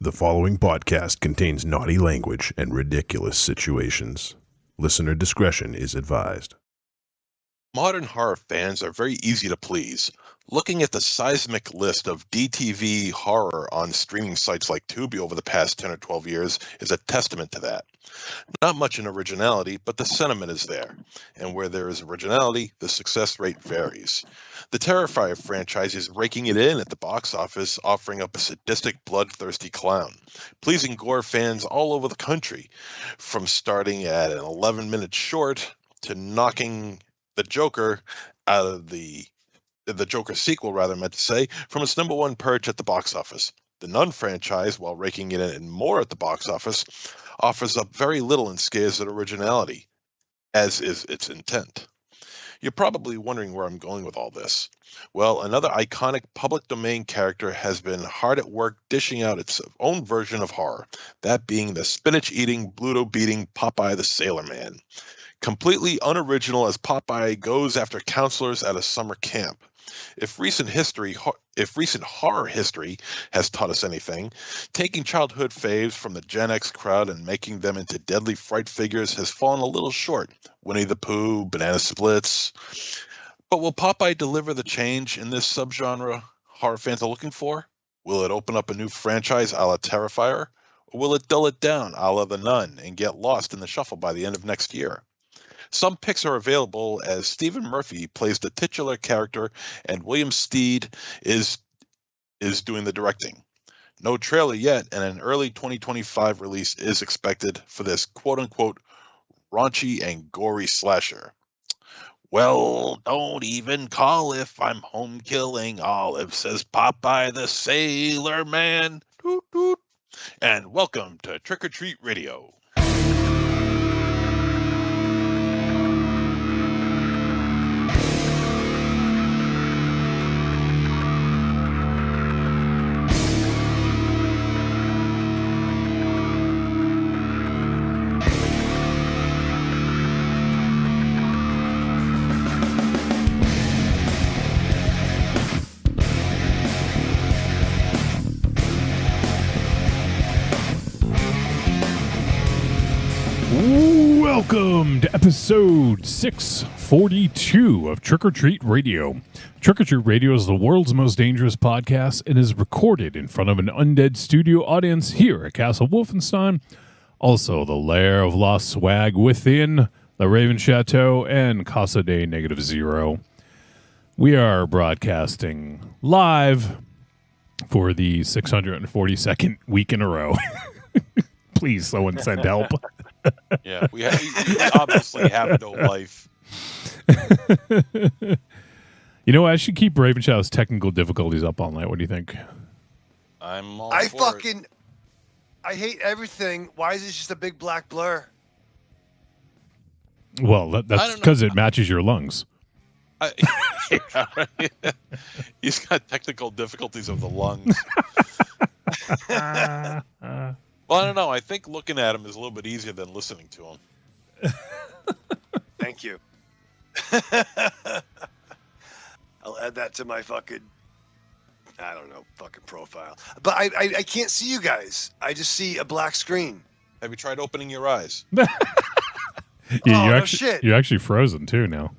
The following podcast contains naughty language and ridiculous situations. Listener discretion is advised. Modern horror fans are very easy to please. Looking at the seismic list of DTV horror on streaming sites like Tubi over the past 10 or 12 years is a testament to that. Not much in originality, but the sentiment is there. And where there is originality, the success rate varies. The Terrifier franchise is raking it in at the box office, offering up a sadistic, bloodthirsty clown, pleasing gore fans all over the country, from starting at an 11-minute short to knocking the Joker out of the Joker sequel, rather, meant to say, from its number one perch at the box office. The Nun franchise, while raking it in more at the box office, offers up very little and scares at originality, as is its intent. You're probably wondering where I'm going with all this. Well, another iconic public domain character has been hard at work dishing out its own version of horror, that being the spinach-eating, Bluto-beating Popeye the Sailor Man. Completely unoriginal as Popeye goes after counselors at a summer camp. If recent horror history has taught us anything, taking childhood faves from the Gen X crowd and making them into deadly fright figures has fallen a little short. Winnie the Pooh, Banana Splits. But will Popeye deliver the change in this subgenre horror fans are looking for? Will it open up a new franchise a la Terrifier? Or will it dull it down a la The Nun and get lost in the shuffle by the end of next year? Some picks are available as Stephen Murphy plays the titular character and William Steed is doing the directing. No trailer yet, and an early 2025 release is expected for this quote-unquote raunchy and gory slasher. Well, don't even call if I'm home killing Olive, says Popeye the Sailor Man. Toot, toot. And welcome to Trick or Treat Radio. Welcome to episode 642 of Trick or Treat Radio. Trick or Treat Radio is the world's most dangerous podcast and is recorded in front of an undead studio audience here at Castle Wolfenstein, also the lair of lost swag within the Raven Chateau and Casa de -0. We are broadcasting live for the 642nd week in a row. Please, someone send help. Yeah, we obviously have no life. You know, I should keep Raven Shadow's technical difficulties up all night. What do you think? I'm all I for fucking... I hate everything. Why is it just a big black blur? Well, that's because it matches your lungs. He's got technical difficulties of the lungs. Well, I don't know. I think looking at him is a little bit easier than listening to him. Thank you. I'll add that to my fucking, I don't know, fucking profile. But I can't see you guys. I just see a black screen. Have you tried opening your eyes? Yeah, shit. You're actually frozen too now.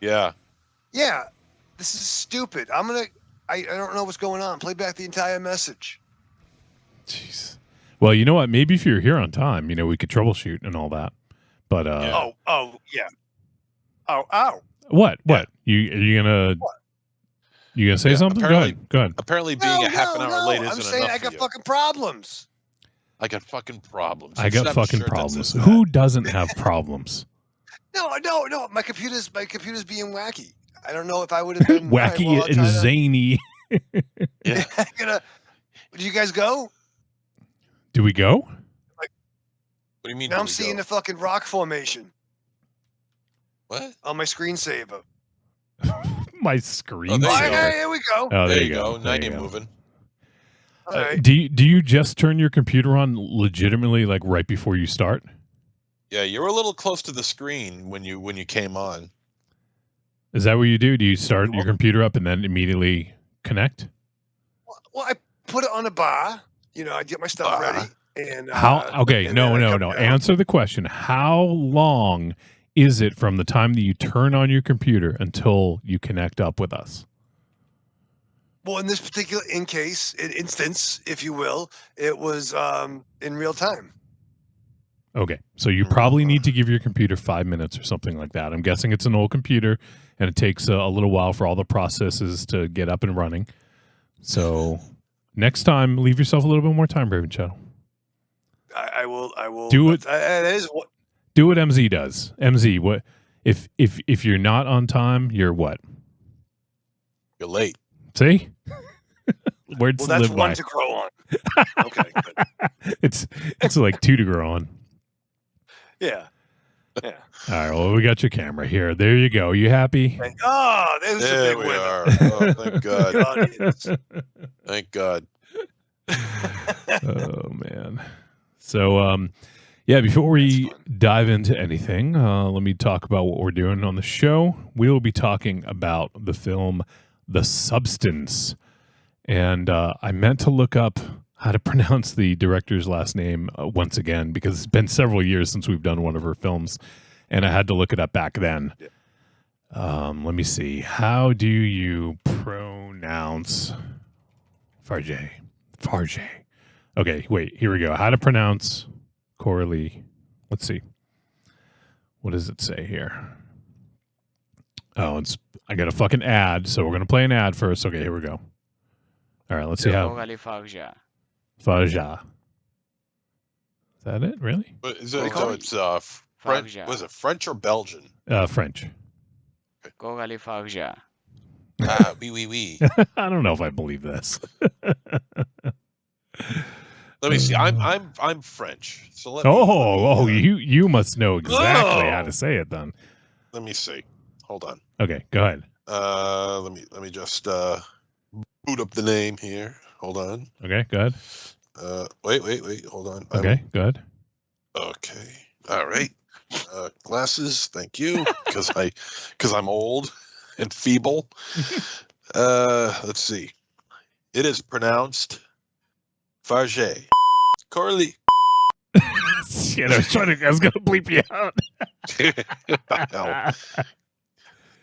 Yeah. Yeah. This is stupid. I don't know what's going on. Play back the entire message. Jeez. Well, you know what? Maybe if you're here on time, you know, we could troubleshoot and all that. But Yeah. Oh, yeah. Ow. What? You gonna say something? Go ahead. Apparently, being a half an hour late isn't enough. I'm saying I got fucking problems. I got fucking problems. I got fucking problems. Who doesn't have problems? No. My computer's being wacky. I don't know if I would have been wacky and zany. Yeah. Did you guys go? Do we go? What do you mean? Now I'm seeing the fucking rock formation. What? On my screensaver. My screen. Oh, hey, here we go. Oh, there you go. Now you're moving. All right. Do you just turn your computer on legitimately, like right before you start? Yeah, you were a little close to the screen when you came on. Is that what you do? Do you start your computer up and then immediately connect? Well, I put it on a bar, I'd get my stuff ready. And Okay, and no. then I'd come down. Answer the question. How long is it from the time that you turn on your computer until you connect up with us? Well, in this particular instance, if you will, it was in real time. Okay, so you probably need to give your computer 5 minutes or something like that. I'm guessing it's an old computer, and it takes a little while for all the processes to get up and running. So next time, leave yourself a little bit more time, Raven Shadow. I will do it. That is what. Do what MZ does. MZ, what if you're not on time, you're what? You're late. See? Words Well, to that's live one by. to grow on. Okay, good. It's like 2 to grow on. Yeah. All right. Well, we got your camera here. There you go. You happy? Oh, there's a big we window. are. Oh, thank God. The audience. Thank God. Oh man. So yeah, before we dive into anything, let me talk about what we're doing on the show. We will be talking about the film The Substance. And I meant to look up how to pronounce the director's last name once again, because it's been several years since we've done one of her films, and I had to look it up back then. Let me see. How do you pronounce Farge? Okay, wait. Here we go. How to pronounce Coralie. Let's see. What does it say here? Oh, I got a fucking ad, so we're going to play an ad first. Okay, here we go. All right, let's see how. Farja. Is that it? Really? But it's French. Was it French or Belgian? French. Coralie Farja. Oui. I don't know if I believe this. Let me see. I'm French. So let me, you must know exactly how to say it then. Let me see. Hold on. Okay, go ahead. Let me just boot up the name here. Hold on. Okay, go ahead. Wait. Hold on. Okay, go ahead. Okay. All right. Glasses. Thank you. Because I'm old and feeble. Let's see. It is pronounced Farge. Coralie. Shit, I was gonna bleep you out.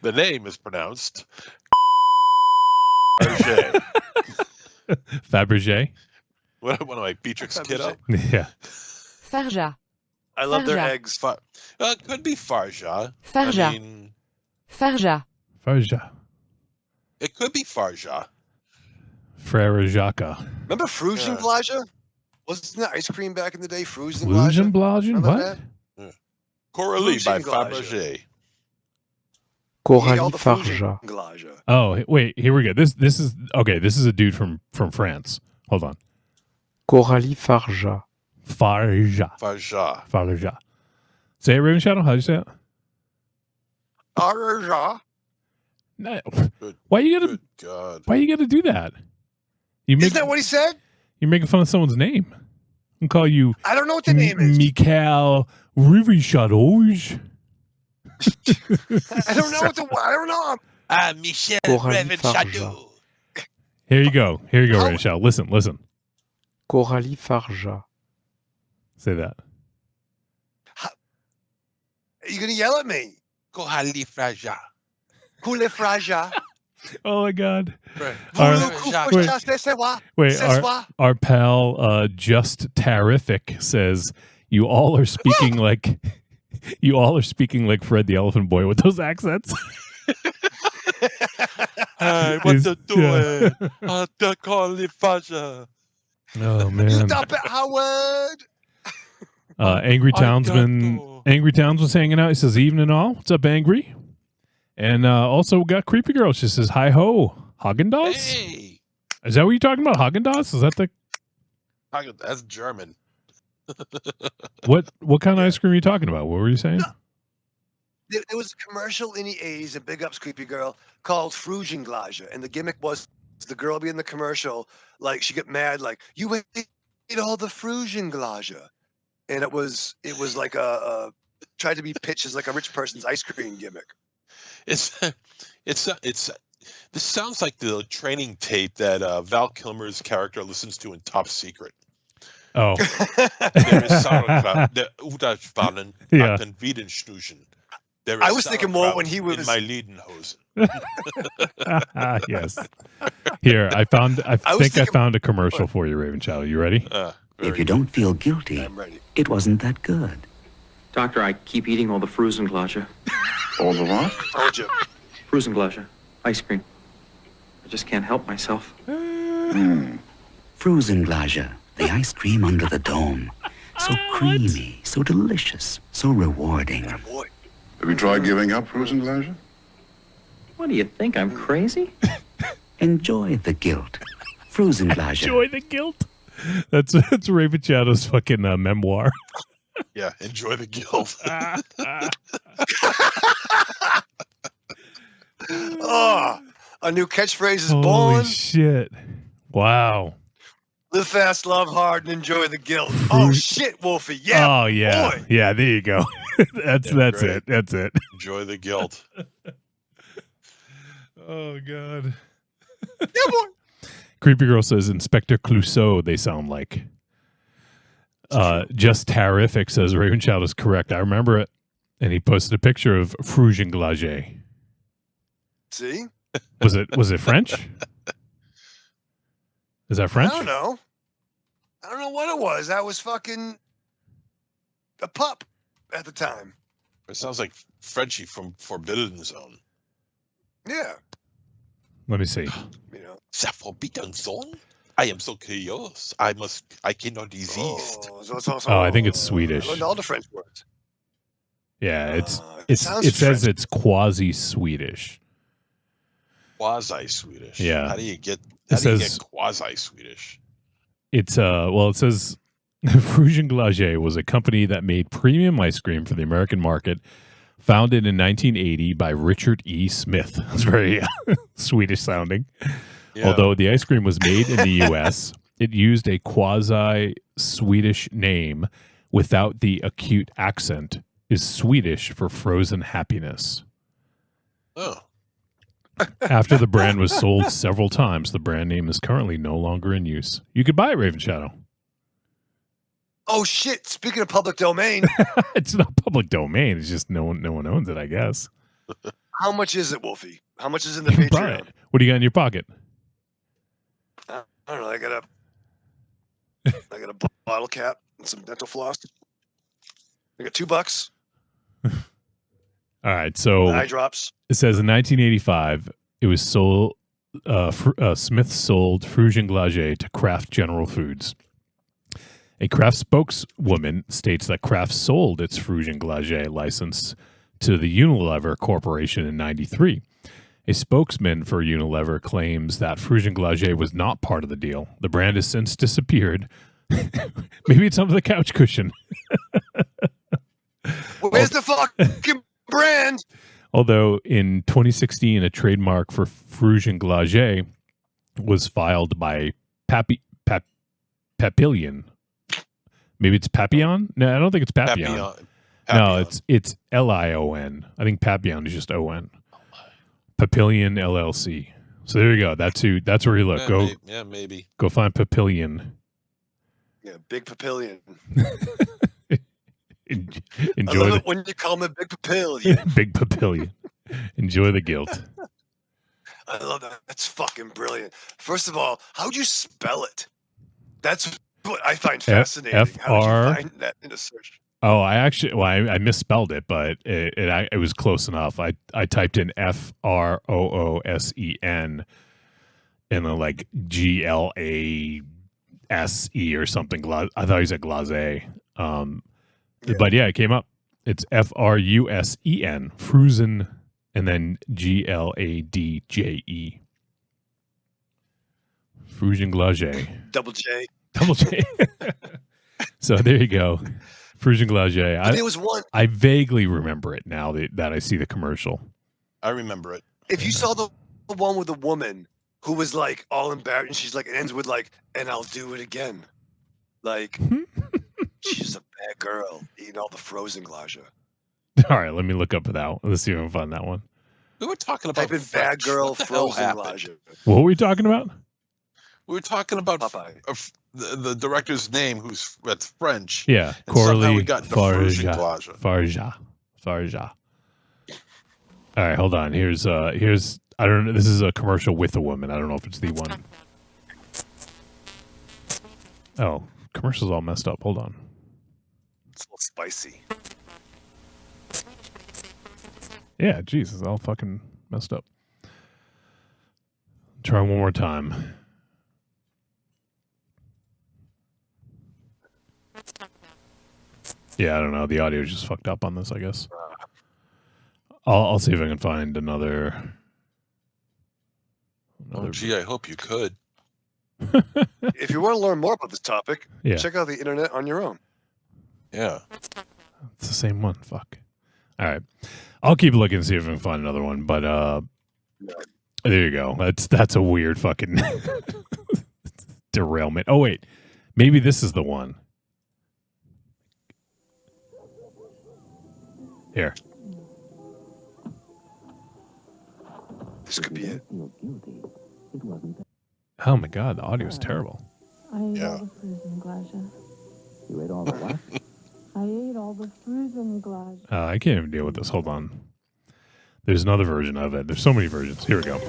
The name is pronounced Farge. Fabergé. What am I, Beatrix Kiddo? Yeah. Farja. I love their Farja. eggs. It could be Farja. Farja. I mean, Farja. Farja. it could be Farja. Frere Jacques. Remember Frugenblage? Wasn't that ice cream back in the day? Frugenblage? Remember What? that? Coralie by Frugenblage. Fabergé. All Coralie the Farja. Frugenblage. Oh, wait, here we go. This is okay. This is a dude from France. Hold on. Coralie Farja. Farja. Say it, Raven Shadow. How do you say it? Arja. No. Why you Good God. gotta do that? Isn't that what he said? You're making fun of someone's name. I'll call you I don't know what the name is. Mikhail Rivishadoge. I don't know I don't know. Michel Coralie Farja. Here you go, How- Raven Shadow. Listen. Coralie Farja. Say that. Are you gonna yell at me? Coralie Farja. Coule fraja. Oh my God. Right. Wait, our pal Just Terrific says you all are speaking like Fred the Elephant Boy with those accents. Hey, what Is- you doing? The Coralie Farja. Oh man. Stop it, Howard. Angry Townsman. Arigato. Angry Townsman's hanging out. He says, "Evening all. What's up, Angry?" And also we got Creepy Girl. She says, "Hi ho, Haagen-Dazs." Hey. Is that what you're talking about? Haagen-Dazs? Is that the That's German. what kind of ice cream are you talking about? What were you saying? There was a commercial in the 80s, a big ups creepy girl, called Frugenblage. And the gimmick was the girl be in the commercial, like she get mad, like, you ate all the Frugenblage. And it was like a tried to be pitched as like a rich person's ice cream gimmick. This sounds like the training tape that Val Kilmer's character listens to in Top Secret. Oh, There is sauerkraut. Der Udaschwannen Yeah. hat den Wiedenschnuschen. There is I was thinking more when he sauerkraut was- in my Lederhosen. yes. Here, I found was I thinking- found a commercial for you, Raven Shadow. You ready? If you don't feel guilty, I'm ready. it wasn't that good. Doctor, I keep eating all the Frusenglasche. All the what? Told you. Frusenglasche. Ice cream. I just can't help myself. Frusenglasche, the ice cream under the dome. So creamy, so delicious, so rewarding. Boy. Have you tried giving up, Frusenglasche? What do you think? I'm crazy? Enjoy the guilt. Frusenglasche. Enjoy the guilt. That's Raven Shadow's fucking memoir. Yeah, enjoy the guilt. Oh, a new catchphrase is Holy born. shit! Wow. Live fast, love hard, and enjoy the guilt. Oh shit, Wolfie. Yeah. Oh yeah. boy. Yeah. There you go. That's great. it. That's it. Enjoy the guilt. Oh god. Yeah, boy. Creepy Girl says Inspector Clouseau. They sound like. Just terrific, says Raven Child is correct. I remember it, and he posted a picture of Frusenglasche. See? Was it French? Is that French? I don't know. I don't know what it was. I was fucking a pup at the time. It sounds like Frenchie from Forbidden Zone. Yeah. Let me see. You know. C'est Forbidden Zone? I am so curious. I cannot resist. Oh, I think it's Swedish. I learned all the French words. Yeah, it sounds says French. it's quasi Swedish. Quasi Swedish. Yeah. How do you get It how do you says- get quasi Swedish? It's it says Frusenglasche was a company that made premium ice cream for the American market, founded in 1980 by Richard E. Smith. It's very Swedish sounding. Yeah. Although the ice cream was made in the U.S., it used a quasi Swedish name without the acute accent. Is Swedish for frozen happiness. Oh. After the brand was sold several times, the brand name is currently no longer in use. You could buy it, Raven Shadow. Oh shit! Speaking of public domain, It's not public domain. It's just no one owns it, I guess. how much is it, Wolfie? How much is in the You can buy Patreon? it. What do you got in your pocket? I don't know. I got a bottle cap and some dental floss. I got $2. All right. So Eye drops. it says in 1985, it was sold. Smith sold Frusenglasche to Kraft General Foods. A Kraft spokeswoman states that Kraft sold its Frusenglasche license to the Unilever Corporation in '93. A spokesman for Unilever claims that Frusenglasche was not part of the deal. The brand has since disappeared. Maybe it's under the couch cushion. Where's the fucking brand? Although in 2016, a trademark for Frusenglasche was filed by Papillon. Maybe it's Papillon? No, I don't think it's Papillon. No, Papillon. it's Lion. I think Papillon is just ON. Papillon LLC. So there you go. That's where you look. Maybe. Go find Papillon. Yeah, big papillion. I Enjoy love the it when you call me Big Papillion. big Papillon. Enjoy the guilt. I love that. That's fucking brilliant. First of all, how'd you spell it? That's what I find fascinating. How did FR? you find that in a search? Oh, I misspelled it, but it was close enough. I typed in FROOSEN and then like GLASE or something. I thought he said glase. But yeah, it came up. It's FRUSEN, Frusen, and then GLADJE. Frusenglasche. Double J. Double J. So there you go. Frusenglasche. But there was one. I vaguely remember it now that I see the commercial. I remember it. If you saw the one with the woman who was like all embarrassed, and she's like, it ends with like, and I'll do it again. Like, she's a bad girl eating all the frozen glacia. All right, let me look up that one. Let's see if I can find that one. We were talking about Type in bad girl What the hell frozen happened? glacia. What were we talking about? We were talking about Popeye. the director's name, that's French. Yeah, And somehow we Coralie got into Frusian Glaja. Farja. All right, hold on. Here's I don't know. This is a commercial with a woman. I don't know if it's the one. Oh, commercial's all messed up. Hold on. It's a little spicy. Yeah, Jesus, it's all fucking messed up. Try one more time. Yeah, I don't know. The audio is just fucked up on this, I guess. I'll see if I can find another. Oh, gee, I hope you could. If you want to learn more about this topic, Yeah. check out the internet on your own. Yeah. It's the same one. Fuck. All right. I'll keep looking and see if I can find another one. But there you go. That's a weird fucking derailment. Oh wait, maybe this is the one. Here. This could be it. Oh my god, the audio is terrible. Yeah. You ate all the what? I ate all the frozen glass. I can't even deal with this. Hold on. There's another version of it. There's so many versions. Here we go.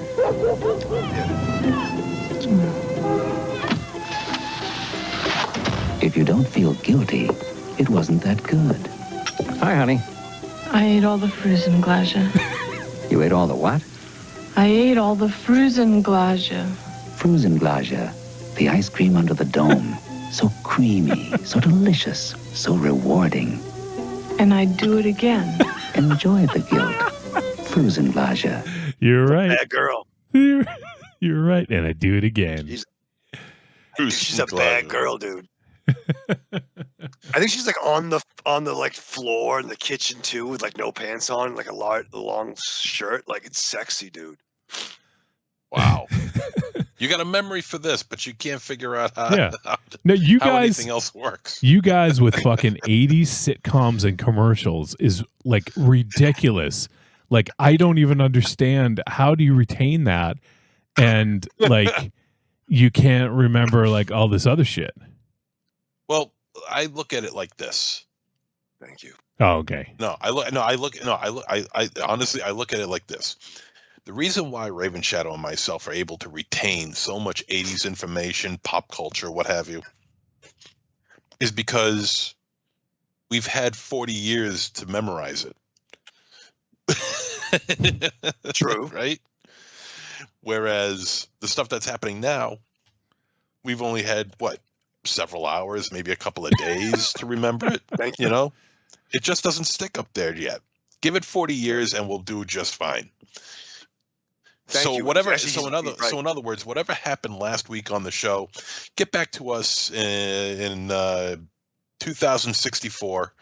If you don't feel guilty, it wasn't that good. Hi, honey. I ate all the frozen glass. You ate all the what? I ate all the frozen glass. Frozen Glaja, the ice cream under the dome. So creamy, so delicious, so rewarding. And I'd do it again. Enjoy the guilt. Frozen Glaja. You're right. Bad girl. You're right. And I do it again. She's a bad girl, dude. I think she's like on the like floor in the kitchen too, with like no pants on, like a long shirt. Like it's sexy, dude. Wow. You got a memory for this, but you can't figure out how, No, you how guys, anything else works. You guys with fucking 80s sitcoms and commercials is like ridiculous. Like I don't even understand, how do you retain that and like you can't remember like all this other shit. Well, I look at it like this. Thank you. Oh, okay. I honestly look at it like this. The reason why Raven Shadow and myself are able to retain so much 80s information, pop culture, what have you, is because we've had 40 years to memorize it. True. Right? Whereas the stuff that's happening now, we've only had, several hours, maybe a couple of days to remember it. Thank you. You know? It just doesn't stick up there yet. Give it 40 years and we'll do just fine. Thank you. Whatever. Actually, So in other words, whatever happened last week on the show, get back to us in 2064,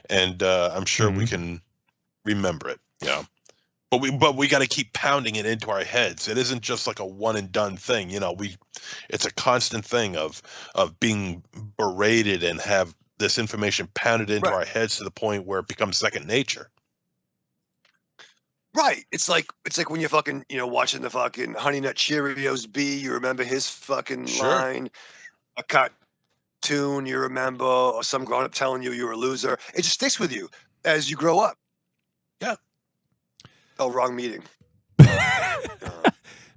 and I'm sure we can remember it. Yeah, but we got to keep pounding it into our heads. It isn't just like a one and done thing. You know, it's a constant thing of being berated and have this information pounded into our heads to the point where it becomes second nature. Right. It's like when you're fucking, watching the fucking Honey Nut Cheerios B, you remember his fucking line, a cartoon you remember, or some grown up telling you you're a loser. It just sticks with you as you grow up. Yeah. Oh, wrong meeting.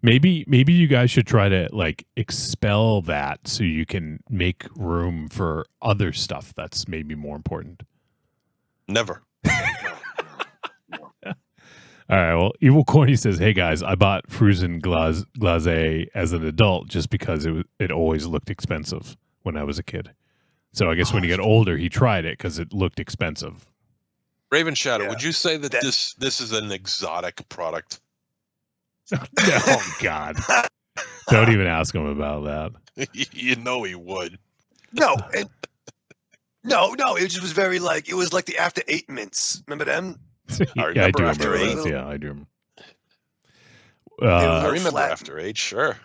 Maybe you guys should try to like expel that so you can make room for other stuff that's maybe more important. Never. All right. Well, Evil Corny says, "Hey guys, I bought Frusen Glace as an adult just because it always looked expensive when I was a kid. So I guess when he got older, he tried it because it looked expensive." Raven Shadow, would you say that this is an exotic product? Oh God! Don't even ask him about that. You know he would. No, no. It just was very like, it was like the After 8 mints. Remember them? I do remember those. Yeah, I do. I remember After 8, sure.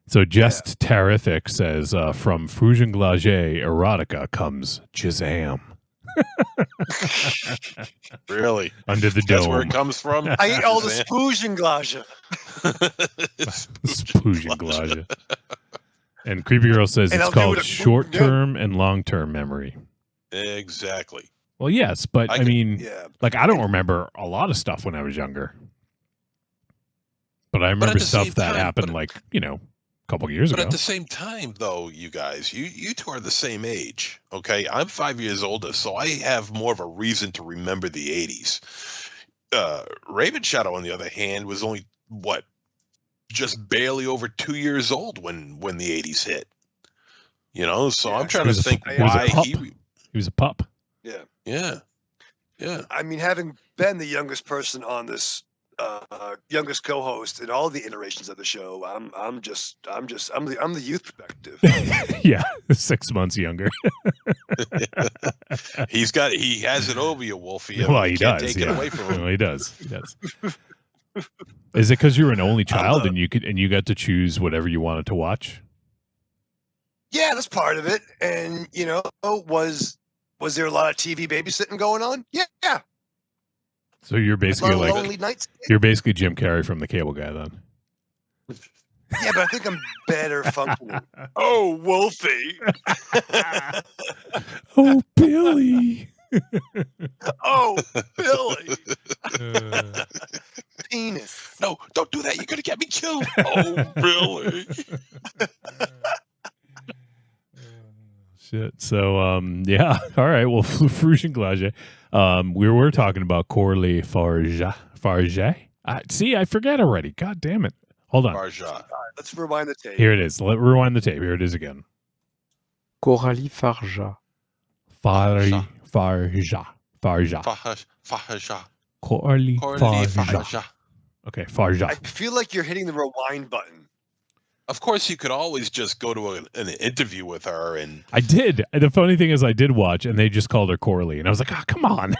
So Just Terrific says, from Frugen Glace Erotica comes Shazam. Really? Under the dome. That's where it comes from? I eat all the Spoogen Glaja. Spoogen Glaja. And Creepy Girl says And it's I'll do called it- short-term and long-term memory. Exactly. Well, yes, but I mean, Yeah. like I don't remember a lot of stuff when I was younger, but I at remember the stuff same that time, happened like a couple years But ago. at the same time, though, you guys, you two are the same age. Okay, I'm 5 years older, so I have more of a reason to remember the '80s. Raven Shadow, on the other hand, was only just barely over 2 years old when the '80s hit. So I'm trying to think why he was a pup. Yeah. Yeah. I mean, having been the youngest person on this, youngest co-host in all the iterations of the show, I'm the youth perspective. Yeah, 6 months younger. He has it over you, Wolfie. Well, You he can't does. take it away from him. Well, he does. Is it because you were an only child and you got to choose whatever you wanted to watch? Yeah, that's part of it. And was there a lot of TV babysitting going on? Yeah. So you're basically A lot of lonely nights. you're basically Jim Carrey from The Cable Guy then. Yeah, but I think I'm better functioning. Oh, Wolfie. Oh, Billy. Oh, Billy. Penis. No, don't do that. You're gonna get me killed. Oh, Billy. Shit. So, yeah. All right. Well, Frushenglage. We were talking about Corley Farge. See, I forget already. God damn it. Hold on. Farja. All right, let's rewind the tape. Here it is. Rewind the tape. Here it is again. Coralie Farja. Farja. Farja. Corley Farja. Farja. Okay, Farja. I feel like you're hitting the rewind button. Of course, you could always just go to an interview with her, and I did. The funny thing is, I did watch, and they just called her Corley, and I was like, "Oh, come on!"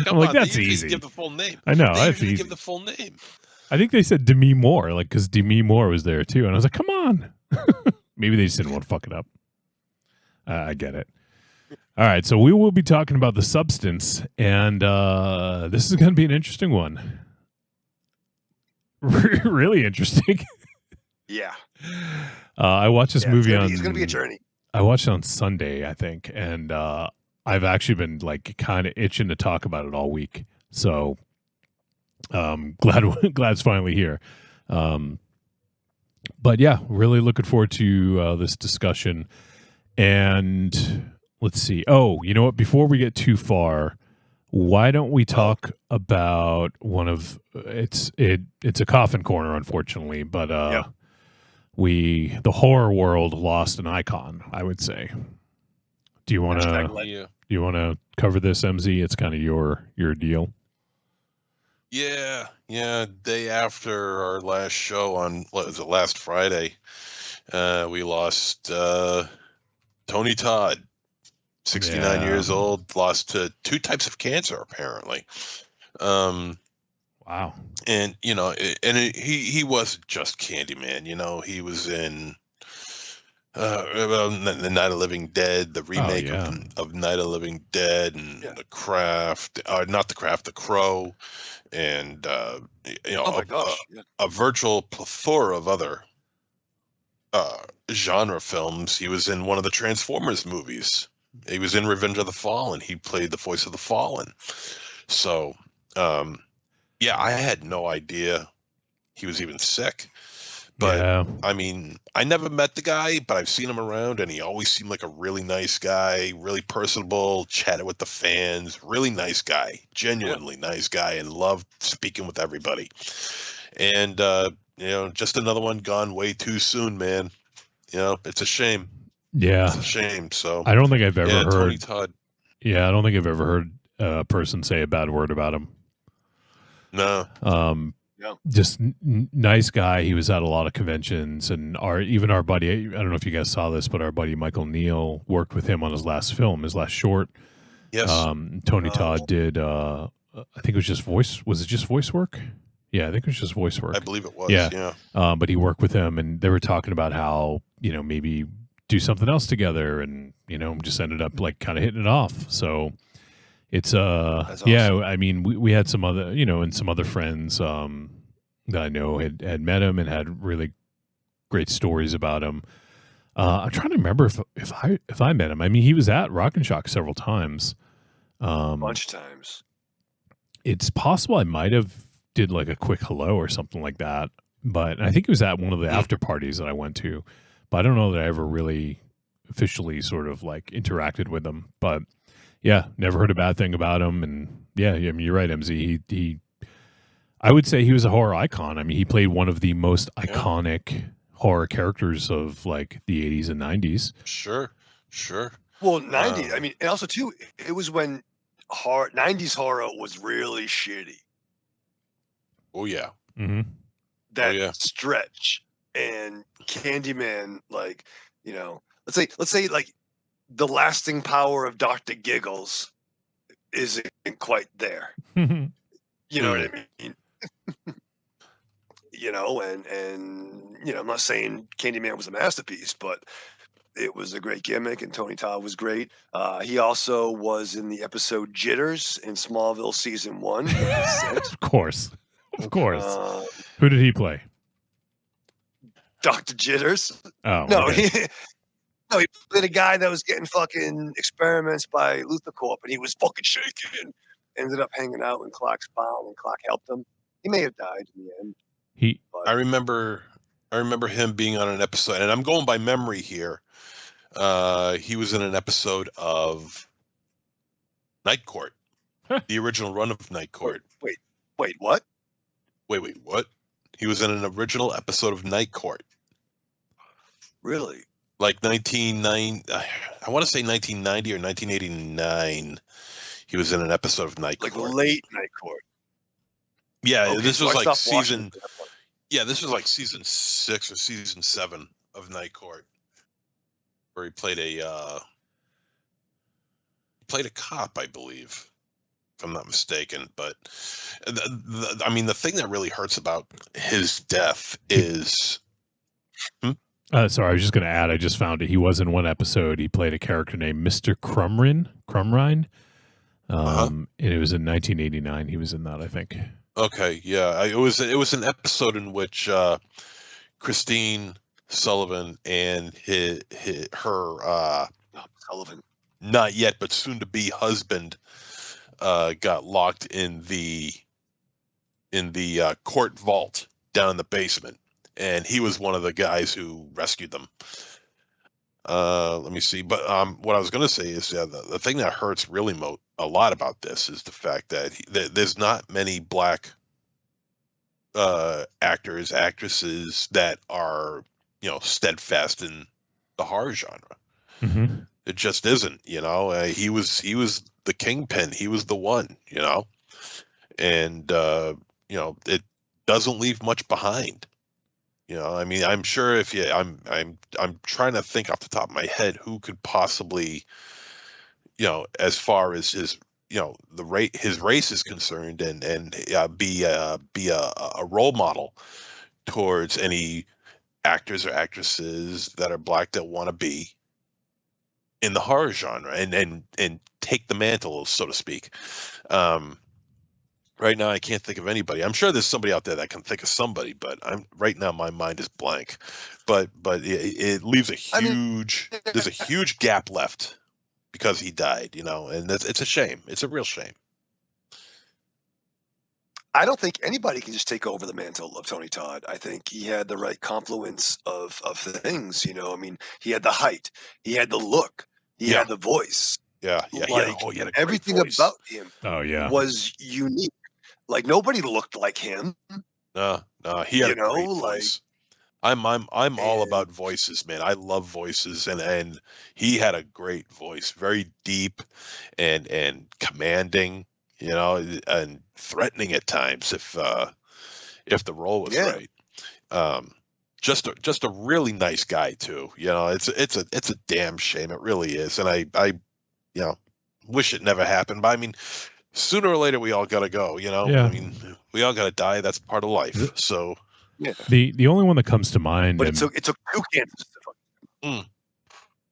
I'm like, "That's easy." Give the full name. I know. They That's usually easy. give the full name. I think they said Demi Moore, because Demi Moore was there too, and I was like, "Come on!" Maybe they just didn't want to fuck it up. I get it. All right, so we will be talking about The Substance, and this is going to be an interesting one. Really interesting. Yeah. I watched this movie on. It's going to be a journey. I watched it on Sunday, I think, and I've actually been kind of itching to talk about it all week. So glad it's finally here. But yeah, really looking forward to this discussion. And let's see. Oh, you know what? Before we get too far, why don't we talk about one of it's a coffin corner, unfortunately, but the horror world lost an icon, I would say. Do you want to cover this, MZ? It's kind of your deal. Yeah. Day after our last show on last Friday, we lost Tony Todd. 69 years old, lost to 2 types of cancer, apparently. Wow. And, he wasn't just Candyman. He was in the Night of Living Dead, the remake of Night of Living Dead, and The Craft, not The Craft, The Crow, and, a virtual plethora of other genre films. He was in one of the Transformers movies. He was in Revenge of the Fallen. He played the voice of the Fallen. So, I had no idea he was even sick. But, I mean, I never met the guy, but I've seen him around, and he always seemed like a really nice guy, really personable, chatted with the fans, really nice guy, genuinely nice guy, and loved speaking with everybody. And, just another one gone way too soon, man. It's a shame. Yeah, it's a shame. So I don't think I've ever heard Tony Todd. Yeah, I don't think I've ever heard a person say a bad word about him. No. Just nice guy. He was at a lot of conventions, and our buddy. I don't know if you guys saw this, but our buddy Michael Neal worked with him on his last film, his last short. Yes. Tony Todd did. I think it was just voice. Was it just voice work? Yeah, I think it was just voice work. I believe it was. Yeah. But he worked with him, and they were talking about how maybe do something else together, and just ended up kind of hitting it off. So it's awesome. I mean we had some other and some other friends that I know had met him and had really great stories about him. I'm trying to remember if I met him. I mean, he was at Rock and Shock several times. A bunch of times. It's possible I might have did like a quick hello or something like that. But I think it was at one of the after parties that I went to. But I don't know that I ever really officially sort of like interacted with him. But yeah, never heard a bad thing about him. And yeah, I mean, you're right, MZ. He I would say he was a horror icon. I mean, he played one of the most iconic horror characters of like the 80s and 90s. Sure. Well, 90s. I mean, and also too, it was when 90s horror was really shitty. Oh yeah. Mm-hmm. That Stretch and Candyman, like, you know, let's say like the lasting power of Dr. Giggles isn't quite there. You know what I mean? You know, and you know, I'm not saying Candyman was a masterpiece, but it was a great gimmick, and Tony Todd was great. He also was in the episode Jitters in Smallville season 1. Of course. Who did he play? Dr. Jitters. Oh, no, okay. he played a guy that was getting fucking experiments by Luther Corp, and he was fucking shaking. Ended up hanging out in Clark's farm, and Clark helped him. He may have died in the end. I remember him being on an episode, and I'm going by memory here. He was in an episode of Night Court, the original run of Night Court. Wait, what? Wait, what? He was in an original episode of Night Court. Really? Like I want to say 1990 or 1989. He was in an episode of Night Court. Like late Night Court. Yeah, Okay, this so was I like stopped watching season. Yeah, this was like season 6 or season 7 of Night Court, where he played a cop, I believe, if I'm not mistaken. But I mean, the thing that really hurts about his death is. Sorry, I was just going to add. I just found it. He was in one episode. He played a character named Mr. Crumrine. And it was in 1989. He was in that, I think. Okay, yeah, it was an episode in which Christine Sullivan and her Sullivan, not yet but soon to be husband, got locked in the court vault down in the basement, and he was one of the guys who rescued them. Let me see. But what I was going to say is, the thing that hurts really a lot about this is the fact that there's not many black actors, actresses that are, steadfast in the horror genre. Mm-hmm. It just isn't. He was the kingpin. He was the one. And it doesn't leave much behind. I mean, I'm sure I'm trying to think off the top of my head who could possibly, as far as his, his race is concerned, and be a role model towards any actors or actresses that are black that want to be in the horror genre and take the mantle, so to speak. Right now, I can't think of anybody. I'm sure there's somebody out there that can think of somebody, but right now my mind is blank. But it leaves there's a huge gap left because he died, and it's a shame. It's a real shame. I don't think anybody can just take over the mantle of Tony Todd. I think he had the right confluence of things. I mean, he had the height, he had the look, he had the voice. Yeah. Like, he had a great everything voice. about him was unique. Like, nobody looked like him. No, he had a great voice. I'm all about voices, man. I love voices, and he had a great voice, very deep and commanding, and threatening at times if the role was right. Just a really nice guy too. It's a damn shame. It really is, and I wish it never happened. But I mean, sooner or later we all gotta go. Yeah. I mean, we all gotta die. That's part of life. So. Yeah. The only one that comes to mind, but it took 2 cancers.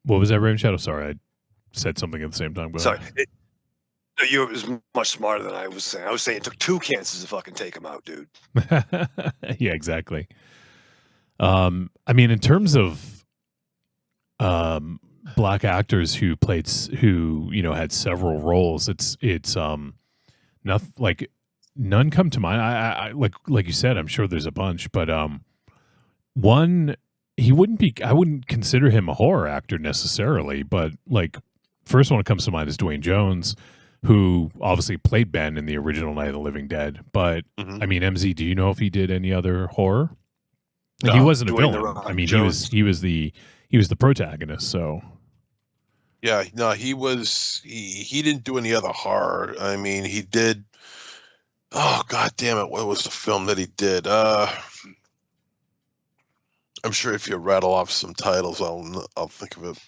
What was that, Raven Shadow? Sorry, I said something at the same time. Go Sorry, ahead. you was much smarter than I was saying. I was saying it took 2 cancers to fucking take him out, dude. Yeah, exactly. I mean, in terms of black actors who had several roles, it's nothing like none come to mind. I like you said, I'm sure there's a bunch, but one I wouldn't consider him a horror actor necessarily, but like first one that comes to mind is Dwayne Jones, who obviously played Ben in the original Night of the Living Dead. But I mean, MZ, do you know if he did any other horror? And he wasn't a villain. I mean, he was the protagonist. So yeah, no, he didn't do any other horror. I mean, he did. Oh God damn it! What was the film that he did? I'm sure if you rattle off some titles, I'll think of it.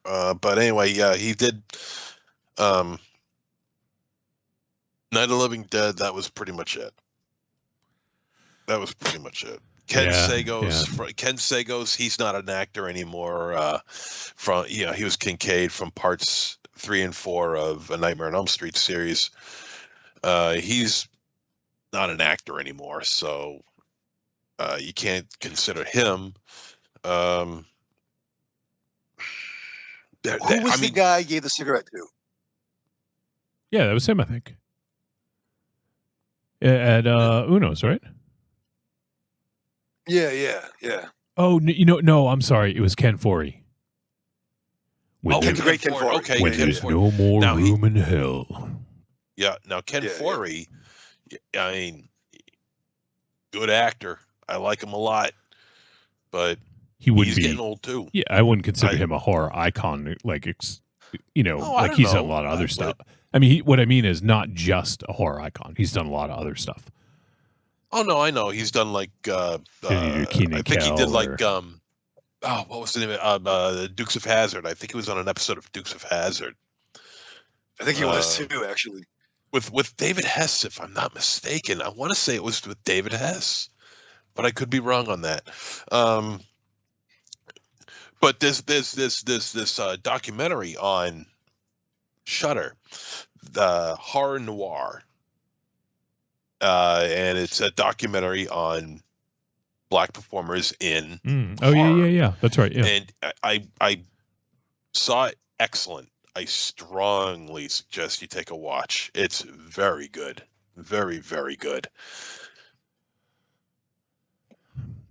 But anyway, yeah, he did. Night of the Living Dead. That was pretty much it. Ken Sagos, he's not an actor anymore. He was Kincaid from parts 3 and 4 of A Nightmare on Elm Street series. He's not an actor anymore, so you can't consider him. Who was the guy you gave the cigarette to? Yeah, that was him, I think. At Uno's, right? Yeah. Oh, no, I'm sorry. It was Ken Foree. Ken Foree. Okay. When there's no more room in hell. Yeah. Now, Ken Foree, I mean, good actor. I like him a lot, but he's getting old too. Yeah, I wouldn't consider him a horror icon. Like, he's done a lot of other stuff. I mean, what I mean is not just a horror icon. He's done a lot of other stuff. Oh no, I know he's done like. I think he did like what was the name of Dukes of Hazzard? I think he was on an episode of Dukes of Hazzard. I think he was too, actually. With David Hess, if I'm not mistaken, I want to say it was with David Hess, but I could be wrong on that. But there's this documentary on Shudder, the Horror Noir, and it's a documentary on black performers in horror. Yeah, that's right. Yeah, and I saw it. Excellent. I strongly suggest you take a watch. It's very good, very, very good.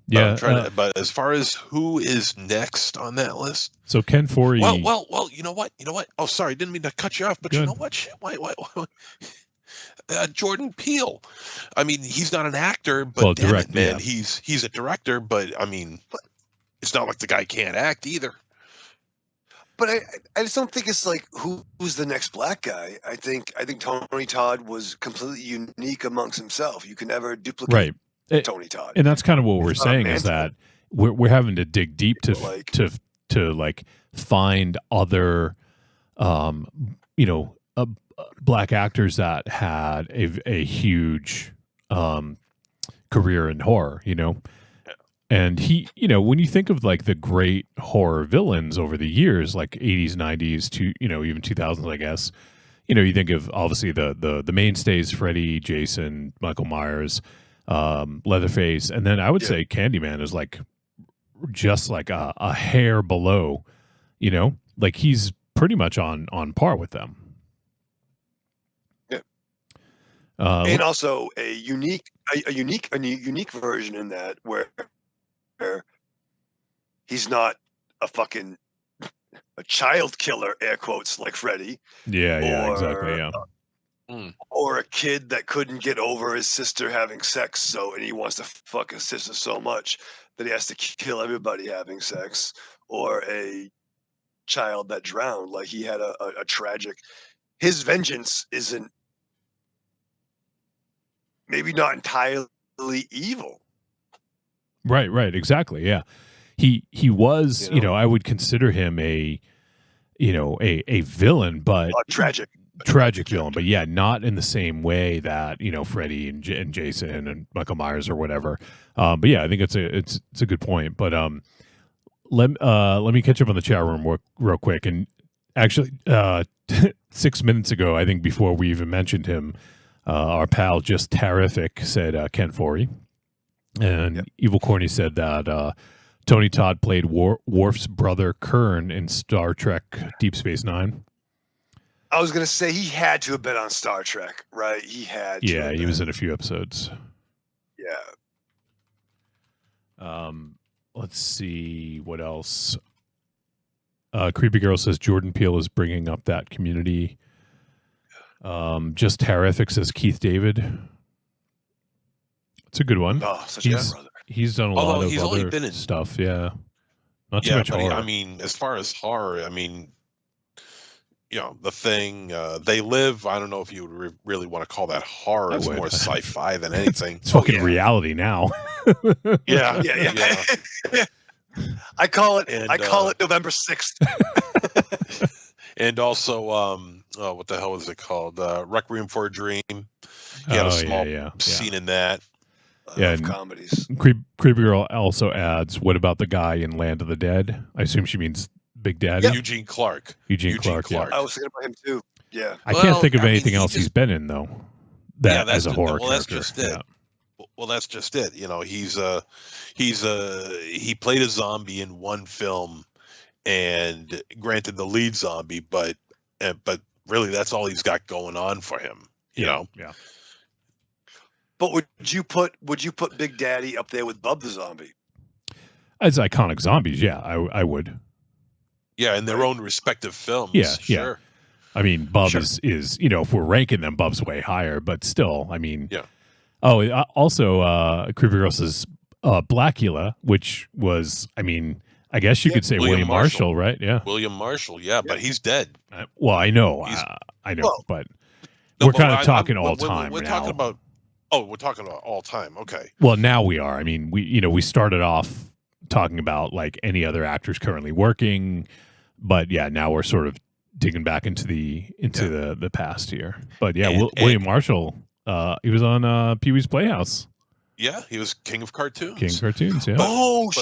Yeah, but as far as who is next on that list, so Ken Foree. Well, you know what? Oh, sorry, didn't mean to cut you off, but you know what? Why? Jordan Peele. I mean, he's not an actor, but damn it, man, he's a director. But I mean, it's not like the guy can't act either. But I just don't think it's like who's the next black guy. I think Tony Todd was completely unique amongst himself. You can never duplicate Tony Todd. And that's kind of what we're saying is that we're having to dig deep to find other black actors that had a huge career in horror, And he, when you think of like the great horror villains over the years, like 80s, 90s to, even 2000s, I guess, you think of obviously the mainstays, Freddy, Jason, Michael Myers, Leatherface. And then I would say Candyman is like just like a hair below, like he's pretty much on par with them. Yeah. And also a unique version in that where he's not a fucking a child killer, air quotes, like Freddy. Yeah, exactly. Yeah. Or a kid that couldn't get over his sister having sex, and he wants to fuck his sister so much that he has to kill everybody having sex. Or a child that drowned, like he had a tragic. His vengeance isn't maybe not entirely evil. Right, exactly. Yeah. He was, I would consider him a villain, but tragic villain, but yeah, not in the same way that, Freddy and Jason and Michael Myers or whatever. But yeah, I think it's a good point. But let me catch up on the chat room real quick. And actually 6 minutes ago, I think before we even mentioned him, our pal Just Terrific said Ken Foree. And Evil Corny said that Tony Todd played Worf's brother Kern in Star Trek Deep Space Nine. I was going to say he had to have been on Star Trek, right? He had to. Yeah, he was in a few episodes. Yeah. Let's see what else. Creepy Girl says Jordan Peele is bringing up that community. Just Terrific says Keith David. It's a good one. Oh, such a good brother. He's done a lot of other stuff. Yeah, not too much horror. I mean, as far as horror, I mean, The Thing, They Live. I don't know if you would really want to call that horror. It's more sci-fi than anything. It's fucking reality now. Yeah. I call it November 6th. And also, what the hell is it called? Requiem for a Dream. He had a small scene in that. Of comedies. Creepy Girl also adds, "What about the guy in Land of the Dead?" I assume she means Big Daddy. Yep. Eugene Clark. Eugene Clark. Yeah. I was thinking about him too. Yeah. I can't think of anything else he's been in though. As a horror character. That's just it. Yeah. Well, that's just it. He played a zombie in one film, and granted the lead zombie, but really that's all he's got going on for him. You know. Yeah. But would you put Big Daddy up there with Bub the Zombie? As iconic zombies, yeah, I would. Yeah, in their own respective films. Yeah, sure. I mean, Bub is if we're ranking them, Bub's way higher, but still, I mean. Yeah. Oh, also, Creepy Girl says Blackula, which was, I mean, I guess you could say William Marshall, right? Yeah. William Marshall, yeah, but he's dead. Well, I know, but we're kind of talking all time. We're talking about. Oh, we're talking about all time. Okay. Well, now we are. I mean, we started off talking about like any other actors currently working, but yeah, now we're sort of digging back into the past here. But yeah, William Marshall, he was on Pee-wee's Playhouse. Yeah, he was King of Cartoons. King of Cartoons, yeah.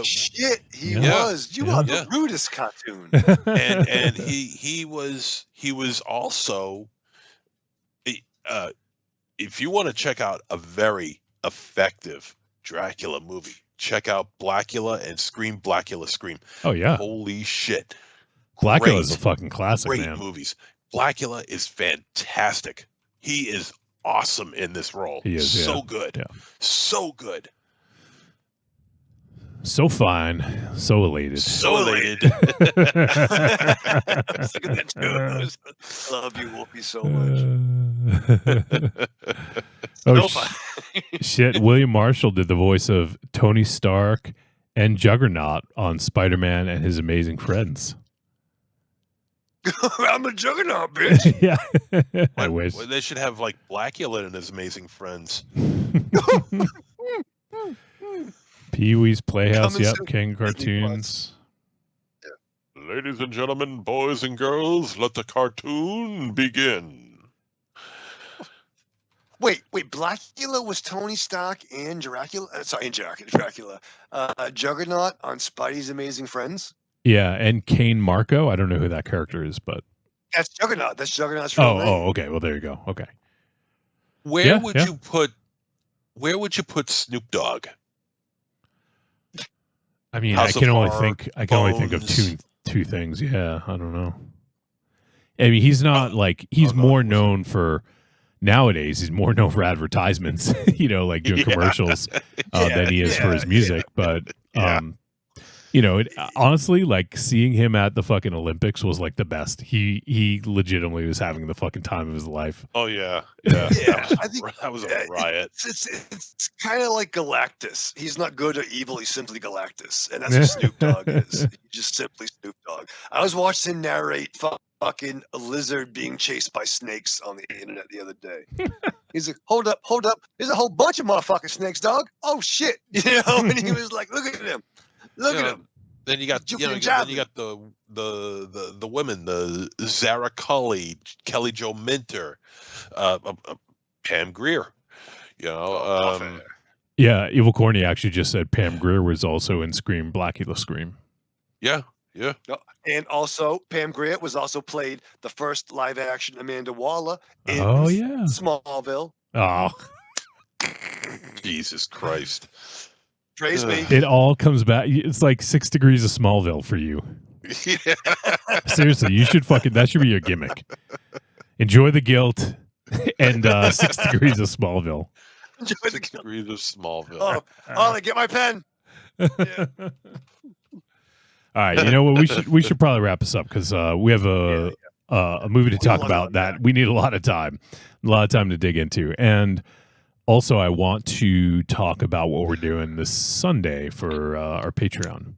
Shit, he was. You are the rudest cartoon. and he was also. If you want to check out a very effective Dracula movie, check out Blackula and Blackula Scream. Oh yeah! Holy shit! Blackula is a fucking classic. Great movies. Blackula is fantastic. He is awesome in this role. He is so good. Yeah. So good. So fine. So elated. So elated. Love you, Wolfie, so much. Shit. William Marshall did the voice of Tony Stark and Juggernaut on Spider-Man and His Amazing Friends. I'm a Juggernaut, bitch. Yeah. I wish. They should have like Blackula and His Amazing Friends. Pee-wee's Playhouse, King Cartoons. Yeah. Ladies and gentlemen, boys and girls, let the cartoon begin. Wait, Blackula was Tony Stark and Dracula? Dracula. Juggernaut on Spidey's Amazing Friends? Yeah, and Kane Marco. I don't know who that character is, but... That's Juggernaut. That's Juggernaut's real name. Oh, okay. Well, there you go. Okay. Where would you put Snoop Dogg? I mean, I can only think of two things. Yeah, I don't know. I mean, he's not he's more known for nowadays. He's more known for advertisements, like doing commercials than he is for his music. But honestly, like seeing him at the fucking Olympics was like the best. He legitimately was having the fucking time of his life. Oh yeah. I think that was a riot. It's kind of like Galactus. He's not good or evil. He's simply Galactus, and that's what Snoop Dogg is. He's just simply Snoop Dogg. I was watching him narrate fucking a lizard being chased by snakes on the internet the other day. He's like, hold up. There's a whole bunch of motherfucking snakes, dog. Oh shit. And he was like, look at him. Look at him. Then you got the women, the Zara Cully, Kelly Jo Minter, Pam Grier. Yeah, Evil Corny actually just said Pam Grier was also in Scream, Blackula Scream. Yeah. And also, Pam Grier was also played the first live-action Amanda Waller in Smallville. Oh. Jesus Christ. Praise me. It all comes back. It's like 6 degrees of Smallville for you. Yeah. Seriously, you should that should be your gimmick. Enjoy the guilt and 6 degrees of Smallville. Enjoy the 6 degrees of Smallville. Oh, Ollie, get my pen. Yeah. All right, you know what? We should probably wrap this up because we have a movie to talk about that we need a lot of time to dig into, and also I want to talk about what we're doing this Sunday for our Patreon.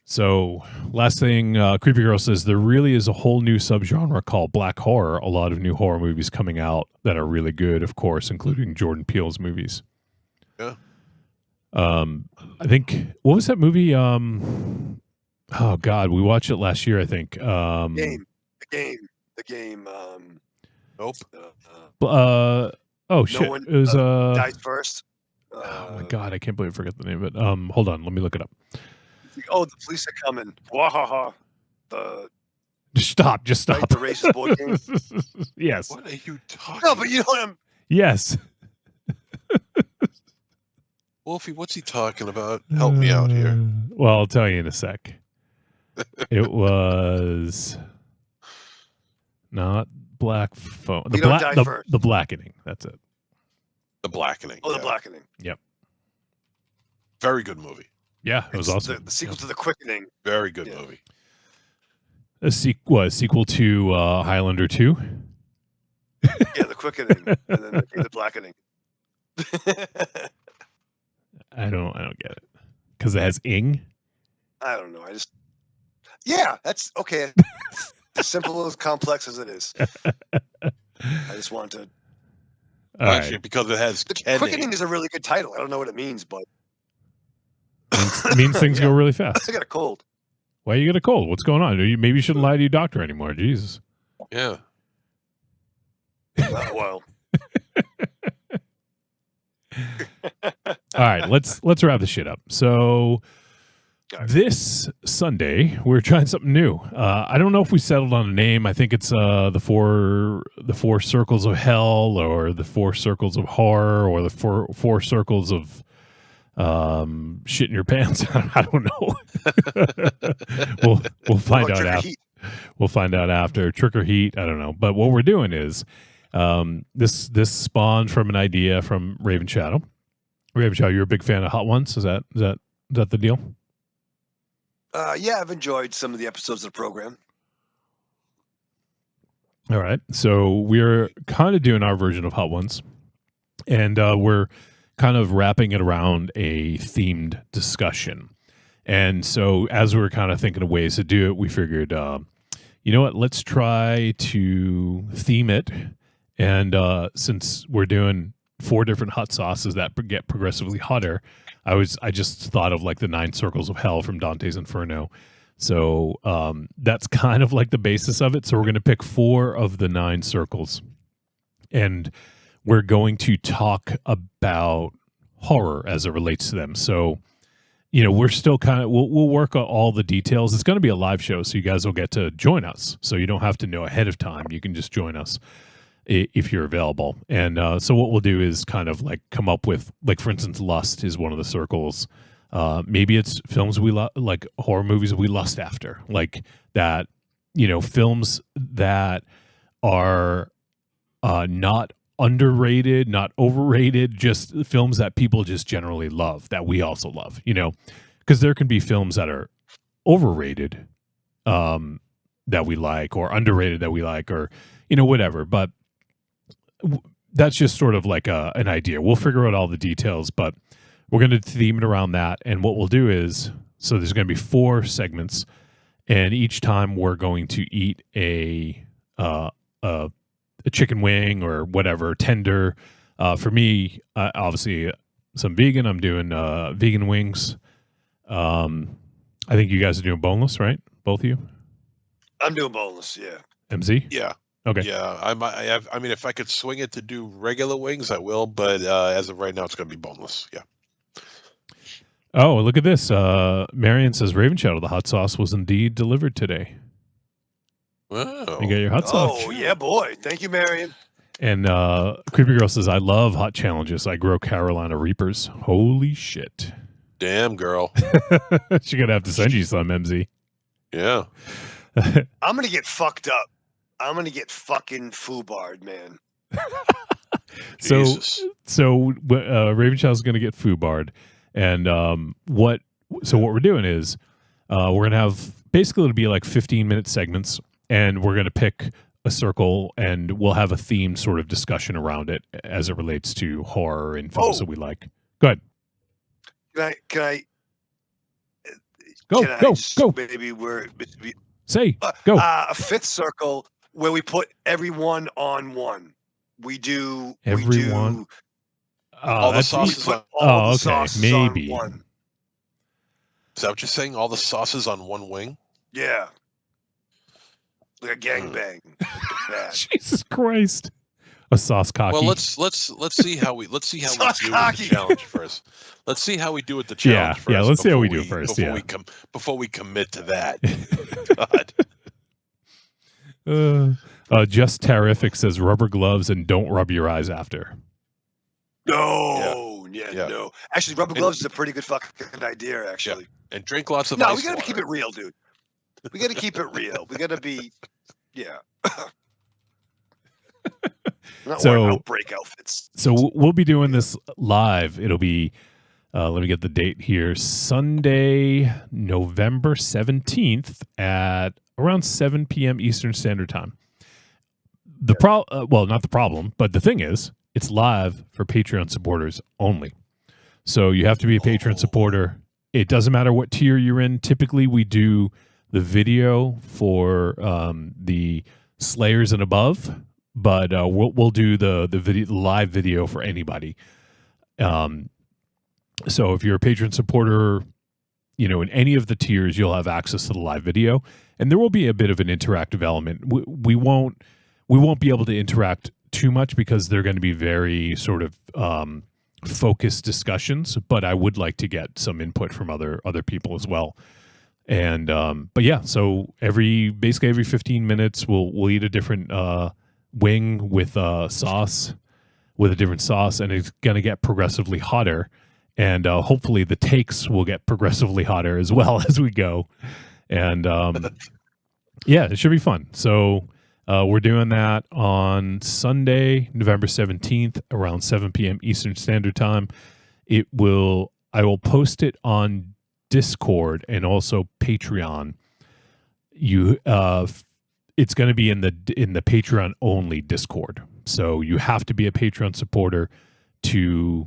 So, last thing, Creepy Girl says there really is a whole new subgenre called black horror. A lot of new horror movies coming out that are really good, of course, including Jordan Peele's movies. Yeah. I think what was that movie? Oh God, we watched it last year. I think. The game. Nope. Oh shit! No one, it was dies first. Oh my God, I can't believe I forgot the name of it. Hold on, let me look it up. Oh, the police are coming. Wahaha. Just stop. Right, the racist boy game. Yes. What are you talking? No, but you know what I'm. Yes. Wolfie, what's he talking about? Help me out here. Well, I'll tell you in a sec. It was not Black Phone. The Blackening. That's it. The Blackening. Oh, The Blackening. Yep. Very good movie. Yeah, it was awesome. The sequel to The Quickening. Very good movie. A sequel to Highlander 2? Yeah, The Quickening. And then The Blackening. I don't get it. Because it has ing? I don't know. Yeah, that's okay. As simple as complex as it is. I just want to. Actually, because it has Quickening is a really good title. I don't know what it means, but it means things go really fast. I got a cold. Why you get a cold? What's going on? Maybe you shouldn't lie to your doctor anymore. Jesus. Yeah. Well. All right, let's wrap this shit up. So this Sunday we're trying something new. I don't know if we settled on a name. I think it's the four circles of hell, or the 4 circles of horror, or the four circles of shit in your pants. I don't know. we'll find out after. We'll find out after. Trick or Heat. I don't know. But what we're doing is this spawned from an idea from Raven Shadow. Raven Shadow, you're a big fan of Hot Ones. Is that the deal? Yeah, I've enjoyed some of the episodes of the program. All right. So we're kind of doing our version of Hot Ones, and we're kind of wrapping it around a themed discussion. And so as we were kind of thinking of ways to do it, we figured, you know what, let's try to theme it. And since we're doing 4 different hot sauces that get progressively hotter, I just thought of like the 9 circles of hell from Dante's Inferno. So that's kind of like the basis of it. So we're going to pick 4 of the 9 circles, and we're going to talk about horror as it relates to them. So, you know, we're still kind of, we'll work on all the details. It's going to be a live show, so you guys will get to join us. So you don't have to know ahead of time. You can just join us if you're available. And so what we'll do is kind of like come up with, like, for instance, lust is one of the circles. Maybe it's films like horror movies we lust after, like that, you know, films that are not underrated, not overrated, just films that people just generally love, that we also love, you know, because there can be films that are overrated that we like, or underrated that we like, or, you know, whatever. But that's just sort of like an idea. We'll figure out all the details, but we're going to theme it around that. And what we'll do is, so there's going to be 4 segments, and each time we're going to eat a chicken wing or whatever, tender. For me, obviously, some vegan. I'm doing vegan wings. I think you guys are doing boneless, right? Both of you? I'm doing boneless, yeah. MZ? Yeah. Okay. Yeah, I mean, if I could swing it to do regular wings, I will. But as of right now, it's going to be boneless. Yeah. Oh, look at this. Marion says, Raven Shadow, the hot sauce was indeed delivered today. Wow. You got your hot sauce. Oh, yeah, boy. Thank you, Marion. And Creepy Girl says, I love hot challenges. I grow Carolina Reapers. Holy shit. Damn, girl. She's gonna have to send you some, MZ. Yeah. I'm gonna get fucked up. I'm gonna get fucking foobarred, man. Jesus. So Raven Child's gonna get foobarred, and what we're doing is we're gonna have basically it'll be like 15-minute segments, and we're gonna pick a circle, and we'll have a themed sort of discussion around it as it relates to horror and films that we like. Go ahead. Can I? Go. Maybe we're Say go. A fifth circle where we put everyone on one. We do Everyone. All the sauces on. All the okay, sauces maybe. on one. Is that what you're saying? All the sauces on one wing? Yeah. Like a gangbang. Jesus Christ. A sauce cocky. Well, let's see how we do with the challenge first. Let's see how we do with the challenge first. Yeah, let's see how we do first. Before we commit to that. God. Just Terrific says rubber gloves and don't rub your eyes after. No. No. Actually, rubber gloves is a pretty good fucking idea, actually. Yeah. And drink lots of ice water. We gotta keep it real, dude. We gotta keep it real. We gotta be not wearing outbreak outfits. So we'll be doing this live. It'll be let me get the date here. Sunday, November 17th at around 7 p.m. Eastern Standard Time. Not the problem, but the thing is, it's live for Patreon supporters only. So you have to be a Patreon supporter. It doesn't matter what tier you're in. Typically, we do the video for the Slayers and above, but we'll do the live video for anybody. So if you're a Patreon supporter, in any of the tiers, you'll have access to the live video, and there will be a bit of an interactive element. We won't be able to interact too much because they're going to be very sort of focused discussions, but I would like to get some input from other people as well. And but yeah, so basically every 15 minutes we'll eat a different wing with sauce, with a different sauce, and it's going to get progressively hotter. And hopefully the takes will get progressively hotter as well as we go. And yeah, it should be fun. So we're doing that on Sunday, November 17th, around 7 p.m. Eastern Standard Time. I will post it on Discord and also Patreon. It's going to be in the Patreon only Discord. So you have to be a Patreon supporter to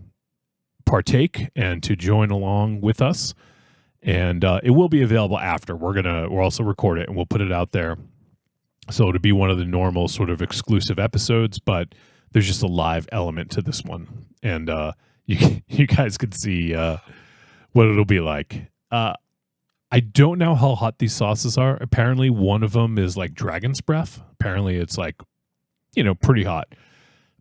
partake and to join along with us, and it will be available after. We'll also record it and we'll put it out there, so it'll be one of the normal sort of exclusive episodes, but there's just a live element to this one, and you guys can see what it'll be like. I don't know how hot these sauces are. Apparently one of them is like dragon's breath. Apparently it's like pretty hot,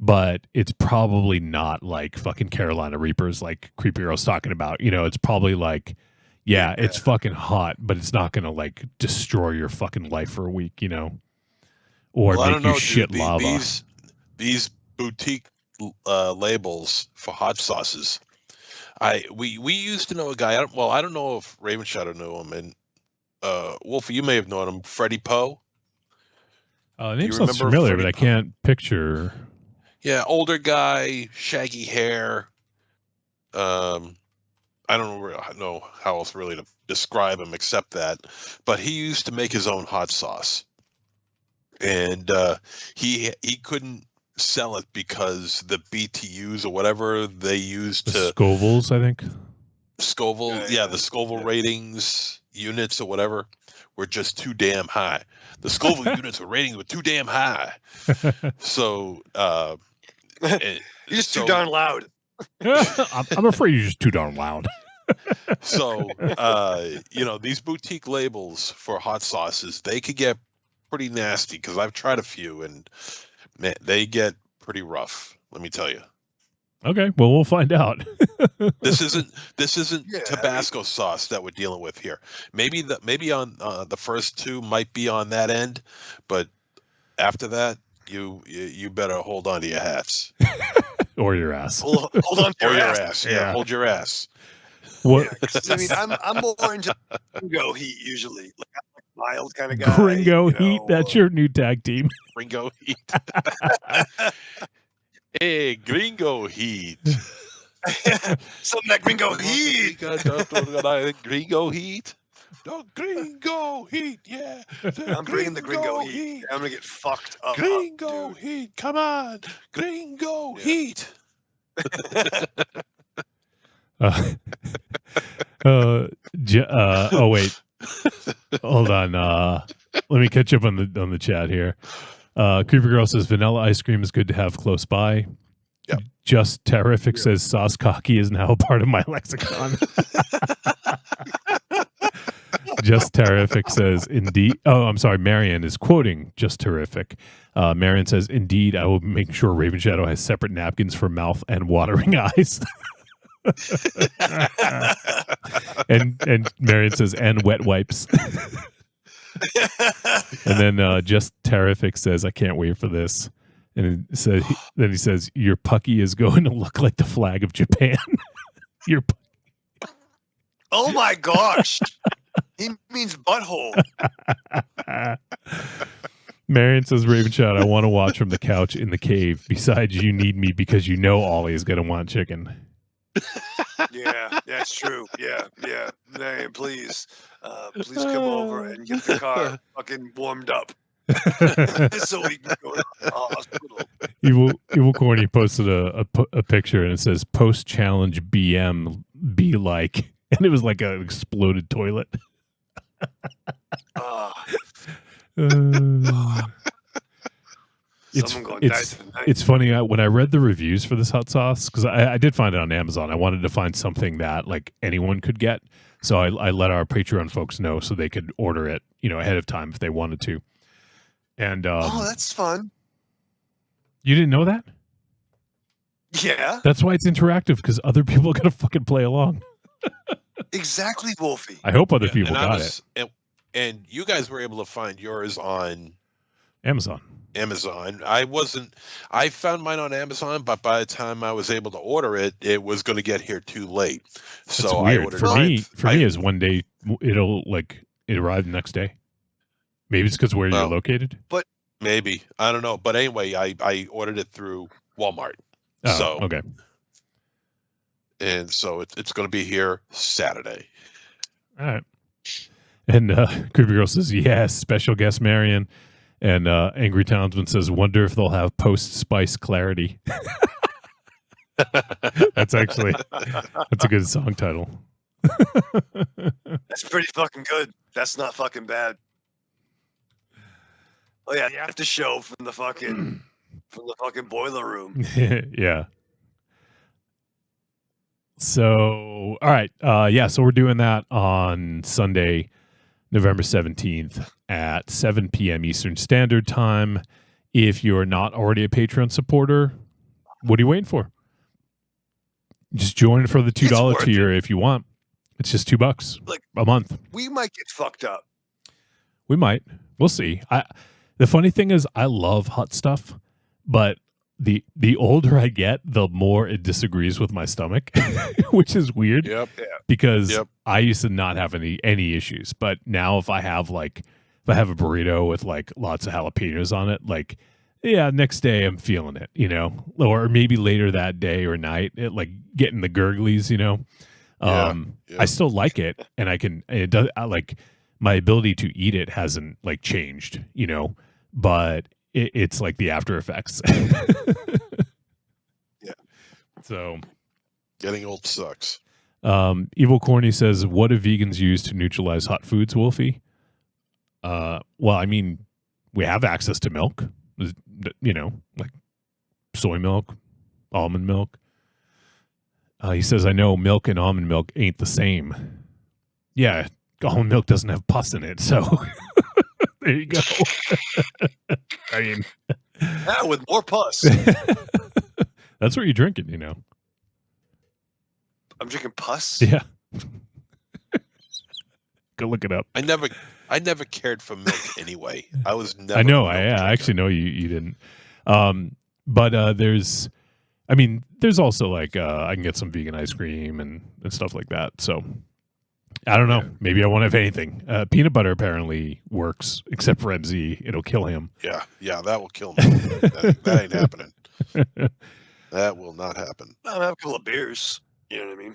but it's probably not like fucking Carolina Reapers like Creepy Girl's talking about. It's probably like, yeah, it's fucking hot, but it's not going to like destroy your fucking life for a week, or make you shit lava. These boutique labels for hot sauces. We used to know a guy. I don't know if Raven Shadow knew him, and Wolfie, you may have known him, Freddie Poe. The name sounds familiar, but I can't picture. Yeah, older guy, shaggy hair. I don't know how else really to describe him except that, but he used to make his own hot sauce, and he couldn't sell it because the BTUs or whatever they used to Scovilles, I think. Scoville, the Scoville ratings units or whatever were just too damn high. The Scoville units or ratings were too damn high. So you're just too darn loud. I'm afraid you're just too darn loud. So these boutique labels for hot sauces, they could get pretty nasty because I've tried a few, and man, they get pretty rough. Let me tell you. Okay, well, we'll find out. This isn't Tabasco sauce that we're dealing with here. Maybe on the first two might be on that end, but after that, you better hold on to your hats or your ass. Hold on to your ass. ass. Yeah, hold your ass. What? Yeah, 'cause, I mean, I'm more into Gringo Heat usually. Like, I'm like a mild kind of guy. Gringo you Heat. know, That's your new tag team. Gringo Heat. Hey, Gringo Heat. Some of that Gringo Heat. Gringo Heat. The Gringo Heat, yeah. I'm bringing the Gringo Heat. I'm gonna get fucked up. Gringo dude. Heat, come on. Gringo Heat. Oh wait, hold on. Let me catch up on the chat here. Creeper Girl says vanilla ice cream is good to have close by. Yep. Just Terrific says sauce cocky is now a part of my lexicon. Just Terrific says indeed. Oh, I'm sorry. Marianne is quoting Just Terrific. Marianne says indeed. I will make sure Raven Shadow has separate napkins for mouth and watering eyes. and Marion says and wet wipes. And then Just Terrific says I can't wait for this. And it says then he says your pucky is going to look like the flag of Japan. Your Oh my gosh. He means butthole. Marion says Raven Shot, I want to watch from the couch in the cave. Besides, you need me because you know Ollie is gonna want chicken. Yeah, that's true. Yeah. Man, please come over and get the car fucking warmed up. So we can go to the hospital. Evil Corny posted a picture and it says post challenge BM be like, and it was like an exploded toilet. It's funny when I read the reviews for this hot sauce, because I did find it on Amazon. I wanted to find something that like anyone could get, so I let our Patreon folks know so they could order it, ahead of time if they wanted to. And oh, that's fun. You didn't know that? Yeah, that's why it's interactive, because other people are gonna fucking play along. Exactly, Wolfie. I hope other people got it. And you guys were able to find yours on Amazon. I found mine on Amazon, but by the time I was able to order it, it was going to get here too late. So that's weird. I ordered For me is one day it arrived the next day. Maybe it's because where you're located. But maybe, I don't know. But anyway, I ordered it through Walmart. Oh, so okay. And so it's going to be here Saturday. All right. And Creepy Girl says, yes, special guest Marion. And Angry Townsman says, wonder if they'll have post-spice clarity. That's a good song title. That's pretty fucking good. That's not fucking bad. Oh yeah, you have to show from the fucking boiler room. Yeah. So, all right. So we're doing that on Sunday, November 17th at 7 p.m. Eastern Standard Time. If you're not already a Patreon supporter, what are you waiting for? Just join for the $2 tier if you want. It's just $2 a month. We might get fucked up. We might. We'll see. The funny thing is I love hot stuff, but the older I get, the more it disagrees with my stomach, which is weird. Yep. Because I used to not have any issues, but now if I have a burrito with like lots of jalapenos on it, like next day I'm feeling it, or maybe later that day or night, it like getting the gurglies, I still like it, and it does my ability to eat it hasn't like changed, but it's like the after effects. Yeah. So getting old sucks. Evil Corny says, what do vegans use to neutralize hot foods, Wolfie? Well, I mean, we have access to milk, like soy milk, almond milk. He says, I know milk and almond milk ain't the same. Yeah, almond milk doesn't have pus in it, so there you go. I mean, with more pus. That's what you're drinking, I'm drinking pus. Yeah. Go look it up. I never cared for milk anyway. I was never. I know. I actually know you didn't. But there's I mean, there's also like I can get some vegan ice cream and stuff like that. So I don't know. Maybe I won't have anything. Peanut butter apparently works, except for MZ. It'll kill him. Yeah, that will kill me. that ain't happening. That will not happen. I'll have a couple of beers. You know what I mean?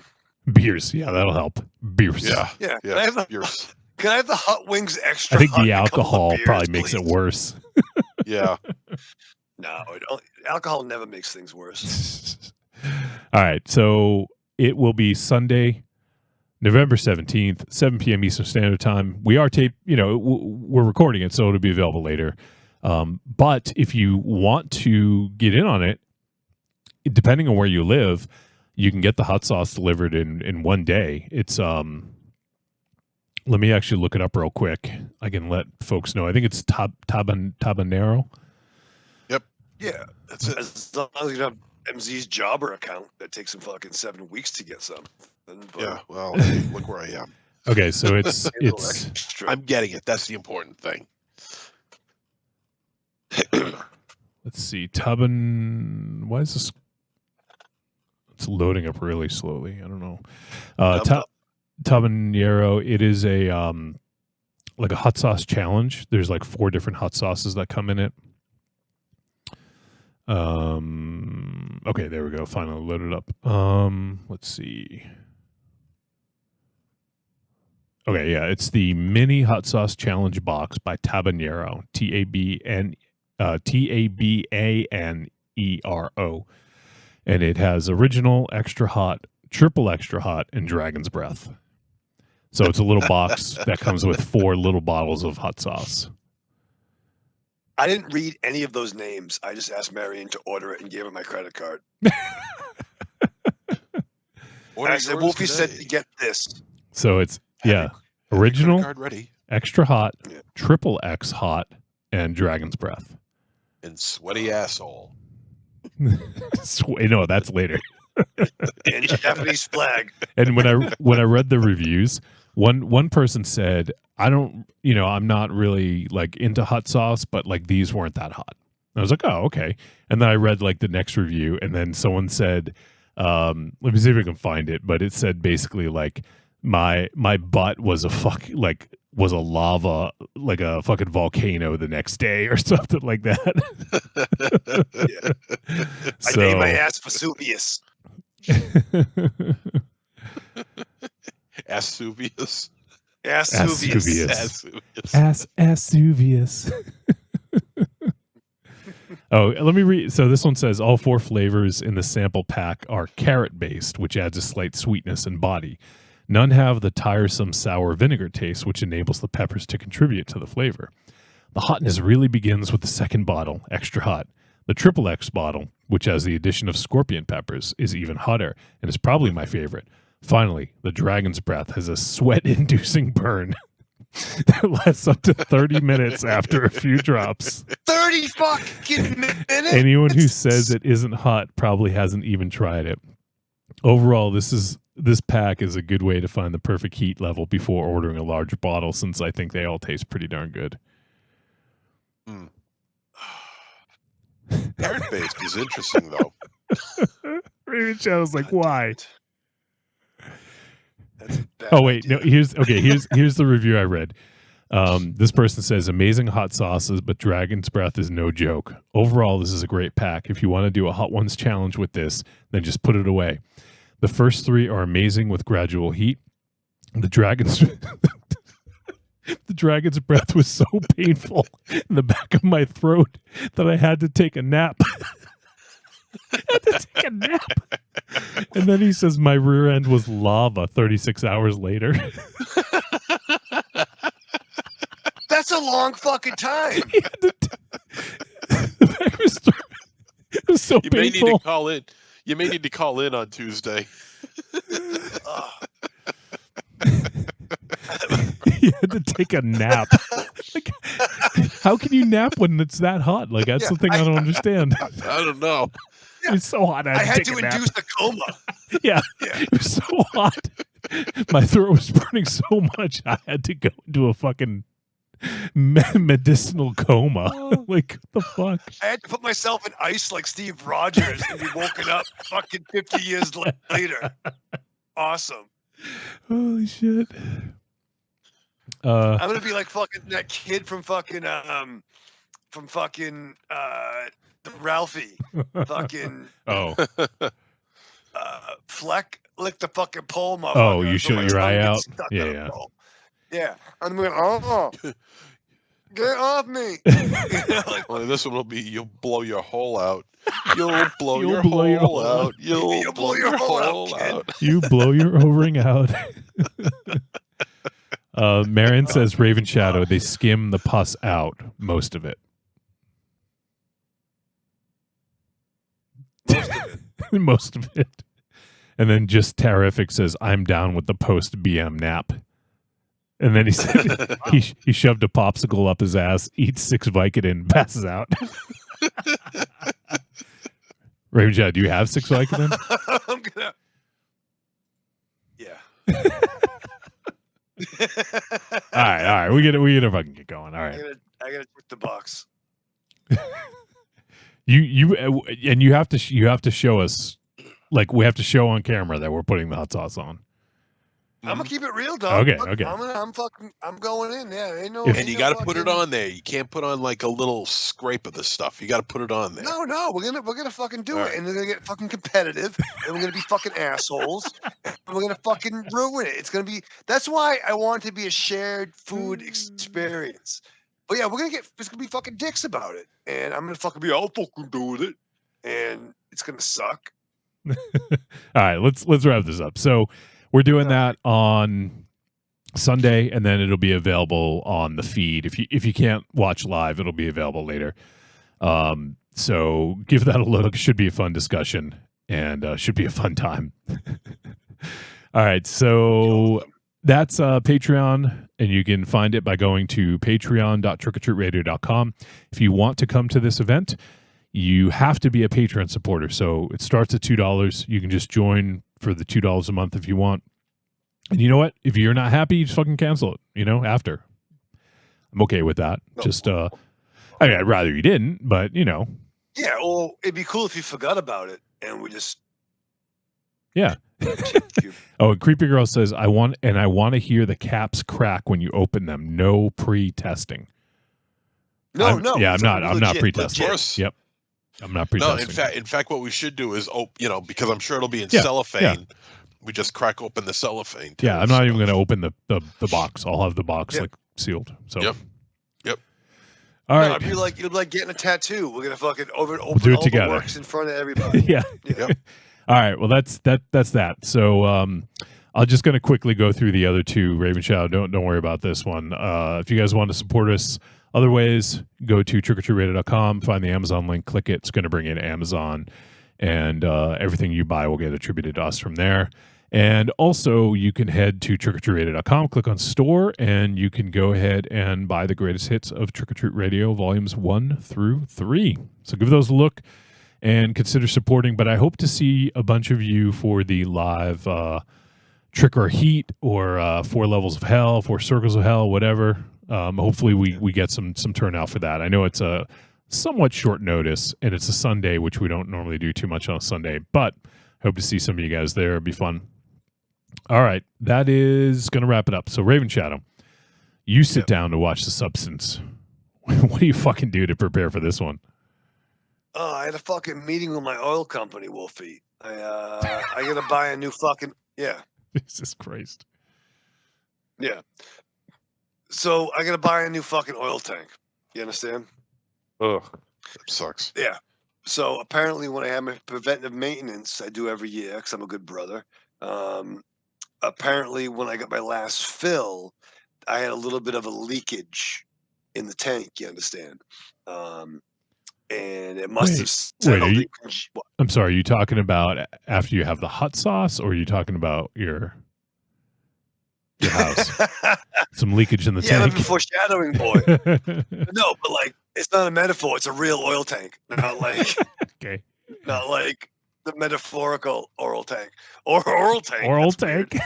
Beers, yeah, that'll help. Beers. Yeah. Yeah. Can I have the, Beers. can I have the hot wings extra? I think hot the and a couple of alcohol beers, probably makes it please? worse. Yeah. No, alcohol never makes things worse. All right, so it will be Sunday, November 17th, 7 p.m. Eastern Standard Time. We are we're recording it, so it'll be available later. But if you want to get in on it, depending on where you live, you can get the hot sauce delivered in one day. It's let me actually look it up real quick. I can let folks know. I think it's Tabanero. Yeah, that's it. As long as you have MZ's Jobber account, that takes him fucking 7 weeks to get some. Yeah, well, hey, look where I am. Okay, so it's I'm getting it. That's the important thing. let's see, Taban. Why is this? It's loading up really slowly. I don't know. Tabanero. It is a like a hot sauce challenge. There's like 4 different hot sauces that come in it. Okay, there we go. Finally loaded up. Let's see. Okay, yeah, it's the mini hot sauce challenge box by Tabanero. Tabanero. And it has original, extra hot, triple extra hot, and dragon's breath. So it's a little box that comes with 4 little bottles of hot sauce. I didn't read any of those names. I just asked Marion to order it and gave her my credit card. I said, Wolfie said to get this. So it's, original, card ready. Extra hot, triple X hot, and dragon's breath. And sweaty asshole. No, that's later. And Japanese flag. And when I read the reviews, one person said, I'm not really like into hot sauce, but like these weren't that hot. I was like, oh, okay. And then I read like the next review, and then someone said, let me see if I can find it, but it said basically like my butt was was a lava, like a fucking volcano the next day or something like that. I named my ass Vesuvius. Asuvius. Asuvius. Oh, let me read. So this one says all 4 flavors in the sample pack are carrot based, which adds a slight sweetness and body. None have the tiresome sour vinegar taste, which enables the peppers to contribute to the flavor. The hotness really begins with the second bottle, extra hot. The triple X bottle, which has the addition of scorpion peppers, is even hotter and is probably my favorite. Finally, the dragon's breath has a sweat-inducing burn that lasts up to 30 minutes after a few drops. 30 fucking minutes? Anyone who says it isn't hot probably hasn't even tried it. Overall, this pack is a good way to find the perfect heat level before ordering a large bottle, since I think they all taste pretty darn good. Carrot-based is interesting, though. Raven Shadow's like, why? That's a bad Oh wait, idea. no. Here's the review I read. This person says amazing hot sauces, but Dragon's Breath is no joke. Overall, this is a great pack. If you want to do a Hot Ones challenge with this, then just put it away. The first 3 are amazing with gradual heat. The Dragon's Breath was so painful in the back of my throat that I had to take a nap. And then he says my rear end was lava 36 hours later. That's a long fucking time. The back of his throat. It was so You painful. may need to call in. You may need to call in on Tuesday. He had to take a nap. Like, how can you nap when it's that hot? Like, that's the thing I don't understand. I don't know. It's so hot. I had take to a nap. induce a coma. Yeah, it was so hot. My throat was burning so much. I had to go into a fucking medicinal coma. Like, what the fuck? I had to put myself in ice like Steve Rogers and be woken up fucking 50 years later. Awesome. Holy shit. I'm gonna be like fucking that kid from fucking Ralphie. Fucking Oh. Fleck lick the fucking pole, motherfucker. Oh, you so shoot my your tongue eye gets out? stuck Yeah, on a yeah. pole. Yeah. I'm going, oh, get off me. Like, Only this one will be you'll blow your hole out. You'll blow You'll your blow your hole hole out. You'll blow your hole out. You blow your O-ring out. Marion says Raven Shadow, they skim the pus out, most of it. Most of it. And then just Terrific says, I'm down with the post BM nap. And then he said he shoved a popsicle up his ass, eats 6 Vicodin, passes out. Raven Shadow, do you have 6 Vicodin? I'm gonna. Yeah. All right. We gotta fucking get going. All right. I gotta check the box. You have to show us, like, we have to show on camera that we're putting the hot sauce on. I'm gonna keep it real, dog. Okay, Look, okay. I'm going in. Yeah, ain't no. And you got to put it on there. You can't put on like a little scrape of the stuff. You got to put it on there. No, we're gonna fucking do All it, right. and they're gonna get fucking competitive, and we're gonna be fucking assholes, and we're gonna fucking ruin it. It's gonna be. That's why I want it to be a shared food experience. But yeah, it's gonna be fucking dicks about it, and I'm gonna fucking be I'll fucking do with it, and it's gonna suck. All right, let's wrap this up. So we're doing that on Sunday, and then it'll be available on the feed. If you can't watch live, it'll be available later. So give that a look. Should be a fun discussion, and should be a fun time. All right, so that's Patreon, and you can find it by going to patreon.trickortreatradio.com. If you want to come to this event, you have to be a Patreon supporter. So it starts at $2. You can just join for the $2 a month if you want. And you know what? If you're not happy, you just fucking cancel it, after. I'm okay with that. Just, I mean, I'd rather you didn't, but, Yeah, well, it'd be cool if you forgot about it, and we just. Yeah. Oh, and Creepy Girl says, I want to hear the caps crack when you open them. No pre-testing. No. Yeah, I'm not legit, pre-testing. legit. Yep. I'm not No, pre-testing. in fact, what we should do is, because I'm sure it'll be in cellophane. Yeah. We just crack open the cellophane. Too, Yeah, I'm not even going to open the box. I'll have the box like sealed. So. Yep. All right. It'd be like getting a tattoo. We're gonna fucking open do it all together. the works in front of everybody. Yeah. Yep. All right. Well, that's that. So I'm just going to quickly go through the other two. Raven Shadow, don't worry about this one. If you guys want to support us other ways, go to trickortreatradio.com, find the Amazon link, click it. It's going to bring you to Amazon, and everything you buy will get attributed to us from there. And also, you can head to trickortreatradio.com, click on store, and you can go ahead and buy the greatest hits of Trick or Treat Radio, volumes 1 through 3. So give those a look and consider supporting. But I hope to see a bunch of you for the live Trick or Heat or 4 Levels of Hell, 4 Circles of Hell, whatever. Hopefully we get some turnout for that. I know it's a somewhat short notice, and it's a Sunday, which we don't normally do too much on a Sunday, but hope to see some of you guys there. It'd be fun. All right, that is going to wrap it up. So Raven Shadow, you sit down to watch The Substance. What do you fucking do to prepare for this one? I had a fucking meeting with my oil company, Wolfie. I gotta buy a new fucking Jesus Christ. Yeah. So I gotta buy a new fucking oil tank. You understand? Ugh, that sucks. Yeah. So apparently, when I have my preventive maintenance, I do every year because I'm a good brother. Apparently, when I got my last fill, I had a little bit of a leakage in the tank. You understand? And it must have settled. I'm sorry. Are you talking about after you have the hot sauce, or are you talking about your house? Some leakage in the tank. Yeah, I'm foreshadowing, boy. No, but like, it's not a metaphor. It's a real oil tank. Not like, okay. Not like the metaphorical oral tank or oral tank. Oral That's tank.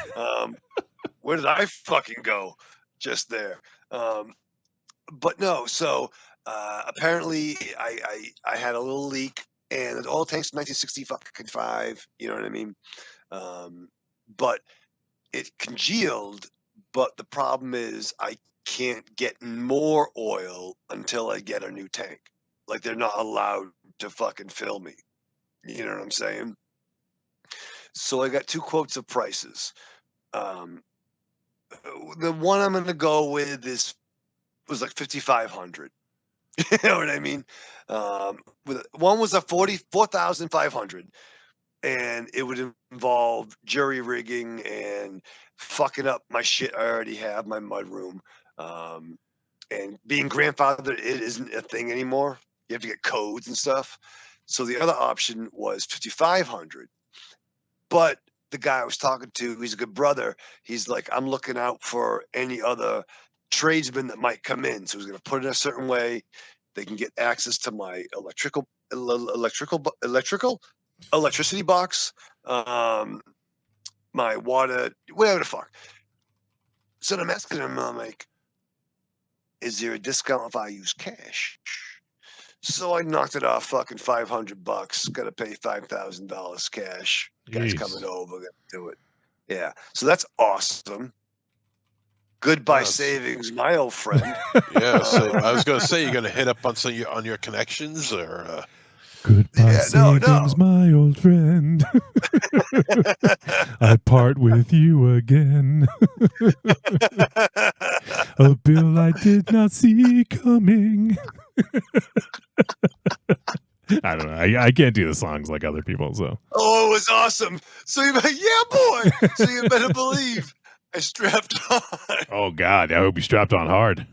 Where did I fucking go? Just there. but no. So apparently, I had a little leak, and the oil tank's 1965. You know what I mean? But it congealed. But the problem is, I can't get more oil until I get a new tank. Like, they're not allowed to fucking fill me. You know what I'm saying? So I got 2 quotes of prices. The one I'm gonna go with was like 5,500. You know what I mean? One was a 4,500, and it would involve jury rigging and fucking up my shit I already have, my mud room. And being grandfathered, it isn't a thing anymore. You have to get codes and stuff. So the other option was 5,500. But the guy I was talking to, he's a good brother. He's like, I'm looking out for any other tradesmen that might come in. So he's going to put it a certain way. They can get access to my electricity box, my water, whatever the fuck. So I'm asking him, I'm like, is there a discount if I use cash? So I knocked it off fucking $500. Got to pay $5,000 cash. Guy's coming over. Gonna do it. Yeah. So that's awesome. Goodbye savings, my old friend. Yeah. So I was going to say, you're going to hit up on your connections, or goodbye savings, my old friend. I part with you again. A bill I did not see coming. I don't know. I can't do the songs like other people. So. Oh, it was awesome. So you, yeah, boy. So you better believe I strapped on. Oh God, I hope you strapped on hard.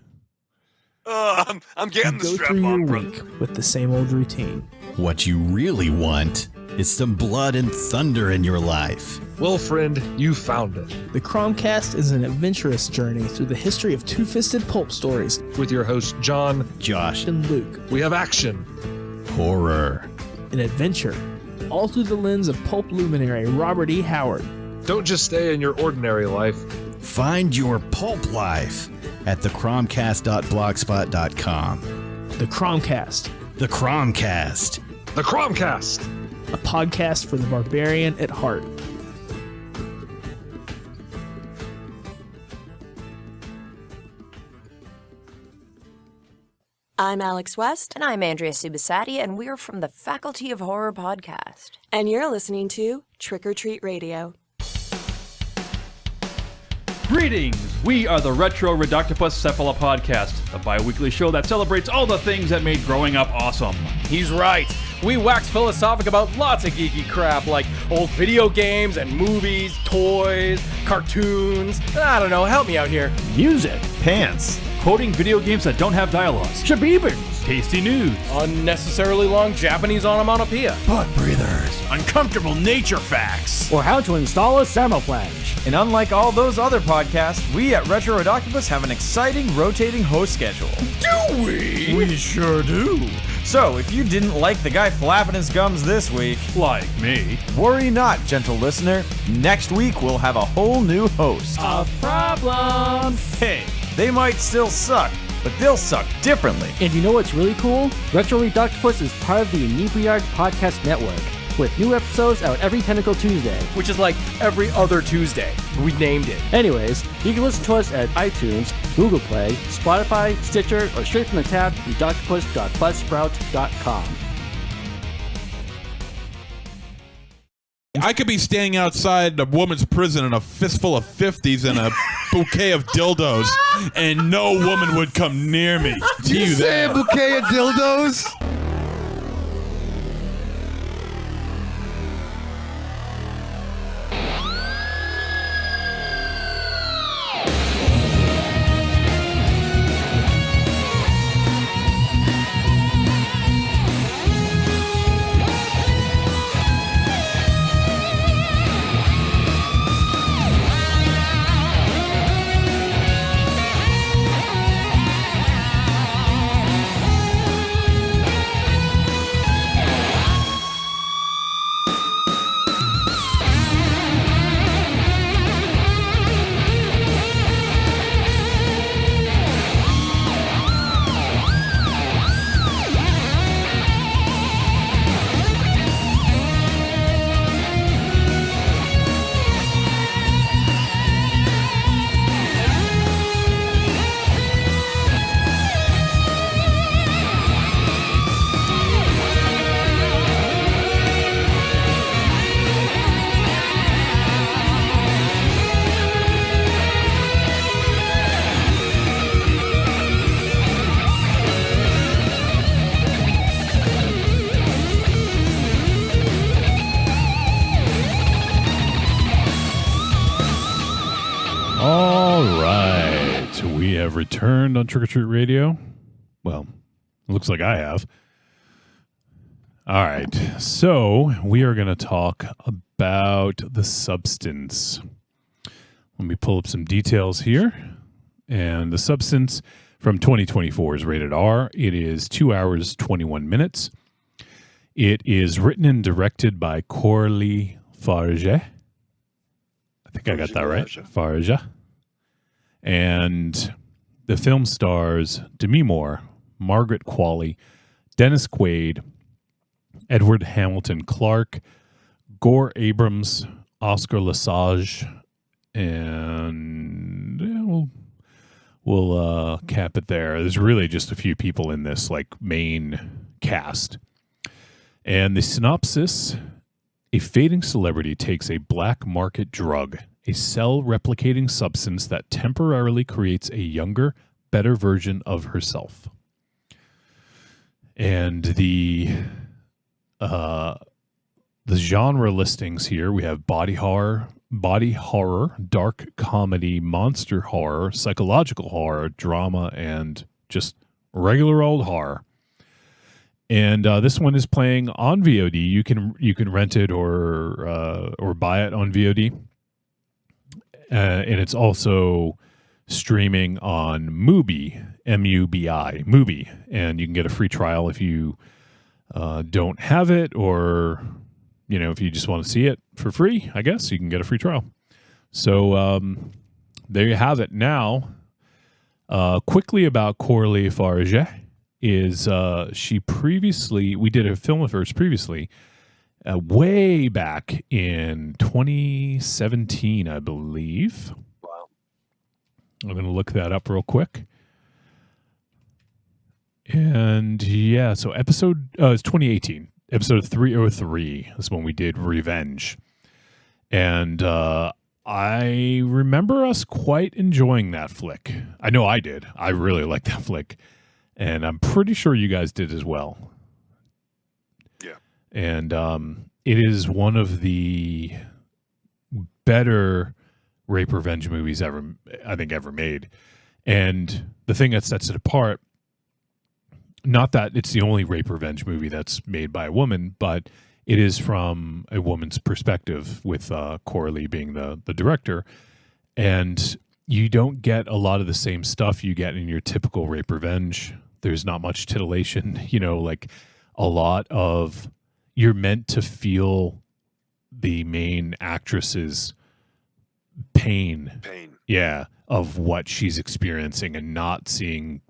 I'm getting the Go strap through your on, week with the same old routine. What you really want is some blood and thunder in your life. Well, friend, you found it. The Cromcast is an adventurous journey through the history of two-fisted pulp stories. With your hosts, John, Josh, and Luke. We have action, horror, and adventure, all through the lens of pulp luminary Robert E. Howard. Don't just stay in your ordinary life. Find your pulp life at thecromcast.blogspot.com. The Cromcast. The Cromcast. The Cromcast. A podcast for the barbarian at heart. I'm Alex West. And I'm Andrea Subasati, and we're from the Faculty of Horror podcast. And you're listening to Trick or Treat Radio. Greetings! We are the Retro Reductopus Cephala Podcast, a bi-weekly show that celebrates all the things that made growing up awesome. He's right. We wax philosophic about lots of geeky crap like old video games and movies, toys, cartoons. I don't know, help me out here. Music. Pants. Quoting video games that don't have dialogues. Shabibans. Tasty news. Unnecessarily long Japanese onomatopoeia. Butt breathers. Uncomfortable nature facts. Or how to install a camouflage. And unlike all those other podcasts, we at Retro Redoctopus have an exciting rotating host schedule. Do we? We sure do. So, if you didn't like the guy flapping his gums this week, like me, worry not, gentle listener. Next week we'll have a whole new host. Of problems. Hey, they might still suck, but they'll suck differently. And you know what's really cool? Retro Reductopus is part of the Inebriard Podcast Network, with new episodes out every Tentacle Tuesday. Which is like every other Tuesday. We named it. Anyways, you can listen to us at iTunes, Google Play, Spotify, Stitcher, or straight from the tab reductopus.buzzsprout.com. I could be standing outside a woman's prison in a fistful of 50s and a bouquet of dildos, and no woman would come near me. Did you say a bouquet of dildos? have returned on Trick or Treat Radio. Well, it looks like I have. All right. So we are going to talk about The Substance. Let me pull up some details here. And The Substance from 2024 is rated R. It is 2 hours, 21 minutes. It is written and directed by Coralie Farge. I think I got that right. Farge. And the film stars Demi Moore, Margaret Qualley, Dennis Quaid, Edward Hamilton Clark, Gore Abrams, Oscar Lesage, and we'll cap it there. There's really just a few people in this main cast. And the synopsis: a fading celebrity takes a black market drug, a cell-replicating substance that temporarily creates a younger, better version of herself. And the genre listings here, we have body horror, dark comedy, monster horror, psychological horror, drama, and just regular old horror. And this one is playing on VOD. You can rent it or buy it on VOD, and it's also streaming on Mubi, MUBI, Mubi, and you can get a free trial if you don't have it, or if you just want to see it for free. I guess you can get a free trial. So there you have it. Now, quickly about Coralie Farge. Is she previously, we did a film of hers previously, way back in 2017, I believe. Wow. I'm going to look that up real quick. And yeah, so it's 2018. Episode 303 is when we did Revenge. And I remember us quite enjoying that flick. I know I did. I really liked that flick. And I'm pretty sure you guys did as well. Yeah. And it is one of the better rape revenge movies ever made. And the thing that sets it apart, not that it's the only rape revenge movie that's made by a woman, but it is from a woman's perspective, with Coralie being the director. And you don't get a lot of the same stuff you get in your typical rape revenge. There's not much titillation, a lot of, you're meant to feel the main actress's pain. Yeah, of what she's experiencing, and not seeing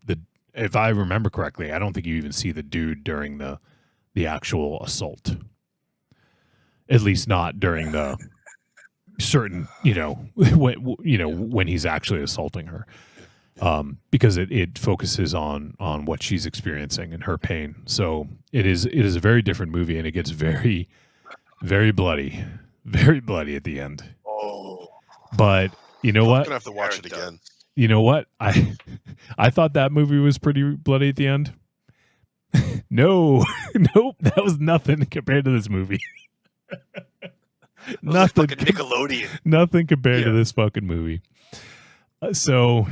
if I remember correctly, I don't think you even see the dude during the actual assault. At least not during the certain, when he's actually assaulting her. Because it focuses on what she's experiencing and her pain. So it is a very different movie, and it gets very, very bloody at the end. Oh, but you know what? I'm gonna have to watch it again. You know what? I thought that movie was pretty bloody at the end. No, nope, that was nothing compared to this movie. Nothing. Like Nickelodeon. Nothing compared to this fucking movie. So.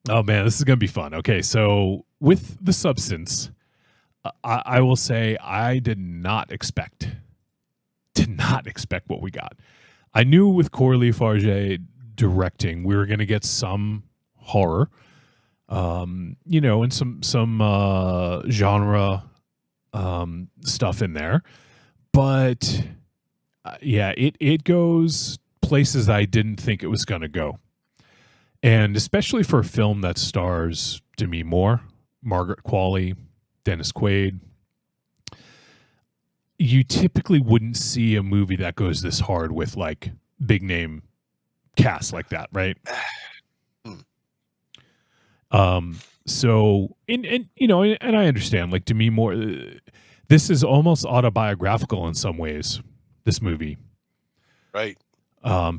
Oh man, this is going to be fun. Okay, so with The Substance, I will say I did not expect what we got. I knew with Coralie Farge directing, we were going to get some horror, and some genre stuff in there. But yeah, it goes places I didn't think it was going to go. And especially for a film that stars Demi Moore, Margaret Qualley, Dennis Quaid, you typically wouldn't see a movie that goes this hard with big name cast like that, right? So and I understand, Demi Moore, this is almost autobiographical in some ways, this movie. Right.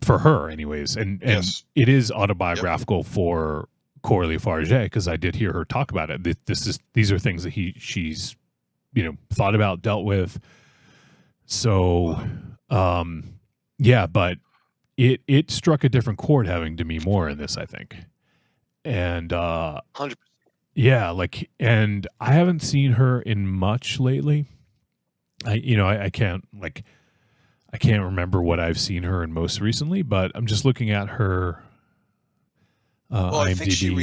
For her anyways. And yes. It is autobiographical for Coralie Farge, because I did hear her talk about it. These are things that she's thought about, dealt with. So yeah, but it struck a different chord having Demi Moore in this, I think. and 100%. yeah, like, and I haven't seen her in much lately. I can't remember what I've seen her in most recently, but I'm just looking at her Well, I think she IMDb.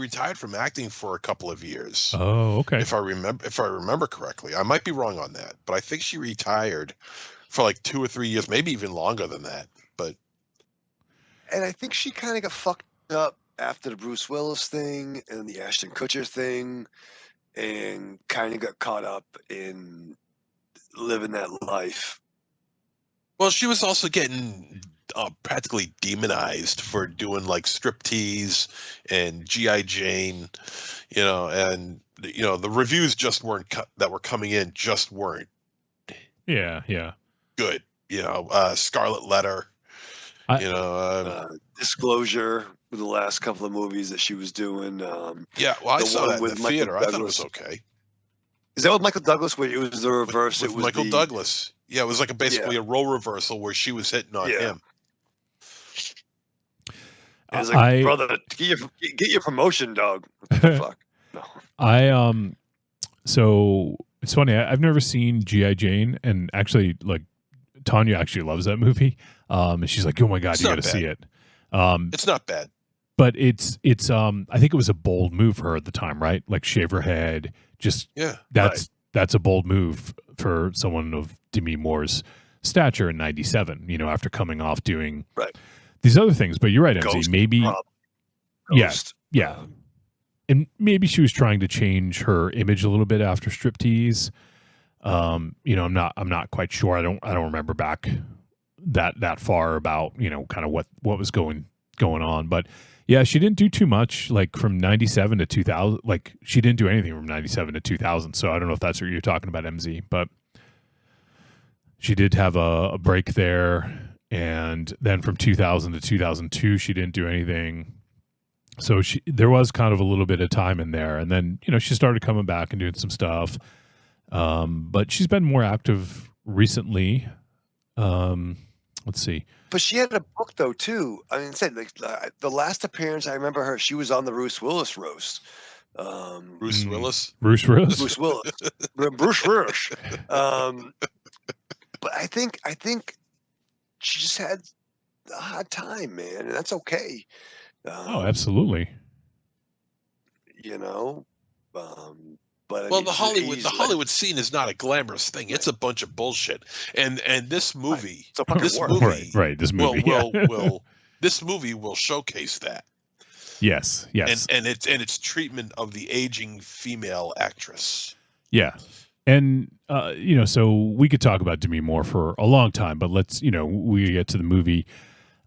retired from acting for a couple of years. Oh, okay. If I remember correctly, I might be wrong on that, but I think she retired for like 2 or 3 years, maybe even longer than that. But And I think she kind of got fucked up after the Bruce Willis thing and the Ashton Kutcher thing, and kind of got caught up in living that life. well, she was also getting practically demonized for doing like striptease and G.I. Jane, and the reviews just weren't that were coming in just weren't Yeah. good. Scarlet Letter. Disclosure with the last couple of movies that she was doing. Yeah, well, I saw that in the Michael theater. I thought it Douglas. was okay. Is that with Michael Douglas? Where it was the reverse? With It was Michael Douglas. Yeah, it was like basically a role reversal where she was hitting on him. It was like, brother, get your promotion, dog. What the fuck? No. So it's funny. I've never seen G.I. Jane, and actually, like, Tanya actually loves that movie. And she's like, "Oh my god, It's you not got to bad. see it." It's not bad. But it's I think it was a bold move for her at the time, right? Like, shave her head. Just that's a bold move for someone of Demi Moore's stature in '97. After coming off doing these other things. But you're right, MC. Ghost, maybe, Ghost. yeah. And maybe she was trying to change her image a little bit after striptease. I'm not quite sure. I don't remember back that far about, kind of what was going on. But yeah, she didn't do too much, like from 97 to 2000. Like, she didn't do anything from 97 to 2000. So I don't know if that's what you're talking about, MZ, but she did have a break there. And then from 2000 to 2002, she didn't do anything. So there was kind of a little bit of time in there. And then, she started coming back and doing some stuff. But she's been more active recently. Let's see. But she had a book though too. I mean, the last appearance I remember her, she was on the Bruce Willis roast. Bruce Willis. Bruce Willis. Bruce Willis. Bruce Willis. But I think she just had a hard time, man, and that's okay. Oh, absolutely. But the Hollywood scene is not a glamorous thing. It's a bunch of bullshit. And this movie, this movie will showcase that. Yes. And its treatment of the aging female actress. Yeah. And so we could talk about Demi Moore for a long time, but let's we get to the movie.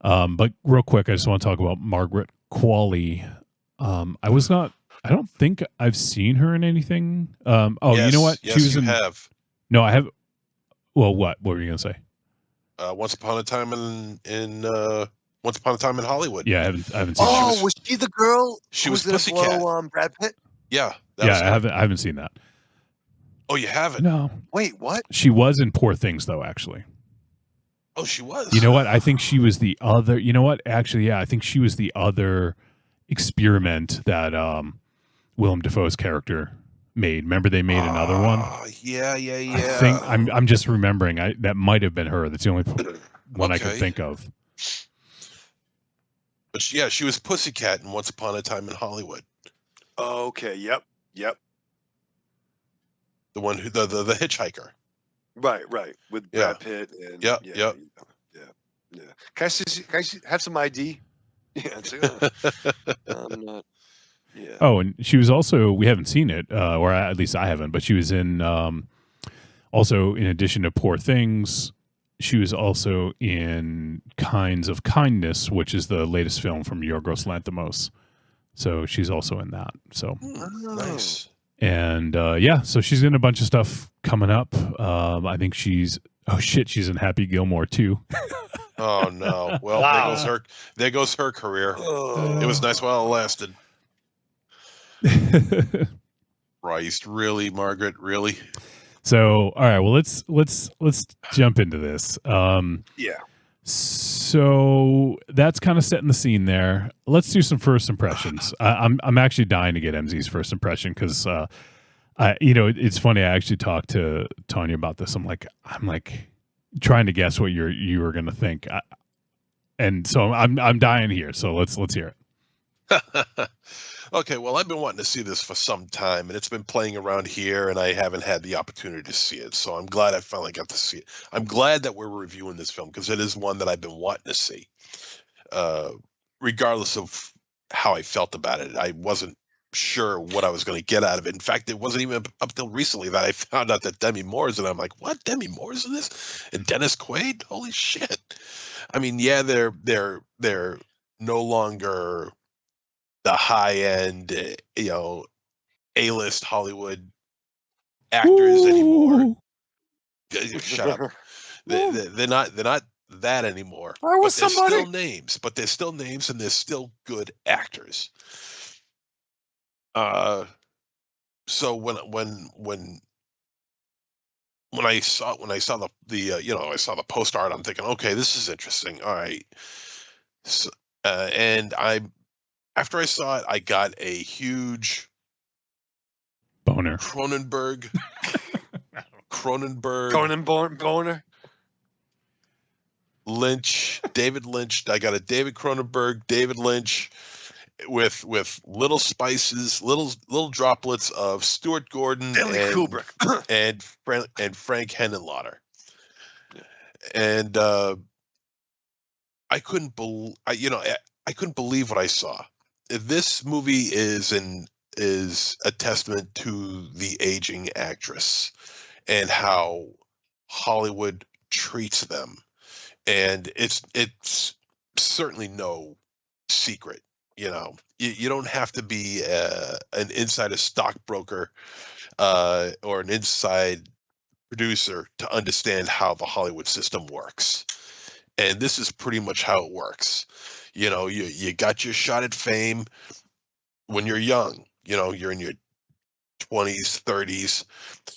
But real quick, I just want to talk about Margaret Qualley. I don't think I've seen her in anything. Yes, you know what? Yes, she was have. No, I have. Well, what were you going to say? Once Upon a Time in Hollywood. Yeah, I haven't seen. Oh, was she the girl? She was Pussycat. Brad Pitt. Yeah. I haven't seen that. Oh, you haven't? No. Wait, what? She was in Poor Things, though. Actually. Oh, she was. You know what? I think she was the other. You know what? Actually, yeah, I think she was the other experiment that Willem Dafoe's character made. Remember, they made another one. Yeah. I think I'm just remembering. That might have been her. That's the only one I could think of. But she was Pussycat in Once Upon a Time in Hollywood. Oh, okay. Yep. The one who the hitchhiker. Right. With Brad Pitt and yeah. Can I have some ID? Yeah. It's like, I'm not. Yeah. Oh, and she was also, we haven't seen it, or at least I haven't, but she was in, also in addition to Poor Things, she was also in Kinds of Kindness, which is the latest film from Yorgos Lanthimos. So she's also in that. So nice. And so she's in a bunch of stuff coming up. I think she's in Happy Gilmore too. Oh no! Well, there goes her career. It was nice while it lasted. Christ, really, Margaret, really? So, all right. Well, let's jump into this. Yeah. So that's kind of setting the scene there. Let's do some first impressions. I'm actually dying to get MZ's first impression because it's funny. I actually talked to Tanya about this. I'm like trying to guess what you were going to think, and so I'm dying here. So let's hear it. Okay, well, I've been wanting to see this for some time, and it's been playing around here, and I haven't had the opportunity to see it. So I'm glad I finally got to see it. I'm glad that we're reviewing this film because it is one that I've been wanting to see. Regardless of how I felt about it, I wasn't sure what I was going to get out of it. In fact, it wasn't even up till recently that I found out that Demi Moore's, and I'm like, what? Demi Moore's in this? And Dennis Quaid? Holy shit! I mean, yeah, they're no longer the high end, A-list Hollywood actors anymore. Shut up. They're not that anymore. I was but somebody. They're still names, and they're still good actors. So when I saw the post art, I'm thinking, okay, this is interesting. All right. So, and after I saw it, I got a huge boner. Cronenberg boner. David Lynch. I got a David Lynch with little spices, little droplets of Stuart Gordon Kubrick and Frank Henenlotter. And I couldn't believe what I saw. This movie is a testament to the aging actress and how Hollywood treats them. And it's certainly no secret. You don't have to be an insider stockbroker or an inside producer to understand how the Hollywood system works. And this is pretty much how it works. You got your shot at fame when you're young. You're in your 20s, 30s,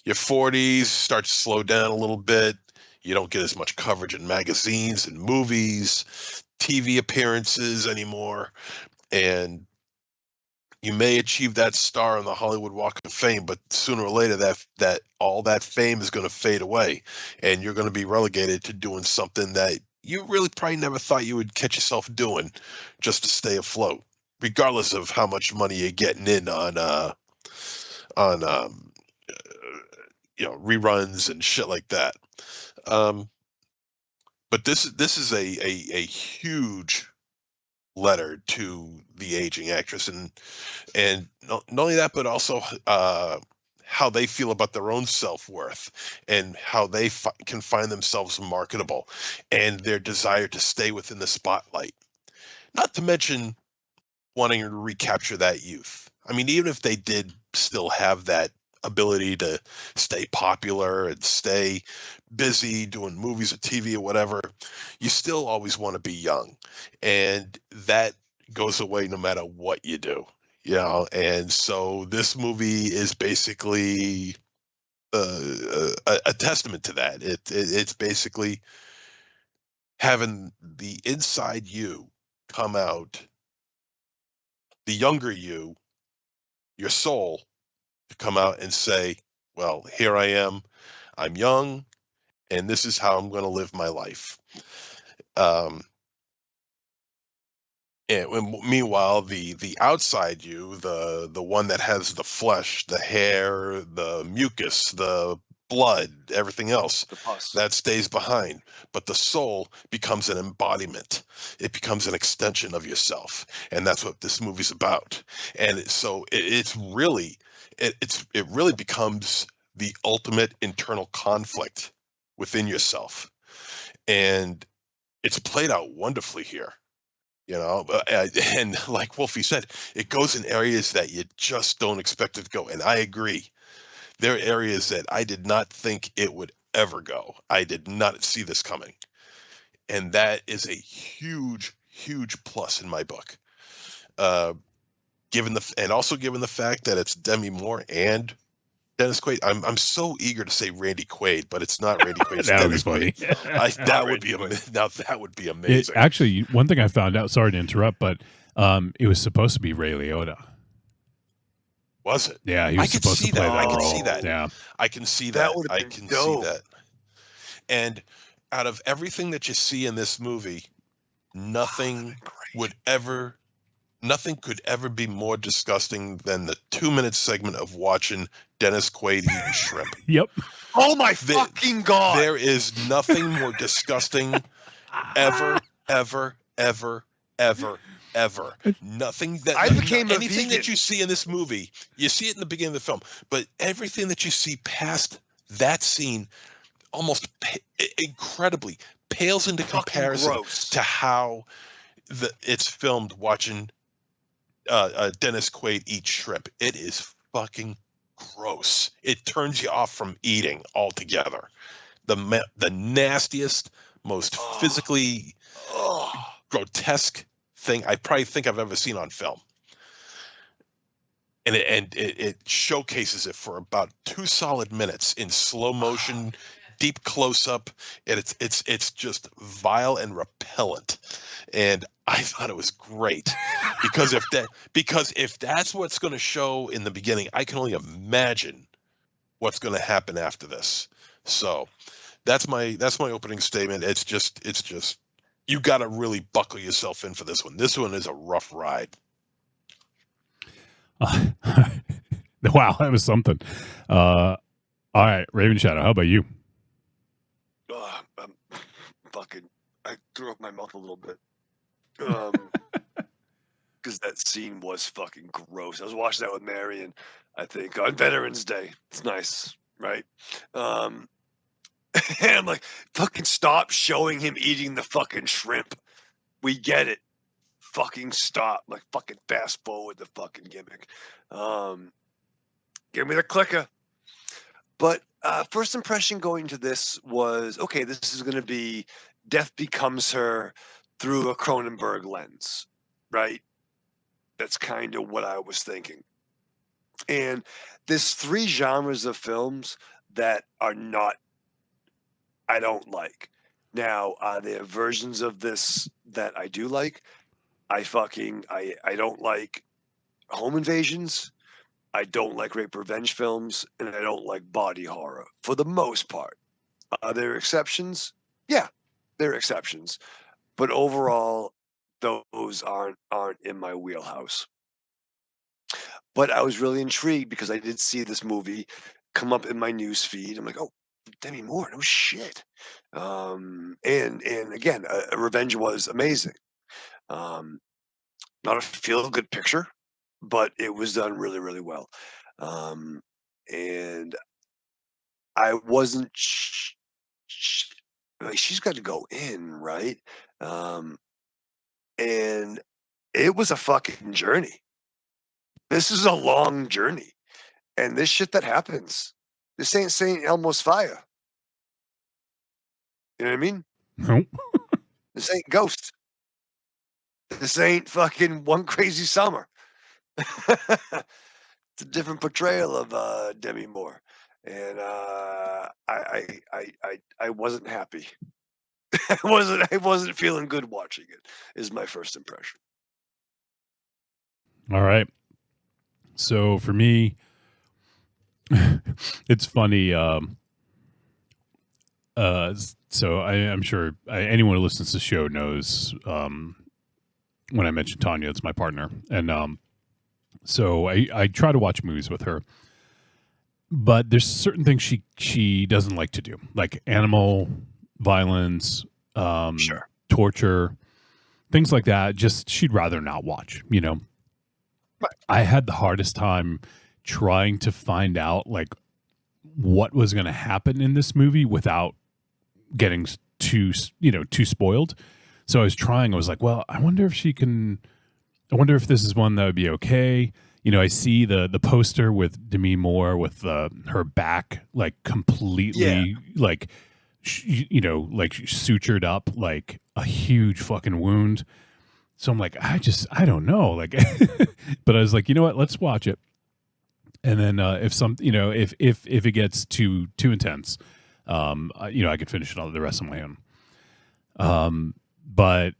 your 40s, start to slow down a little bit. You don't get as much coverage in magazines and movies, TV appearances anymore. And you may achieve that star on the Hollywood Walk of Fame, but sooner or later that all that fame is going to fade away, and you're going to be relegated to doing something that you really probably never thought you would catch yourself doing just to stay afloat, regardless of how much money you're getting in on reruns and shit like that. But this is a huge letter to the aging actress, and not only that, but also how they feel about their own self-worth and how they can find themselves marketable and their desire to stay within the spotlight. Not to mention wanting to recapture that youth. I mean, even if they did still have that ability to stay popular and stay busy doing movies or TV or whatever, you still always want to be young. And that goes away no matter what you do, and so this movie is basically a testament to that. It's basically having the inside you come out, the younger you, your soul, to come out and say, well, here I am, I'm young, and this is how I'm going to live my life. And meanwhile, the outside you, the one that has the flesh, the hair, the mucus, the blood, everything else, that stays behind. But the soul becomes an embodiment. It becomes an extension of yourself, and that's what this movie's about. And so it really becomes the ultimate internal conflict within yourself, and it's played out wonderfully here. And like Wolfie said, it goes in areas that you just don't expect it to go. And I agree. There are areas that I did not think it would ever go. I did not see this coming. And that is a huge, huge plus in my book. Given the fact that it's Demi Moore and Dennis Quaid. I'm so eager to say Randy Quaid, but it's not Randy Quaid. It's That would Dennis be funny. Quaid. That would be now. That would be amazing. Actually, one thing I found out. Sorry to interrupt, but it was supposed to be Ray Liotta. Was it? Yeah, he was supposed to play that I role. can see that. Yeah, I can see that. would've I been can dope. see that. And out of everything that you see in this movie, nothing could ever be more disgusting than the 2-minute segment of watching Dennis Quaid eating shrimp. Yep. Oh my fucking God. There is nothing more disgusting ever. Nothing that anything that you see in this movie, you see it in the beginning of the film, but everything that you see past that scene almost incredibly pales into comparison to how it's filmed watching Dennis Quaid eat shrimp. It is fucking gross. It turns you off from eating altogether. The nastiest, most physically grotesque thing I probably think I've ever seen on film. And it showcases it for about 2 solid minutes in slow motion, deep close up, and it's just vile and repellent. And I thought it was great because if that's what's going to show in the beginning, I can only imagine what's going to happen after this. So that's my opening statement. It's just you got to really buckle yourself in for this one. This one is a rough ride. Wow, that was something. All right, Raven Shadow, how about you? I threw up my mouth a little bit. Because that scene was fucking gross. I was watching that with Marion, I think, on Veterans Day. It's nice, right? And I'm like, fucking stop showing him eating the fucking shrimp. We get it. Fucking stop. Like, fucking fast forward the fucking gimmick. Give me the clicker. But first impression going to this was, okay, this is going to be Death Becomes Her through a Cronenberg lens, right? That's kind of what I was thinking. And there's 3 genres of films that are not, I don't like. Now, are there versions of this that I do like? I don't like home invasions. I don't like rape revenge films, and I don't like body horror for the most part. Are there exceptions? Yeah, there are exceptions. But overall, those aren't in my wheelhouse. But I was really intrigued because I did see this movie come up in my news feed. I'm like, oh, Demi Moore, no shit. And again, Revenge was amazing. Not a feel-good picture, but it was done really, really well. And I wasn't like, she's got to go in, right? And it was a fucking journey. This is a long journey. And this shit that happens, this ain't St. Elmo's Fire. You know what I mean? Nope. This ain't Ghost. This ain't fucking One Crazy Summer. It's a different portrayal of Demi Moore. And I wasn't happy. I wasn't feeling good watching it, is my first impression. All right. So for me, it's funny. So I'm sure anyone who listens to the show knows when I mentioned Tanya, it's my partner. And so I try to watch movies with her. But there's certain things she doesn't like to do, like animal violence, torture, things like that. Just she'd rather not watch, you know. Right. I had the hardest time trying to find out like what was going to happen in this movie without getting too spoiled. So I was like, well, I wonder if this is one that would be okay. You know, I see the poster with Demi Moore with her back like completely like sutured up like a huge fucking wound. So I'm like, I don't know, like, but I was like, you know what? Let's watch it. And then if it gets too intense, I could finish it all the rest on my own. But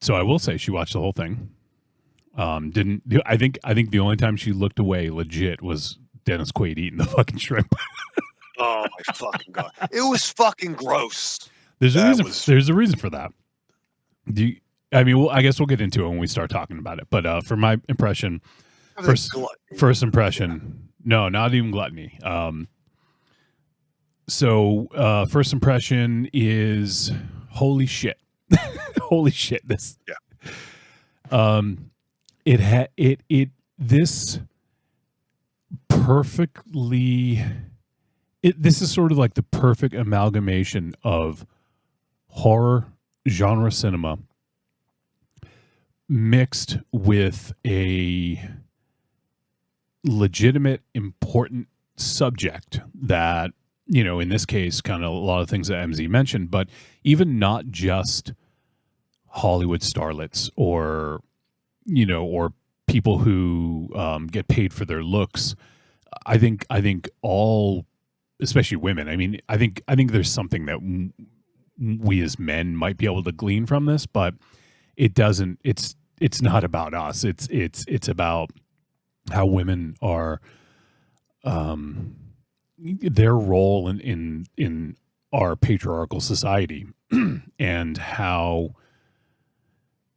so I will say she watched the whole thing. I think the only time she looked away legit was Dennis Quaid eating the fucking shrimp. Oh my fucking god! It was fucking gross. There's a reason for that. I guess we'll get into it when we start talking about it. But for my impression, first impression, no, not even gluttony. So first impression is holy shit, holy shit. This this perfectly. This is sort of like the perfect amalgamation of horror genre cinema mixed with a legitimate, important subject that, in this case, kind of a lot of things that MZ mentioned, but even not just Hollywood starlets or people who get paid for their looks. I think all, especially women. I mean, I think there's something that we as men might be able to glean from this, but it doesn't. It's not about us. It's about how women are, their role in our patriarchal society, and how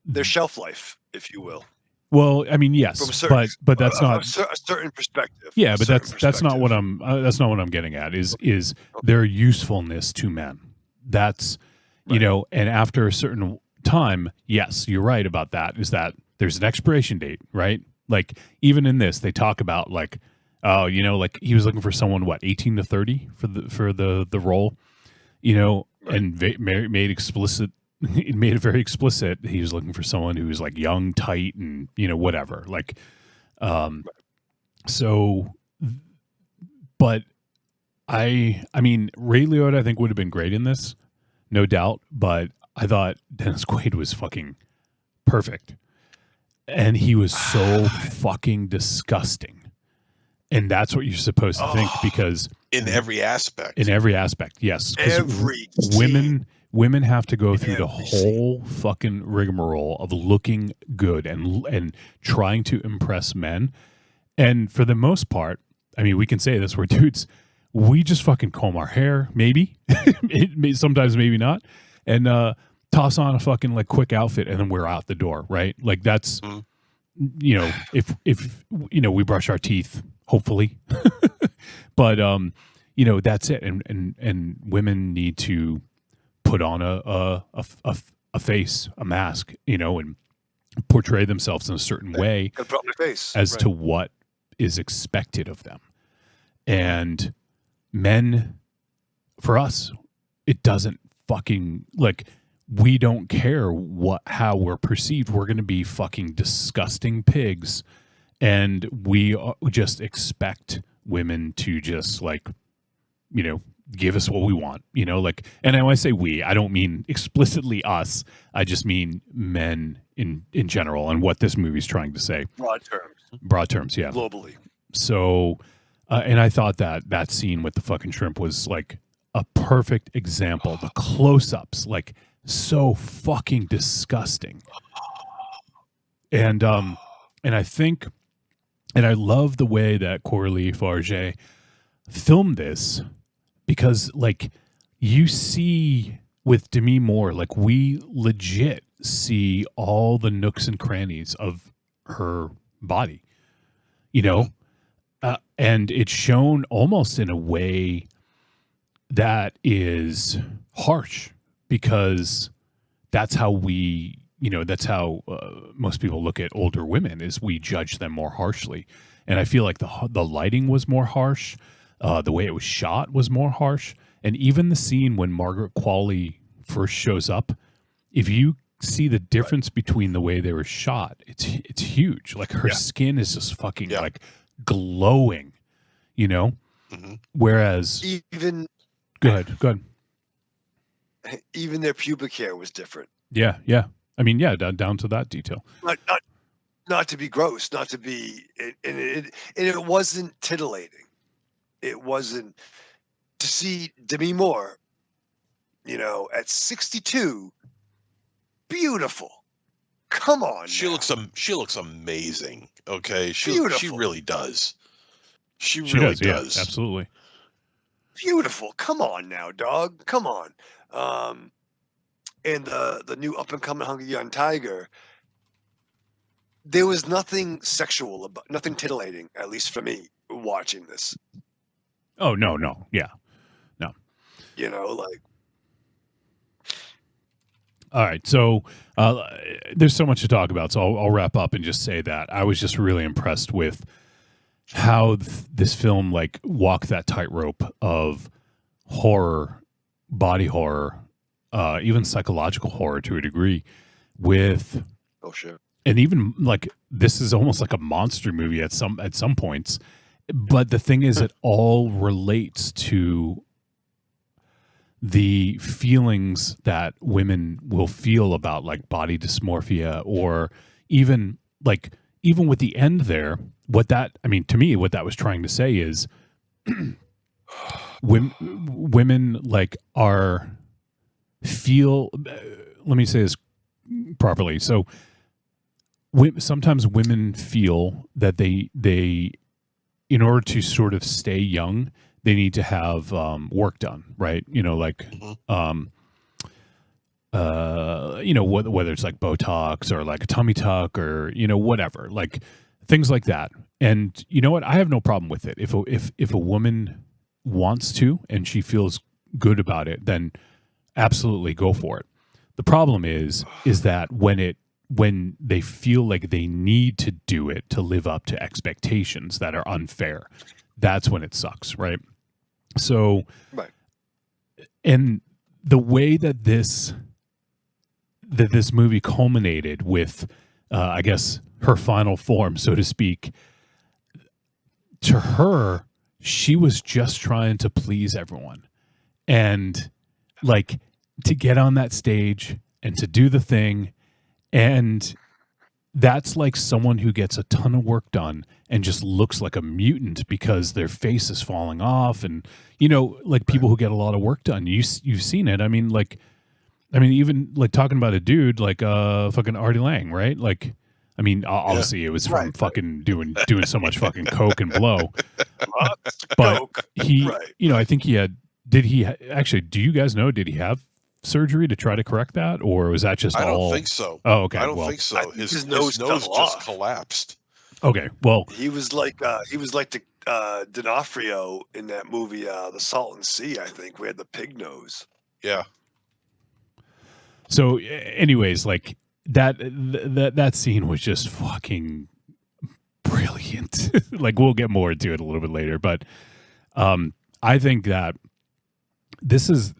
their shelf life, if you will. Well, I mean, yes, but that's not a certain perspective. Yeah, but that's not what I'm getting at. Is their usefulness to men? That's and after a certain time, yes, you're right about that. Is that there's an expiration date, right? Like even in this, they talk about like, like he was looking for someone 18 to 30 for the role, and made explicit. It made it very explicit. He was looking for someone who was like young, tight, and whatever. Like, so, but I mean, Ray Liotta I think would have been great in this, no doubt. But I thought Dennis Quaid was fucking perfect, and he was so fucking disgusting, and that's what you're supposed to think because in every aspect, yes, every women have to go through the whole fucking rigmarole of looking good and trying to impress men. And for the most part, I mean, we can say this, we're dudes, we just fucking comb our hair, maybe, sometimes maybe not, and toss on a fucking like quick outfit and then we're out the door, right? Like that's, if we brush our teeth, hopefully, but that's it. And women need to put on a face, a mask, and portray themselves in a certain way as to what is expected of them. And men, for us, it doesn't fucking like, we don't care how we're perceived. We're going to be fucking disgusting pigs. And we just expect women to just like, give us what we want, like, and when I say we, I don't mean explicitly us. I just mean men in general and what this movie's trying to say. Broad terms. Yeah. Globally. So, and I thought that scene with the fucking shrimp was like a perfect example. The close-ups, like so fucking disgusting. And I think, and I love the way that Coralie Farge filmed this, because like you see with Demi Moore, like we legit see all the nooks and crannies of her body, and it's shown almost in a way that is harsh, because that's how most people look at older women, is we judge them more harshly. And I feel like the lighting was more harsh. The way it was shot was more harsh. And even the scene when Margaret Qualley first shows up, if you see the difference between the way they were shot, it's huge. Like her skin is just fucking like glowing, Mm-hmm. Whereas even go ahead. Even their pubic hair was different. Yeah. I mean, down to that detail. Not not to be gross, not to be, and it wasn't titillating. It wasn't to see Demi Moore, at 62, beautiful. Come on, she looks amazing. Okay, she Beautiful. really does. She She really does, does. yeah, absolutely. Beautiful. Come on now, dog. Come on. And the new up and coming Hungry Young Tiger. There was nothing sexual about, nothing titillating, at least for me, watching this. Oh no, yeah, no. Like. All right, so there's so much to talk about, so I'll wrap up and just say that I was just really impressed with how this film like walked that tightrope of horror, body horror, even psychological horror to a degree, with Oh sure. and even like this is almost like a monster movie at some points. But the thing is, it all relates to the feelings that women will feel about like body dysmorphia, or even with the end there, to me, what that was trying to say is women like let me say this properly. So sometimes women feel that they in order to sort of stay young, they need to have work done, right? Whether it's like Botox or like a tummy tuck or whatever, like things like that. And you know what? I have no problem with it. If a woman wants to and she feels good about it, then absolutely go for it. The problem is that when they feel like they need to do it to live up to expectations that are unfair, that's when it sucks, right? So, right. And the way that this movie culminated with, I guess, her final form, so to speak, to her, she was just trying to please everyone. And like to get on that stage and to do the thing. And that's like someone who gets a ton of work done and just looks like a mutant because their face is falling off. And, like people who get a lot of work done, you've seen it. I mean, even like talking about a dude like fucking Artie Lang, right? Like, I mean, obviously it was from fucking doing so much fucking coke and blow. But he, I think he had, do you guys know, did he have surgery to try to correct that, or was that just I don't think so. Oh, okay. I don't think so. His nose just collapsed. Okay, well, he was like D'Onofrio in that movie, The Salton Sea. I think we had the pig nose. Yeah. So, anyways, like that scene was just fucking brilliant. Like we'll get more into it a little bit later, but I think that this is.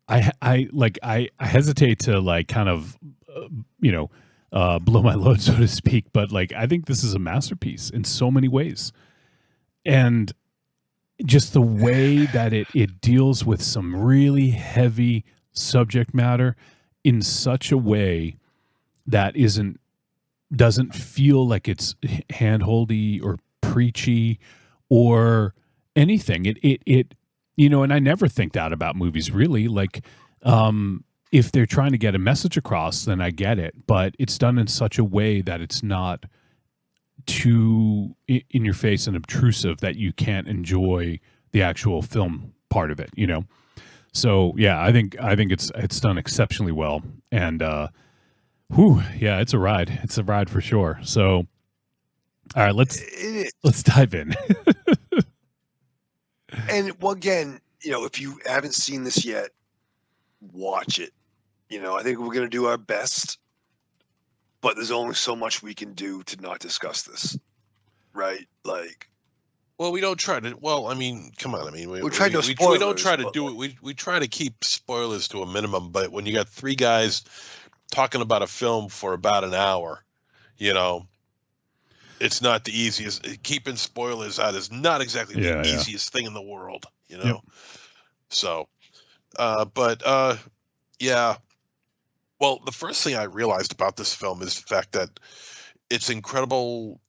I hesitate to like kind of blow my load, so to speak, but like I think this is a masterpiece in so many ways, and just the way that it deals with some really heavy subject matter in such a way that doesn't feel like it's handholdy or preachy or anything. It and I never think that about movies, really. Like, if they're trying to get a message across, then I get it. But it's done in such a way that it's not too in your face and obtrusive that you can't enjoy the actual film part of it, So yeah, I think it's done exceptionally well. And it's a ride. It's a ride for sure. So all right, let's dive in. And again, if you haven't seen this yet, watch it. I think we're going to do our best, but there's only so much we can do to not discuss this, right? Like, well, we don't try to. Well, I mean, come on. I mean, we try no we spoilers, don't try to do it. We try to keep spoilers to a minimum. But when you got three guys talking about a film for about an hour, it's not the easiest. Keeping spoilers out is not exactly the easiest thing in the world, Yep. So, yeah, Well, the first thing I realized about this film is the fact that it's incredible.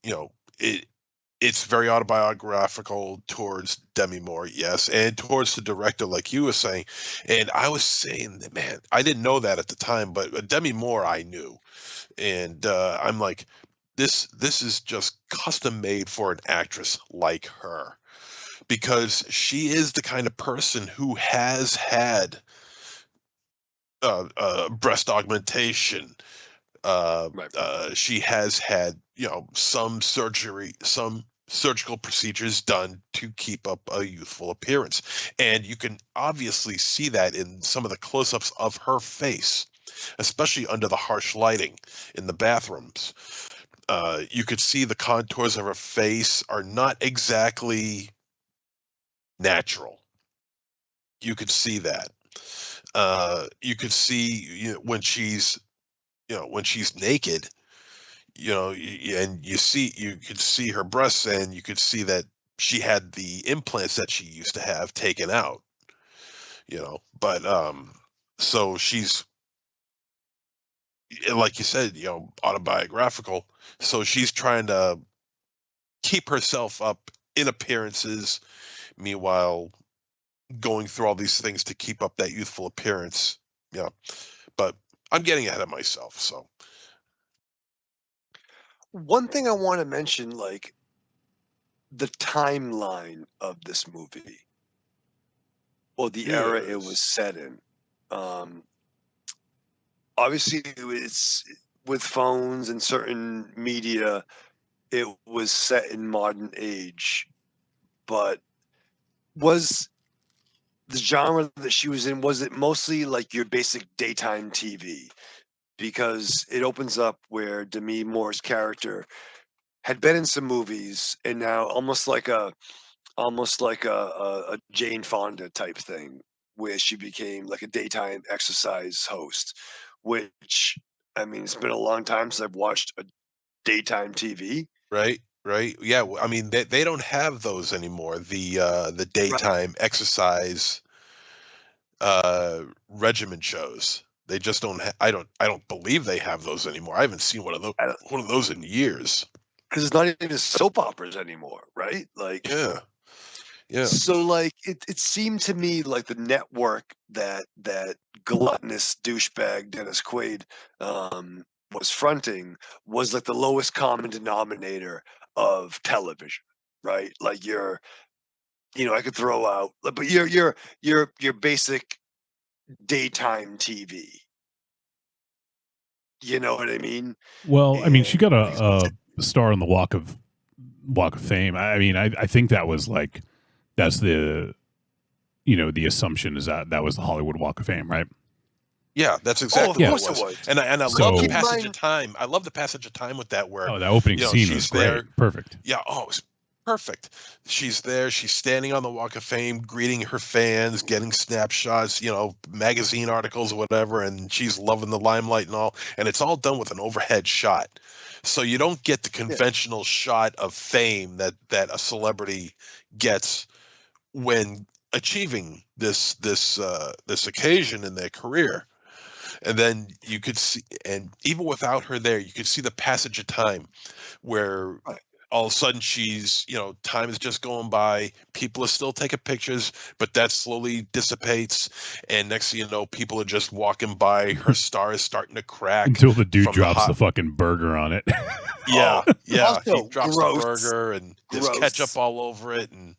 It's very autobiographical towards Demi Moore, yes, and towards the director, like you were saying. And I was saying that, man, I didn't know that at the time, but Demi Moore I knew, and I'm like, this is just custom made for an actress like her, because she is the kind of person who has had breast augmentation. She has had, some surgical procedures done to keep up a youthful appearance. And you can obviously see that in some of the close-ups of her face, especially under the harsh lighting in the bathrooms. You could see the contours of her face are not exactly natural. You could see that. You could see, when she's naked, and you could see her breasts, and you could see that she had the implants that she used to have taken out, but so she's, like you said, autobiographical, so she's trying to keep herself up in appearances, meanwhile going through all these things to keep up that youthful appearance. Yeah, but I'm getting ahead of myself, so. One thing I want to mention, like the timeline of this movie, or the era it was set in. Obviously, it's with phones and certain media, it was set in modern age, but was the genre that she was in, was it mostly like your basic daytime TV? Because it opens up where Demi Moore's character had been in some movies, and now almost like a Jane Fonda type thing, where she became like a daytime exercise host. Which, I mean, it's been a long time since I've watched a daytime TV. Right. Yeah. I mean, they don't have those anymore. The daytime exercise regimen shows. They just don't. I don't believe they have those anymore. I haven't seen one of those in years. Because it's not even soap operas anymore, right? Like, yeah. So, like, it seemed to me like the network that gluttonous douchebag Dennis Quaid was fronting was like the lowest common denominator of television, right? Like I could throw out, but your basic daytime TV. You know what I mean? Well, I mean, she got a star on the Walk of Fame. I mean, I think that was like, that's the, the assumption is that was the Hollywood Walk of Fame, right? Yeah, that's exactly what it was. And I love the passage of time. I love the passage of time with that, where that opening scene was great. There. Perfect. Yeah, it was perfect. She's there, she's standing on the Walk of Fame, greeting her fans, getting snapshots, magazine articles or whatever, and she's loving the limelight and all. And it's all done with an overhead shot. So you don't get the conventional shot of fame that a celebrity gets when achieving this occasion in their career. And then you could see, and even without her there, you could see the passage of time, where all of a sudden she's, time is just going by. People are still taking pictures, but that slowly dissipates. And next thing you know, people are just walking by. Her star is starting to crack. Until the dude drops the fucking burger on it. Yeah. Also, he drops the burger, and there's ketchup all over it. And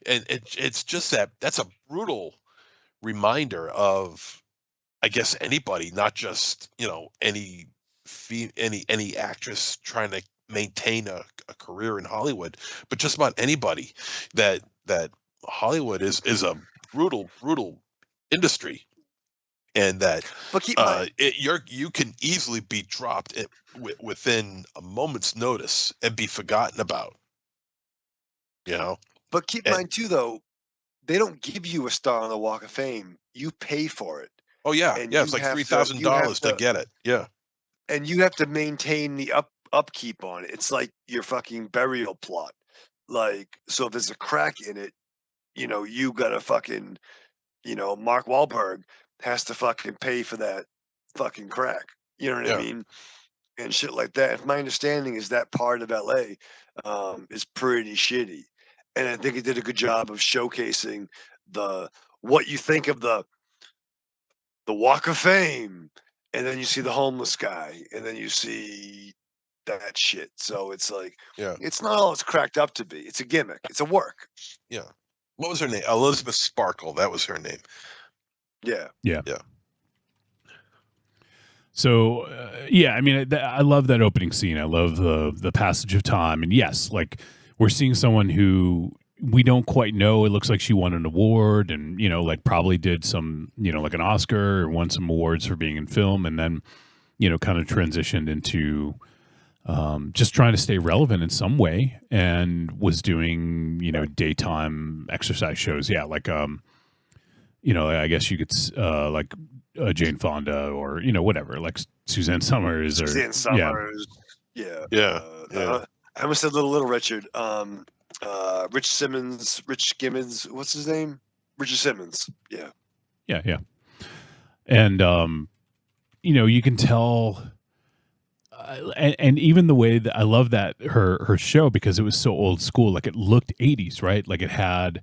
it's just that's a brutal reminder of, I guess, anybody, not just any actress trying to maintain a career in Hollywood, but just about anybody, that Hollywood is a brutal industry, and that you can easily be dropped within a moment's notice and be forgotten about. But keep in mind too, though, they don't give you a star on the Walk of Fame. You pay for it. Oh yeah, it's like $3,000 to get it. Yeah, and you have to maintain the upkeep on it. It's like your fucking burial plot. Like, so if there's a crack in it, you gotta fucking, Mark Wahlberg has to fucking pay for that fucking crack. You know what Yeah. I mean? And shit like that. If my understanding is that part of LA is pretty shitty. And I think it did a good job of showcasing what you think of the Walk of Fame, and then you see the homeless guy, and then you see that shit. So it's like, Yeah. it's not all it's cracked up to be. It's a gimmick. It's a work. Yeah. What was her name? Elizabeth Sparkle. That was her name. Yeah. Yeah. Yeah. So yeah, I mean, I love that opening scene. I love the passage of time, and yes, like we're seeing someone who we don't quite know. It looks like she won an award, and like probably did some, like an Oscar or won some awards for being in film, and then kind of transitioned into just trying to stay relevant in some way, and was doing daytime exercise shows. Yeah, like I guess you could like. Jane Fonda or whatever, like Suzanne Summers or Suzanne Summers. Yeah. Yeah. I almost said Little Richard. Rich Gimmons. What's his name? Richard Simmons. Yeah. Yeah. And you can tell, and even the way that I love that her show, because it was so old school, like it looked 80s, right? Like it had.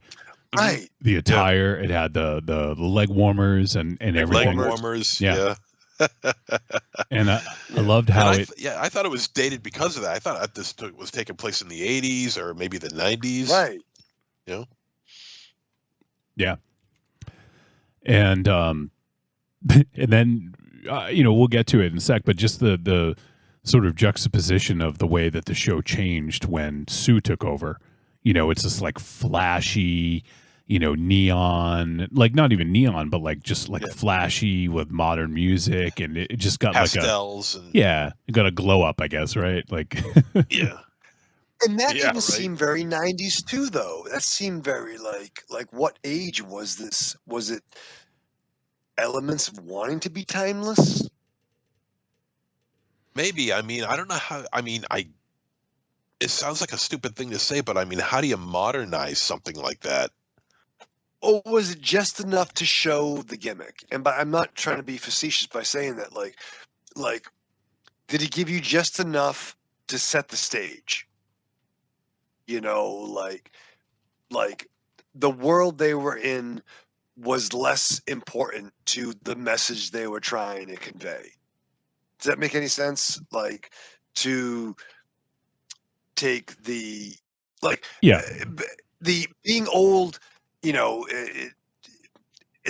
Right. The attire, it had the leg warmers and everything. Leg warmers, yeah. And I loved how I thought it was dated because of that. I thought this was taking place in the 80s or maybe the 90s. Right. Yeah. And and then we'll get to it in a sec, but just the sort of juxtaposition of the way that the show changed when Sue took over. It's this like flashy, neon, like not even neon, but like just like flashy with modern music, and it just got pastels like it got a glow up, I guess, right? Like yeah. And that didn't seem very 90s too, though. That seemed very like what age was this? Was it elements of wanting to be timeless? Maybe. I mean, I don't know how. I mean, it sounds like a stupid thing to say, but I mean, how do you modernize something like that? Or was it just enough to show the gimmick? And I'm not trying to be facetious by saying that. Like, did it give you just enough to set the stage? Like the world they were in was less important to the message they were trying to convey. Does that make any sense? Like, to take the the being old, it's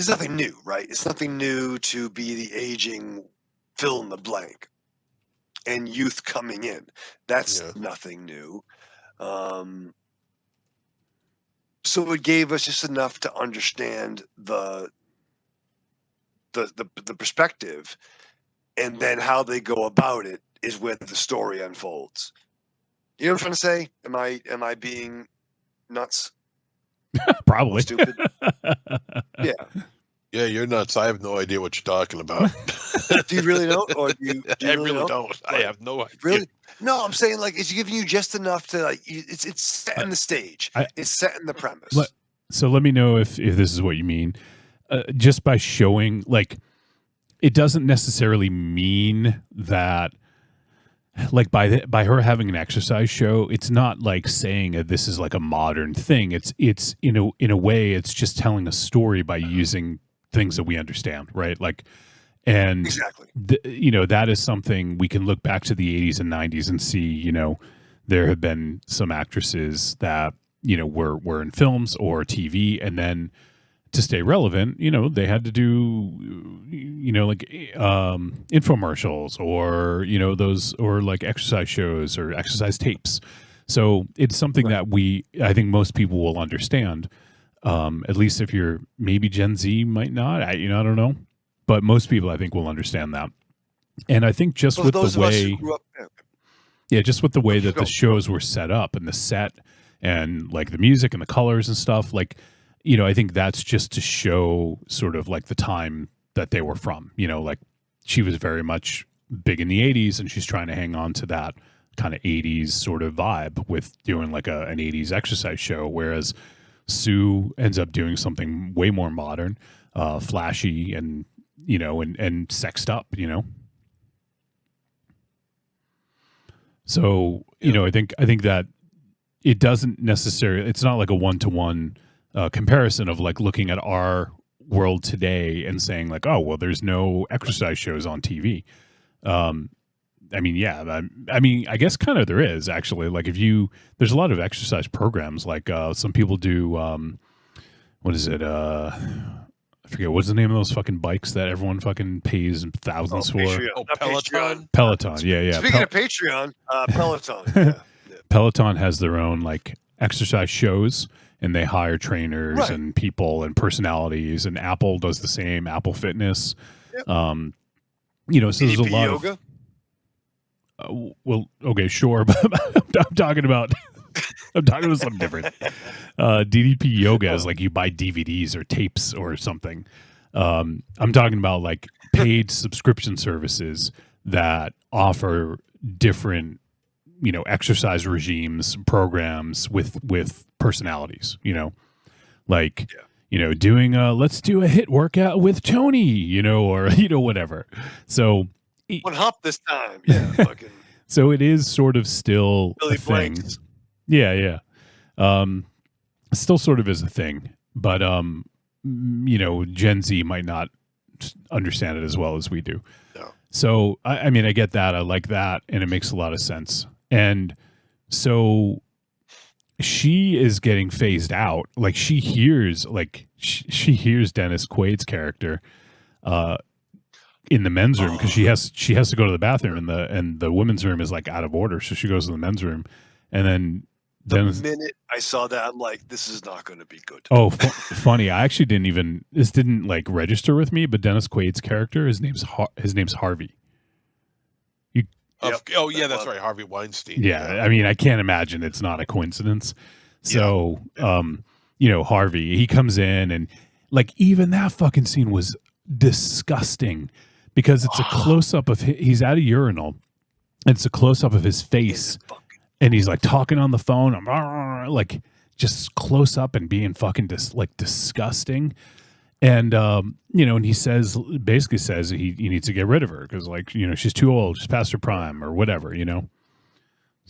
nothing new, right? It's nothing new to be the aging fill in the blank and youth coming in. That's nothing new. So it gave us just enough to understand the perspective, and then how they go about it is where the story unfolds. You know what I'm trying to say? Am I being nuts? Probably. Stupid. Yeah. Yeah, you're nuts. I have no idea what you're talking about. Do you really know? Or do you I really know? don't. I have no idea. Really? No, I'm saying like it's giving you just enough to like it's setting the stage. It's setting the premise. So let me know if this is what you mean. Just by showing, like, it doesn't necessarily mean that, like, by her having an exercise show, it's not like saying that this is like a modern thing. It's in a way, it's just telling a story by using things that we understand, right? Like, and exactly, that is something we can look back to the 80s and 90s and see. There have been some actresses that were in films or TV, and then to stay relevant, they had to do, like infomercials or, those, or like exercise shows or exercise tapes. So it's something that I think most people will understand. At least if you're maybe Gen Z might not, I don't know, but most people I think will understand that. And I think just with the way, just with the way that the shows were set up and the set and like the music and the colors and stuff, like, I think that's just to show sort of like the time that they were from, like she was very much big in the 80s and she's trying to hang on to that kind of 80s sort of vibe with doing like an 80s exercise show. Whereas Sue ends up doing something way more modern, flashy, and, you know, and sexed up, you know. So, you know, I think that it doesn't necessarily, it's not like a one-to-one comparison of like looking at our world today and saying like, oh, well, there's no exercise shows on TV. I mean, yeah, I mean, I guess kind of there is actually. Like there's a lot of exercise programs. Like some people do, what is it? I forget, what's the name of those fucking bikes that everyone fucking pays thousands for? Peloton. Peloton, yeah. Speaking of Patreon, Peloton. Yeah. Peloton has their own like exercise shows, and they hire trainers and people and personalities. And Apple does the same. Apple Fitness. Yep. You know, so there's a lot yoga? of. Well, okay, sure, but I'm talking about. I'm talking about something different. DDP yoga is like you buy DVDs or tapes or something. I'm talking about like paid subscription services that offer different, you know, exercise regimes, programs with personalities, you know, like, you know, doing let's do a HIIT workout with Tony, you know, or, you know, whatever. So one hop this time. Yeah. Fucking so it is sort of still Billy a thing. Blanks. Yeah. Still sort of is a thing, but, you know, Gen Z might not understand it as well as we do. No. So, I mean, I get that. I like that. And it makes a lot of sense. And so she is getting phased out. Like she hears, she hears Dennis Quaid's character, in the men's room because she has to go to the bathroom and the women's room is like out of order. So she goes to the men's room and then the minute I saw that, I'm like, this is not going to be good. Oh, funny. I actually didn't like register with me, but Dennis Quaid's character, his name's Harvey. Oh yeah, that's right, Harvey Weinstein. Yeah, I mean, I can't imagine it's not a coincidence. So, you know, Harvey, he comes in and like even that fucking scene was disgusting because it's a close up of he's at a urinal. And it's a close up of his face. And he's like talking on the phone, like just close up and being fucking disgusting. And, you know, and he basically says he needs to get rid of her because, like, you know, she's too old, she's past her prime or whatever, you know.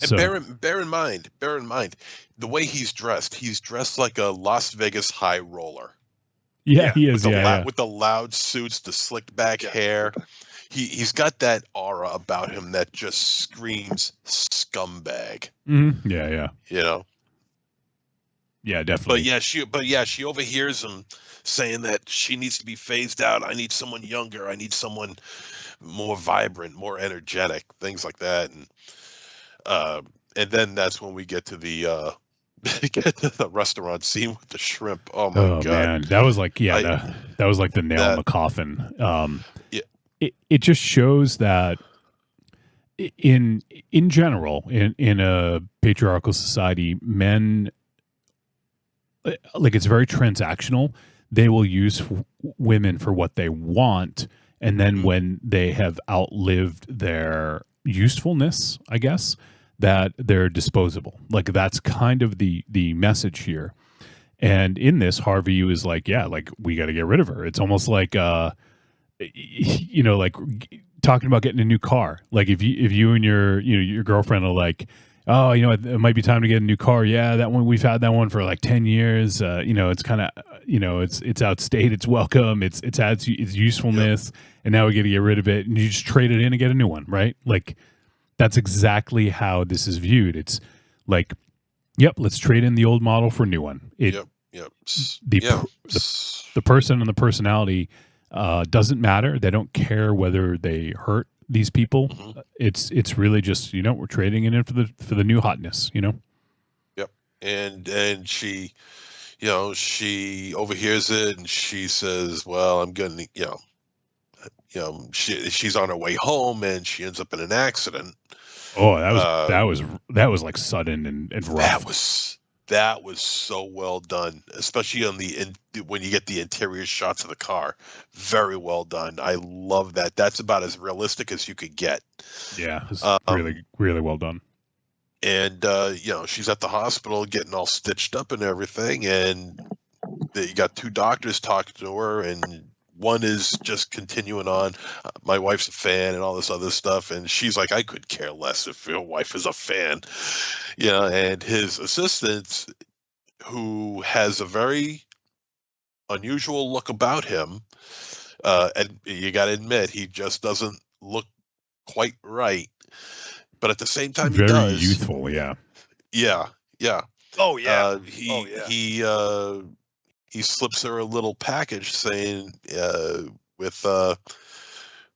And so, bear in mind, the way he's dressed like a Las Vegas high roller. Yeah, he is. With the loud suits, the slicked back hair. He's got that aura about him that just screams scumbag. Mm-hmm. Yeah. You know. Yeah, definitely. But she overhears him saying that she needs to be phased out. I need someone younger. I need someone more vibrant, more energetic, things like that. And then that's when we get to the restaurant scene with the shrimp. Oh my god, man, that was like that was like the nail in the coffin. It just shows that in general, in a patriarchal society, men, like, it's very transactional. They will use women for what they want, and then when they have outlived their usefulness, I guess, that they're disposable. Like, that's kind of the message here. And in this, Harvey was like, yeah, like, we got to get rid of her. It's almost like you know, like talking about getting a new car. Like if you and your girlfriend are like, oh, you know, it might be time to get a new car. Yeah, that one, we've had that one for like 10 years. You know, it's kind of, you know, it's outstayed its welcome. It's had its usefulness, and now we got to get rid of it, and you just trade it in and get a new one, right? Like that's exactly how this is viewed. It's like, yep, let's trade in the old model for a new one. The person and the personality doesn't matter. They don't care whether they hurt these people. Mm-hmm. It's really just, you know, we're trading it in for the new hotness, you know. Yep. And she, you know, she overhears it and she says, well, I'm gonna, you know, she's on her way home and she ends up in an accident. Oh, that was like sudden and rough. That was so well done, especially when you get the interior shots of the car. Very well done. I love that. That's about as realistic as you could get. Yeah, it's really, really well done. And you know, she's at the hospital getting all stitched up and everything, and you got two doctors talking to her, and one is just continuing on. My wife's a fan and all this other stuff, and she's like, I could care less if your wife is a fan. And his assistant, who has a very unusual look about him, and you got to admit, he just doesn't look quite right. But at the same time, very he does. youthful, yeah. Yeah. Oh yeah. He slips her a little package saying with a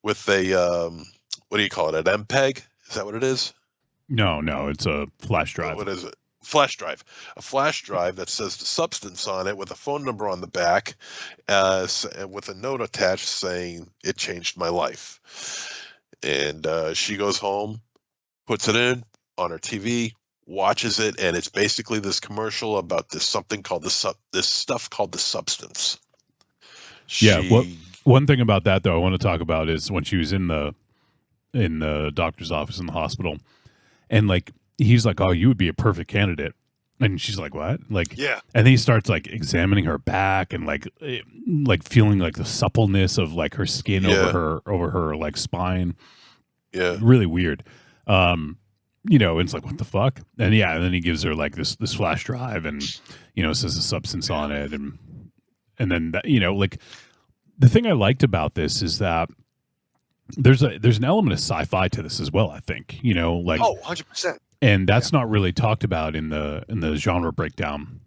what do you call it? An MPEG? Is that what it is? No, it's a flash drive. What is it? Flash drive. A flash drive that says the substance on it with a phone number on the back, with a note attached saying it changed my life. And she goes home, puts it in on her TV, watches it, and it's basically this commercial about this something called this stuff called the substance. One thing about that though I want to talk about is when she was in the doctor's office in the hospital, and like he's like, "Oh, you would be a perfect candidate," and she's like, "What?" Like, yeah. And then he starts like examining her back and like feeling like the suppleness of like her skin over her like spine. Yeah, really weird. It's like, what the fuck? And then he gives her like this flash drive and, says the substance on it. And then, like the thing I liked about this is that there's an element of sci-fi to this as well, I think, like, 100%. And that's not really talked about in the genre breakdown,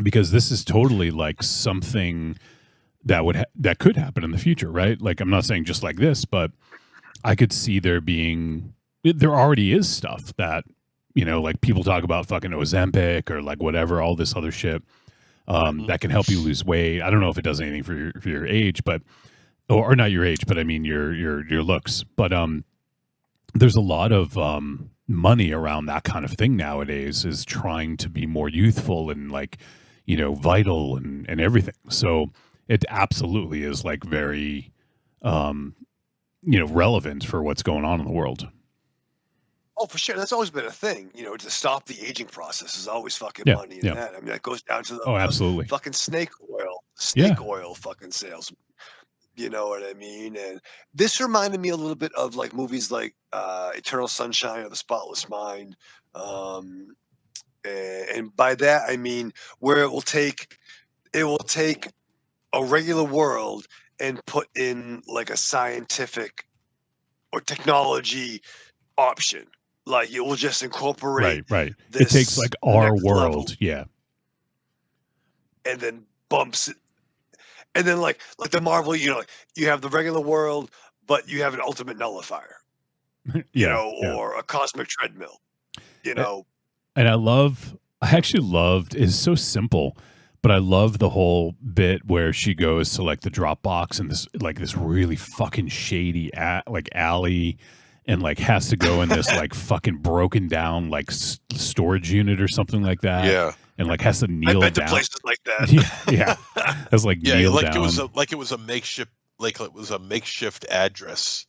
because this is totally like something that could happen in the future, right? Like, I'm not saying just like this, but I could see there already is stuff that, like people talk about fucking Ozempic or like whatever, all this other shit that can help you lose weight. I don't know if it does anything for your age, but or not your age, but I mean your looks. But there's a lot of money around that kind of thing nowadays, is trying to be more youthful and like, vital and everything. So it absolutely is like very relevant for what's going on in the world. Oh, for sure. That's always been a thing. To stop the aging process is always fucking money in that. I mean, that goes down to the absolutely. Fucking snake oil fucking sales. You know what I mean? And this reminded me a little bit of like movies like Eternal Sunshine of the Spotless Mind. And by that I mean where it will take a regular world and put in like a scientific or technology option. Like it will just incorporate right. It takes like our world, level, and then bumps it, and then like the Marvel, you have the regular world, but you have an ultimate nullifier, or a cosmic treadmill, And I actually loved. It's so simple, but I love the whole bit where she goes to like the drop box and this really fucking shady alley. And like has to go in this like fucking broken down like storage unit or something like that. Yeah. And like has to kneel I've been down. to places like that. Yeah. Has like kneel down. It was a makeshift address.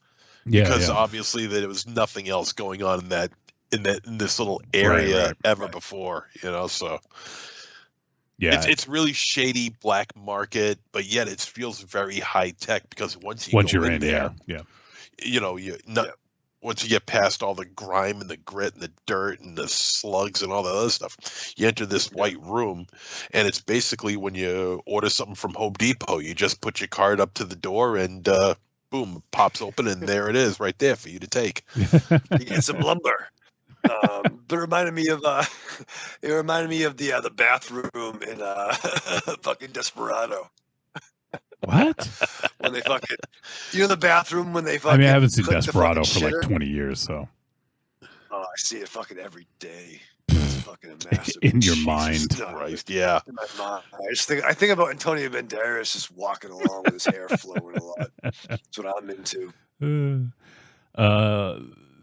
Yeah. Because obviously there was nothing else going on in this little area ever before. So yeah, it's really shady black market, but yet it feels very high tech because once you're in there, once you get past all the grime and the grit and the dirt and the slugs and all the other stuff, you enter this white room, and it's basically when you order something from Home Depot, you just put your card up to the door and boom, it pops open, and there it is right there for you to take. You get some lumber. But it reminded me of the bathroom in fucking Desperado. What? When they fucking, the bathroom when they fucking. I mean, I haven't seen Desperado for like 20 years, so. Oh, I see it fucking every day. It's fucking a massive. In your mind, Christ, yeah. In my mind, I think about Antonio Banderas just walking along with his hair flowing a lot. That's what I'm into.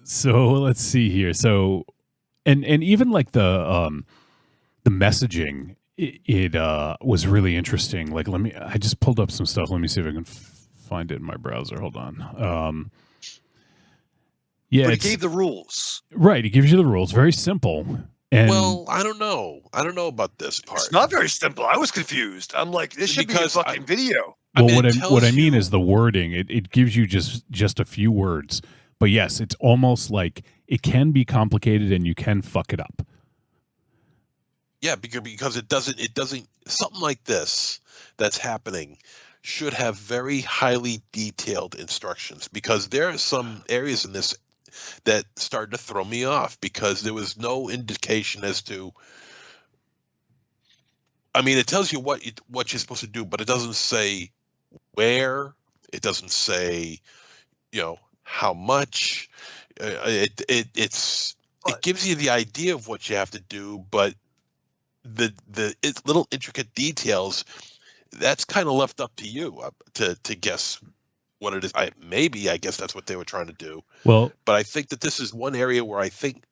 So let's see here. So, and even like the messaging. It was really interesting. Like, I just pulled up some stuff. Let me see if I can find it in my browser. Hold on. But he gave the rules. Right. He gives you the rules. Very simple. And well, I don't know. I don't know about this part. It's not very simple. I was confused. I'm like, this should be a fucking video. Well, what I mean is the wording. It gives you just a few words, but yes, it's almost like it can be complicated and you can fuck it up. Yeah, because it doesn't something like this that's happening should have very highly detailed instructions, because there are some areas in this that started to throw me off because there was no indication as to. I mean, it tells you what you're supposed to do, but it doesn't say where. It doesn't say, how much. It gives you the idea of what you have to do, but the little intricate details, that's kind of left up to you to guess what it is. I guess that's what they were trying to do. Well, but I think that this is one area where I think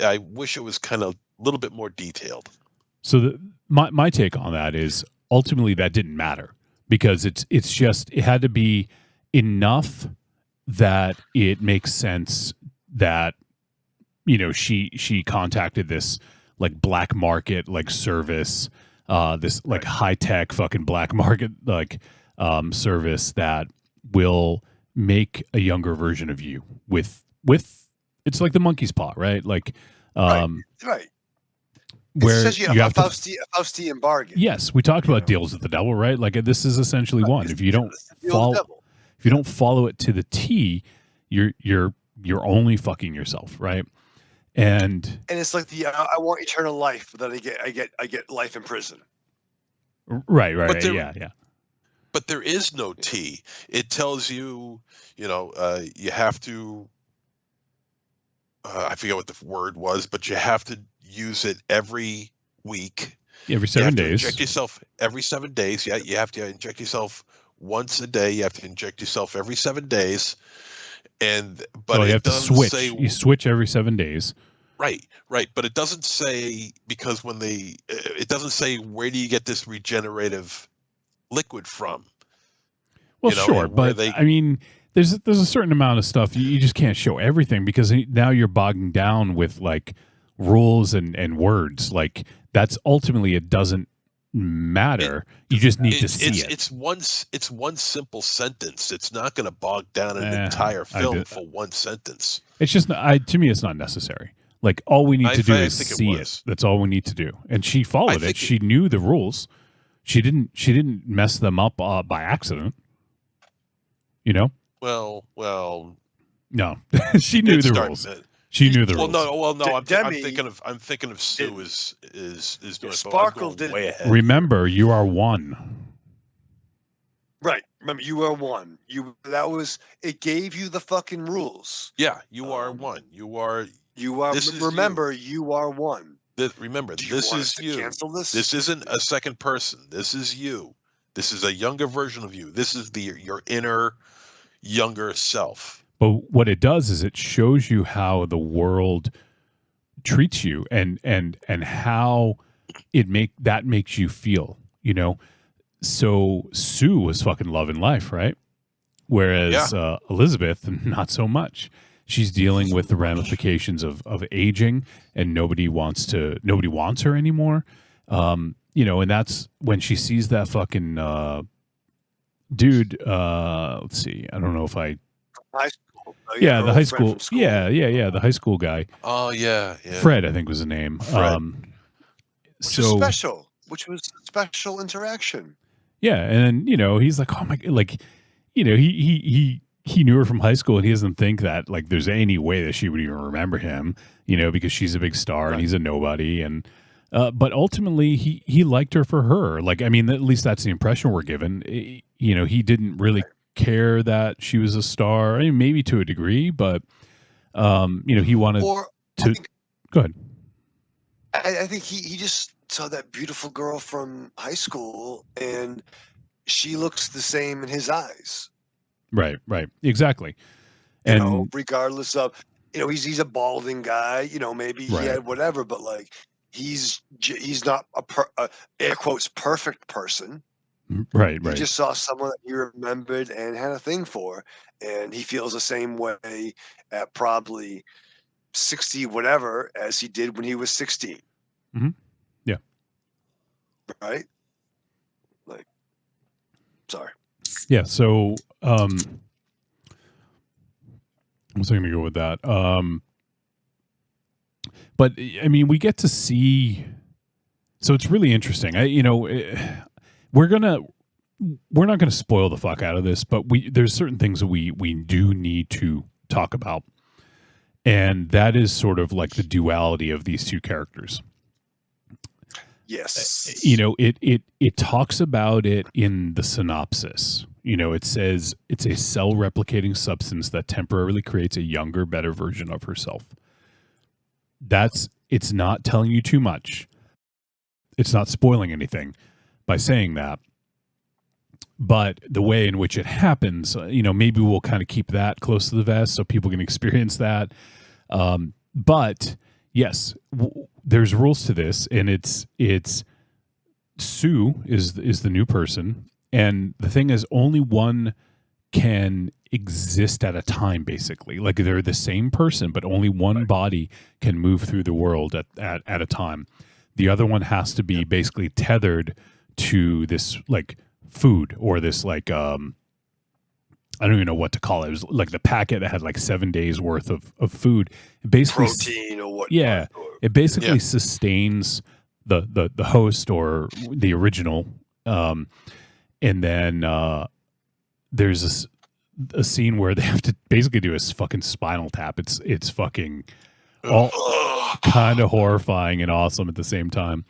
I wish it was kind of a little bit more detailed. So my take on that is ultimately that didn't matter, because it had to be enough that it makes sense that she contacted this like black market like service, this like high tech fucking black market like service that will make a younger version of you with it's like the monkey's paw, right? Like right. Where it's you have a Faustian bargain. Yes, we talked about deals with the devil, right? Like this is essentially one. If you don't follow it to the T, you're only fucking yourself, right? And it's like I want eternal life, but then I get life in prison. Right. Yeah. But there is no T. It tells you, you have to. I forget what the word was, but you have to use it every week. Every 7 days. Inject yourself every 7 days. Yeah, you have to inject yourself once a day. You have to inject yourself every 7 days. But you have to switch. You switch every 7 days. Right. But it doesn't say, because it doesn't say where do you get this regenerative liquid from. Well, sure, but I mean, there's a certain amount of stuff you just can't show everything, because now you're bogging down with like rules and words. Like that's ultimately, it doesn't matter. You just need to see it. It's one simple sentence. It's not going to bog down an entire film for one sentence. It's just to me, it's not necessary. Like all we need to do is see it. That's all we need to do. And she followed it. She knew the rules. She didn't mess them up by accident. Well. No, she knew the rules. She knew the rules. No. I'm thinking of Sue is doing Sparkle did way ahead. Remember, you are one. Right. Remember, you are one. It gave you the fucking rules. Yeah, you are one. You are. Remember, you are one. Remember, this is you. Cancel this? This isn't a second person. This is you. This is a younger version of you. This is your inner younger self. But what it does is it shows you how the world treats you and how that makes you feel, So Sue was fucking loving life, right? Whereas Elizabeth, not so much. She's dealing with the ramifications of aging, and nobody wants her anymore. And that's when she sees that fucking dude. Let's see. I don't know if I. High school. The high school. Yeah. The high school guy. Oh yeah. Fred, I think was the name. Fred. Which was special interaction. Yeah, and he's like, oh my, like, he knew her from high school, and he doesn't think that like there's any way that she would even remember him, because she's a big star and he's a nobody, and but ultimately he liked her for her. Like, I mean, at least that's the impression we're given. He didn't really care that she was a star. I mean, maybe to a degree, but he wanted to. Go ahead. I think he just saw that beautiful girl from high school, and she looks the same in his eyes. Right, exactly. And regardless of, he's a balding guy. Maybe he had whatever, but like he's not a air quotes perfect person. Right. He just saw someone that he remembered and had a thing for, and he feels the same way at probably 60 whatever as he did when he was 16. Mm-hmm. Yeah. Right. Like Sorry. Yeah. So, I was going to go with that. But I mean, we get to see. So it's really interesting. We're not going to spoil the fuck out of this, but there's certain things that we do need to talk about, and that is sort of like the duality of these two characters. Yes. It talks about it in the synopsis. It says it's a cell replicating substance that temporarily creates a younger, better version of herself. It's not telling you too much. It's not spoiling anything by saying that. But the way in which it happens, maybe we'll kind of keep that close to the vest so people can experience that. But yes, there's rules to this, and it's Sue is the new person, and the thing is, only one can exist at a time. Basically, like they're the same person, but only one body can move through the world at a time. The other one has to be basically tethered to this like food or this like I don't even know what to call it. It was like the packet that had like 7 days worth of food. It basically protein or what? Yeah, it basically sustains the host or the original, and then there's a scene where they have to basically do a fucking spinal tap. It's fucking all kind of horrifying and awesome at the same time.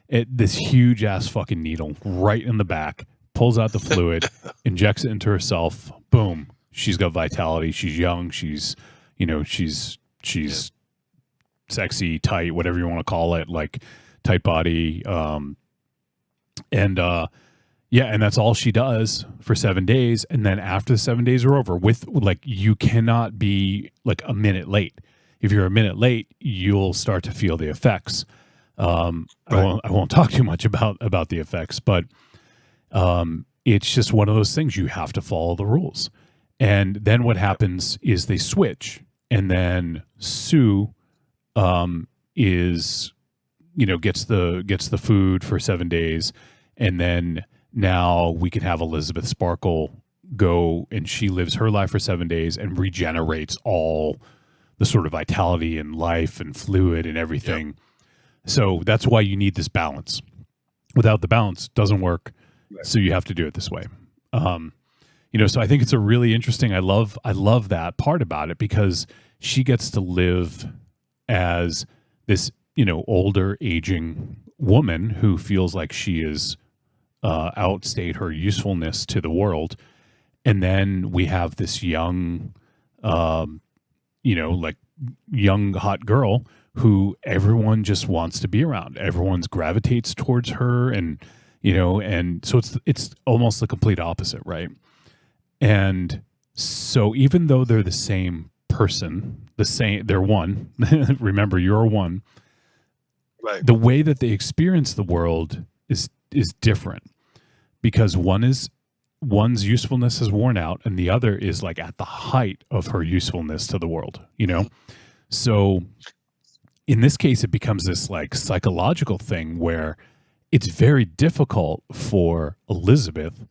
This huge ass fucking needle right in the back, pulls out the fluid, injects it into herself. Boom, she's got vitality. She's young. She's sexy, tight, whatever you want to call it, like tight body. And that's all she does for 7 days. And then after the 7 days are over, with like, you cannot be like a minute late. If you're a minute late, you'll start to feel the effects. I won't talk too much about the effects, but it's just one of those things. You have to follow the rules. And then what happens is they switch, and then Sue gets the food for 7 days, and then now we can have Elizabeth Sparkle go, and she lives her life for 7 days and regenerates all the sort of vitality and life and fluid and everything. Yep. So that's why you need this balance. Without the balance, it doesn't work. Right. So you have to do it this way. So I think it's a really interesting. I love that part about it, because she gets to live as this, older, aging woman who feels like she is outstayed her usefulness to the world. And then we have this young, young hot girl who everyone just wants to be around. Everyone's gravitates towards her, and so it's almost the complete opposite, right? And so even though they're the same person, they're one. Remember, you're one. Right. The way that they experience the world is different, because one's usefulness is worn out, and the other is like at the height of her usefulness to the world. So in this case, it becomes this like psychological thing where it's very difficult for Elizabeth,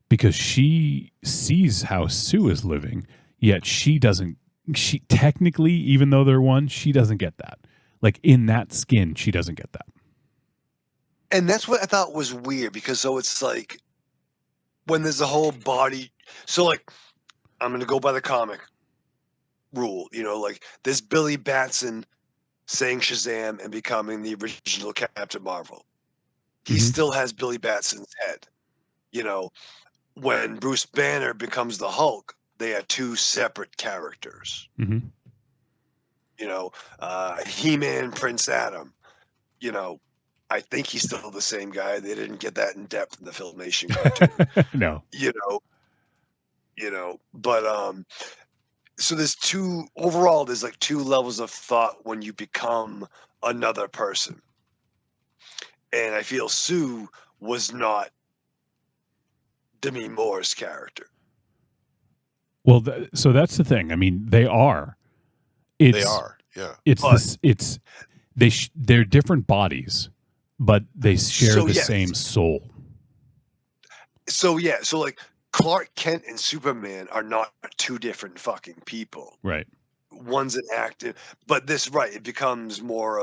because she sees how Sue is living, yet she technically, even though they're one, she doesn't get that. Like in that skin, she doesn't get that. And that's what I thought was weird, because so it's like when there's a whole body. So like, I'm going to go by the comic rule, like there's Billy Batson saying Shazam and becoming the original Captain Marvel. He still has Billy Batson's head. When Bruce Banner becomes the Hulk, they are two separate characters. Mm-hmm. He-Man, Prince Adam, I think he's still the same guy. They didn't get that in depth in the Filmation cartoon. No. But so there's there's like two levels of thought when you become another person. And I feel Sue was not Demi Moore's character. Well, so that's the thing. I mean, they are. They are, yeah. They're different bodies, but they share the same soul. So yeah, so like Clark Kent and Superman are not two different fucking people. Right. One's an active, but it becomes more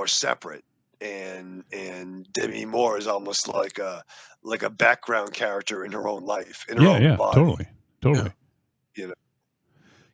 separate. And Demi Moore is almost like a background character in her own life, in her own body. Totally. You know.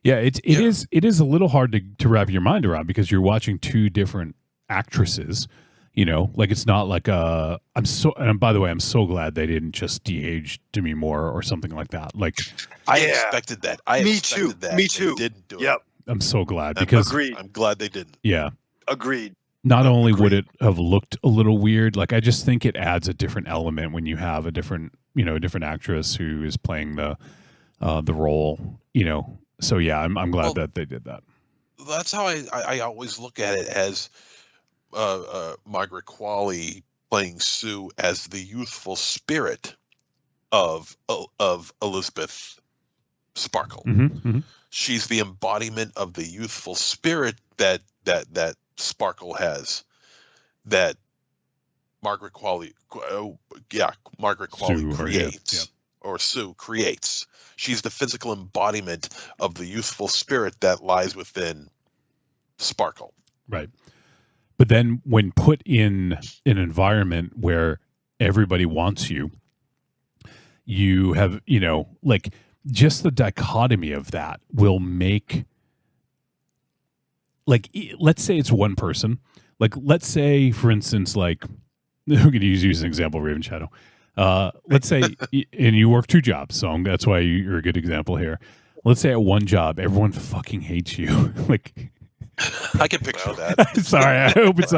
Yeah, it is a little hard to wrap your mind around because you're watching two different actresses. You know, like it's not like and by the way, I'm so glad they didn't just de-age Demi Moore or something like that. Like I expected that. Me too. They didn't do it. I'm so glad because Agreed. I'm glad they didn't. Yeah. Agreed. Not only would it have looked a little weird, like I just think it adds a different element when you have a different actress who is playing the role, you know. So yeah, I'm glad that they did that. That's how I always look at it, as Margaret Qualley playing Sue as the youthful spirit of Elizabeth Sparkle. She's the embodiment of the youthful spirit that Sparkle has, that Margaret Qualley creates, or Sue creates. She's the physical embodiment of the youthful spirit that lies within Sparkle. Right. But then when put in an environment where everybody wants you, you have, you know, like just the dichotomy of that will make, like, let's say it's one person. Like, let's say, for instance, like, I'm going to use an example, Raven Shadow. Let's say, and you work two jobs, so that's why you're a good example here. Let's say at one job, everyone fucking hates you. Like, I can picture that. Sorry, I hope it's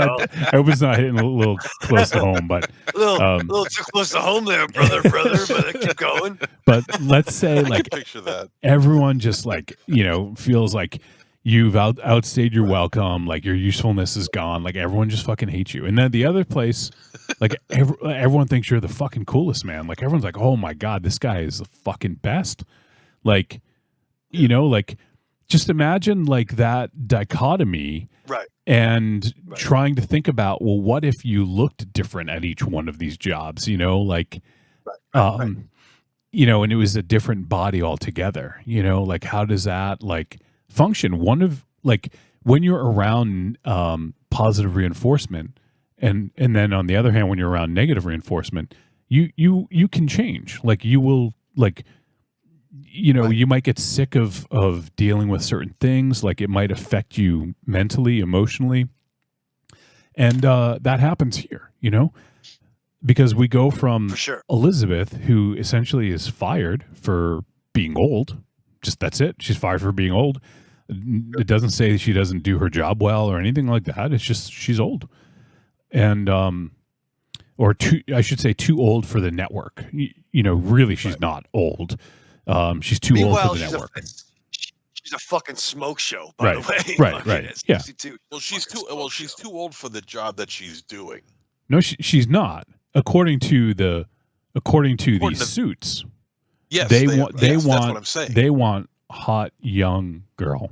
not hitting a little close to home, but a little too close to home there, brother. But keep going. But let's say, like, picture that everyone just, like, you know, feels like you've outstayed your welcome, like your usefulness is gone, like everyone just fucking hates you. And then the other place, like everyone thinks you're the fucking coolest, man. Like everyone's like, oh my God, this guy is the fucking best. Like, you know, like just imagine like that dichotomy, right? And trying to think about, well, what if you looked different at each one of these jobs, you know, like, you know, and it was a different body altogether, you know, like how does that like function? One of, like, when you're around positive reinforcement, and then on the other hand, when you're around negative reinforcement, you can change. Like you will, like, you know, you might get sick of dealing with certain things. Like it might affect you mentally, emotionally, and that happens here. You know, because we go from Elizabeth, who essentially is fired for being old. Just that's it. She's fired for being old. It doesn't say she doesn't do her job well or anything like that. It's just she's old, and or I should say, too old for the network. You know, really, she's not old. She's too old for the network. She's a fucking smoke show, by the way. Right. Yeah. Well, she's too old for the job that she's doing. No, she's not. According to these suits. Yes, they want. That's what I'm saying. They want hot young girl.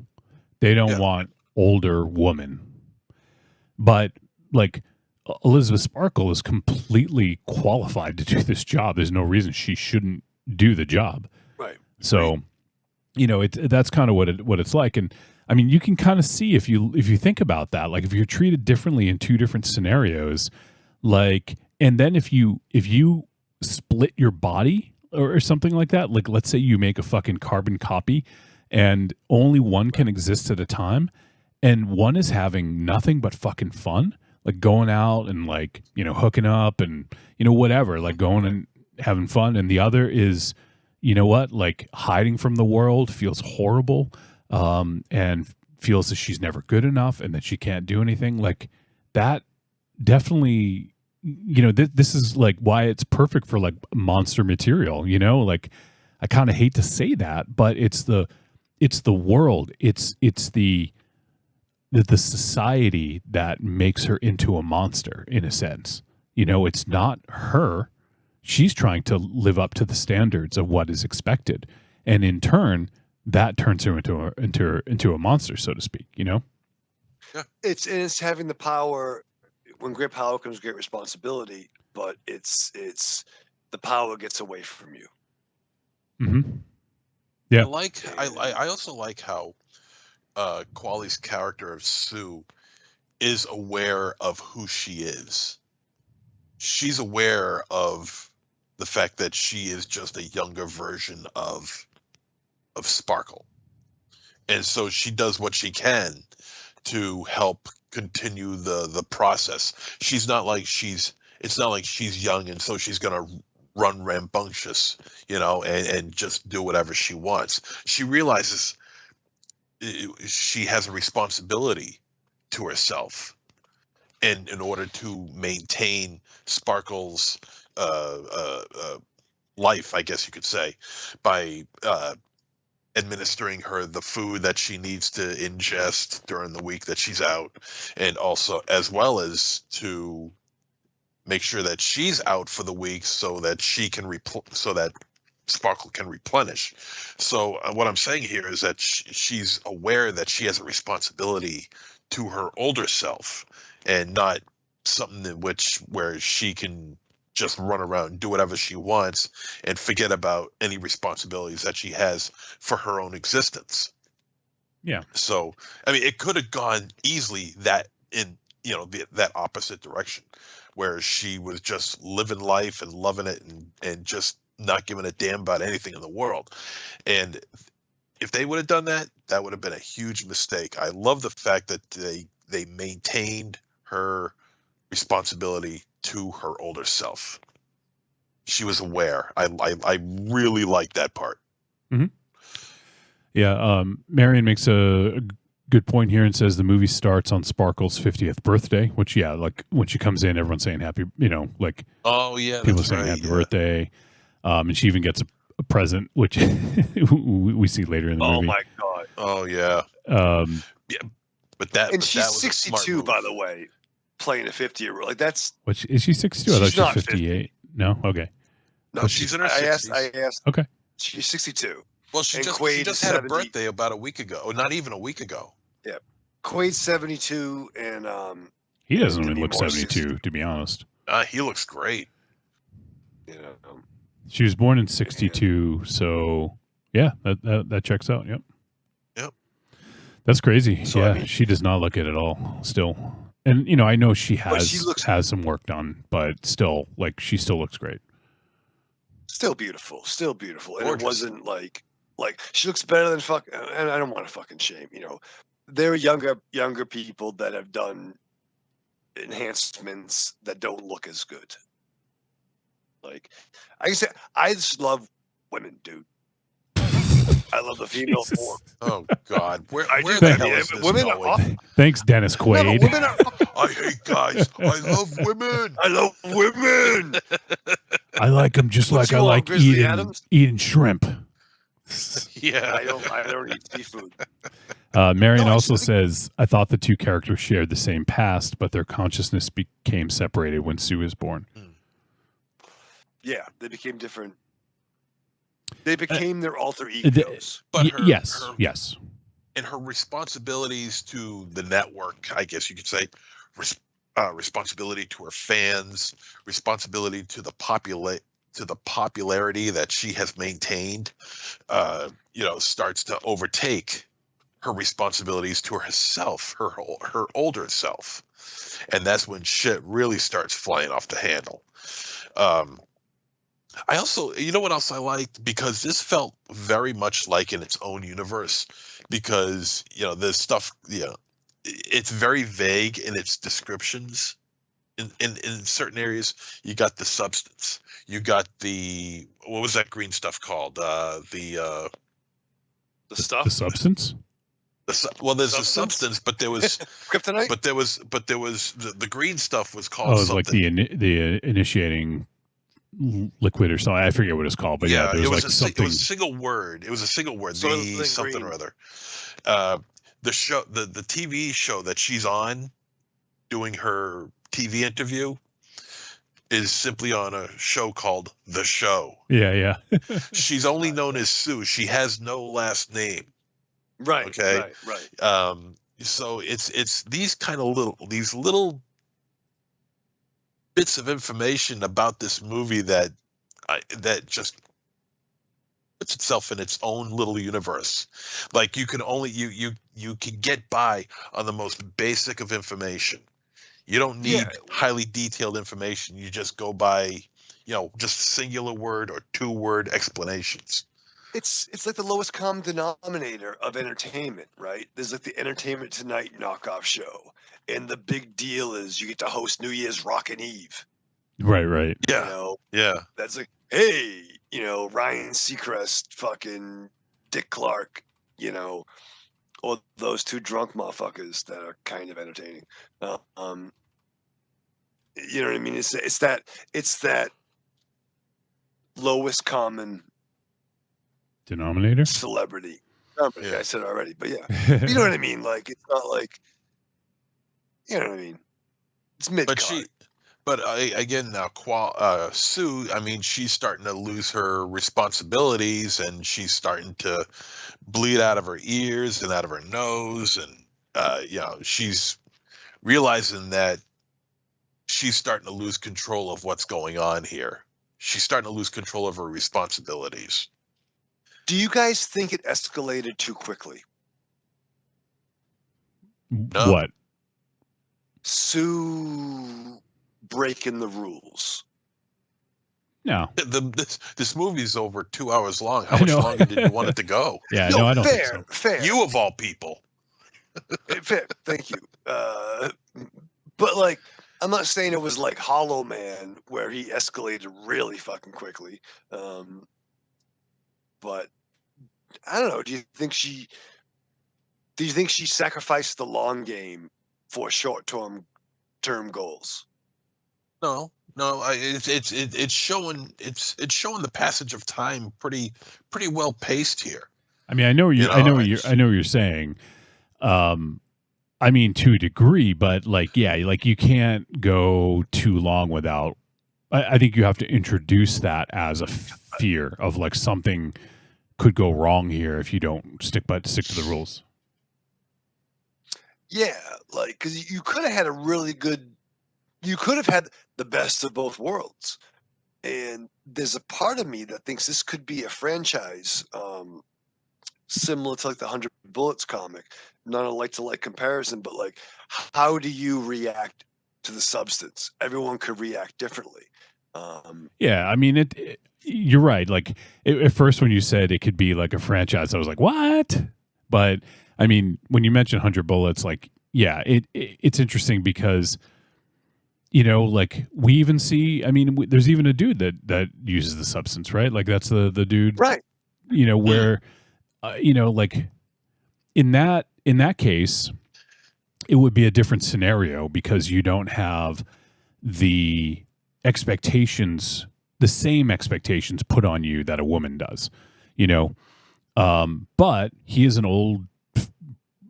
They don't want older woman. But like Elizabeth Sparkle is completely qualified to do this job. There's no reason she shouldn't do the job. Right. So, you know, that's kind of what it's like. And I mean, you can kind of see if you think about that, like if you're treated differently in two different scenarios, like, and then if you split your body or something like that, like let's say you make a fucking carbon copy and only one can exist at a time, and one is having nothing but fucking fun, like going out and like, you know, hooking up and, you know, whatever, like going and having fun, and the other is, you know what, like hiding from the world, feels horrible, and feels that she's never good enough and that she can't do anything, like that definitely, you know, this is like why it's perfect for like monster material, you know, like I kind of hate to say that, but it's the world, it's the society that makes her into a monster in a sense. You know, it's not her. She's trying to live up to the standards of what is expected, and in turn, that turns her into a monster, so to speak. You know, it's having the power when great power comes great responsibility, but it's the power gets away from you. Mm-hmm. Yeah. I also like how Quali's character of Sue is aware of who she is. She's aware of the fact that she is just a younger version of Sparkle. And so she does what she can to help continue the process. It's not like she's young and so she's going to run rambunctious, and just do whatever she wants. She realizes she has a responsibility to herself, and in order to maintain Sparkle's life, I guess you could say, by administering her the food that she needs to ingest during the week that she's out, and also as well as to make sure that she's out for the week so that she can so that Sparkle can replenish. So what I'm saying here is that she's aware that she has a responsibility to her older self, and not something where she can just run around and do whatever she wants and forget about any responsibilities that she has for her own existence. Yeah. So, I mean, it could have gone easily that opposite direction, where she was just living life and loving it and just not giving a damn about anything in the world. And if they would have done that, that would have been a huge mistake. I love the fact that they maintained her responsibility to her older self. She was aware. I really like that part. Mm-hmm. Yeah. Marion makes a good point here and says the movie starts on Sparkle's 50th birthday, which, yeah, like when she comes in, everyone's saying happy, like, oh yeah, people saying happy birthday. And she even gets a present, which we see later in the movie. Oh my God. Oh yeah. Yeah, but she's that was 62, by the way, playing a 50-year-old. Like that's. What, is she 62? I thought she was 58. No, okay. No, she's in her 60s. I asked. Okay. She's 62. Well, she just had a birthday about a week ago, or not even a week ago. Yeah, Quaid's 72, and he doesn't even look 72, to be honest. He looks great. She was born in 62, so yeah, that checks out. Yep. That's crazy. So, yeah, I mean, she does not look it at all. Still, and I know she has some work done, but still, like, she still looks great. Still beautiful, and it wasn't like she looks better than and I don't want to fucking shame. There are younger people that have done enhancements that don't look as good. Like, I said, I just love women, dude. I love the female form. Oh God, where the hell is this women going? are Thanks, Dennis Quaid. Women are. I hate guys. I love women. I love women. I like them just like I like eating shrimp. Yeah, I don't eat seafood. Marion also says, I thought the two characters shared the same past, but their consciousness became separated when Sue was born. Yeah, they became different. They became their alter egos. But yes. And her responsibilities to the network, I guess you could say, responsibility to her fans, responsibility to the popularity that she has maintained, starts to overtake her responsibilities to herself, her older self, and that's when shit really starts flying off the handle. I also, what else I liked? Because this felt very much like in its own universe, because, this stuff, it's very vague in its descriptions. In certain areas, you got the substance. You got what was that green stuff called? The stuff? The substance? There's a substance, but there was kryptonite. But there was the green stuff was called. Oh, it was something. like the initiating liquid or something. I forget what it's called, but yeah, there was something. It was a single word. It was a single word. Something green. Or other. The show, the TV show that she's on, doing her TV interview, is simply on a show called The Show. Yeah. She's only known as Sue. She has no last name. Right. Okay. Right. So it's these kind of little bits of information about this movie that just puts itself in its own little universe. Like you can only you can get by on the most basic of information. You don't need highly detailed information. You just go by, just singular word or 2-word explanations. It's like the lowest common denominator of entertainment, right? There's like the Entertainment Tonight knockoff show, and the big deal is you get to host New Year's Rockin' Eve. Right. Yeah. Yeah. That's like, hey, Ryan Seacrest, fucking Dick Clark, or those two drunk motherfuckers that are kind of entertaining. You know what I mean? It's that lowest common denominator celebrity. I said already, but yeah, you know what I mean. Like it's not like, you know what I mean. It's mid. But again, now Sue, I mean, she's starting to lose her responsibilities, and she's starting to bleed out of her ears and out of her nose, and she's realizing that she's starting to lose control of what's going on here. She's starting to lose control of her responsibilities. Do you guys think it escalated too quickly? No. What? Sue breaking the rules. No. This movie's over 2 hours long. How much longer did you want it to go? Yeah, no, I don't think so. Fair. You of all people. Fair. Thank you. But like, I'm not saying it was like Hollow Man where he escalated really fucking quickly. But I don't know. Do you think she sacrificed the long game for short-term goals? No. It's showing the passage of time pretty well paced here. I mean, I know what you're saying. I mean, to a degree, but like you can't go too long without. I think you have to introduce that as a fear of like something could go wrong here if you don't stick to the rules. Yeah, like because you could have had you could have had the best of both worlds, and there's a part of me that thinks this could be a franchise similar to like the 100 Bullets comic. Not a like-to-like comparison, but like, how do you react to the substance? Everyone could react differently. Yeah, I mean, you're right. Like at first when you said it could be like a franchise, I was like, what? But I mean, when you mentioned 100 Bullets, like, yeah, it's interesting because, like we even see, I mean, there's even a dude that uses the substance, right? Like that's the dude, right? Where, like in that case, it would be a different scenario because you don't have the expectations, the same expectations put on you that a woman does, but he is an old,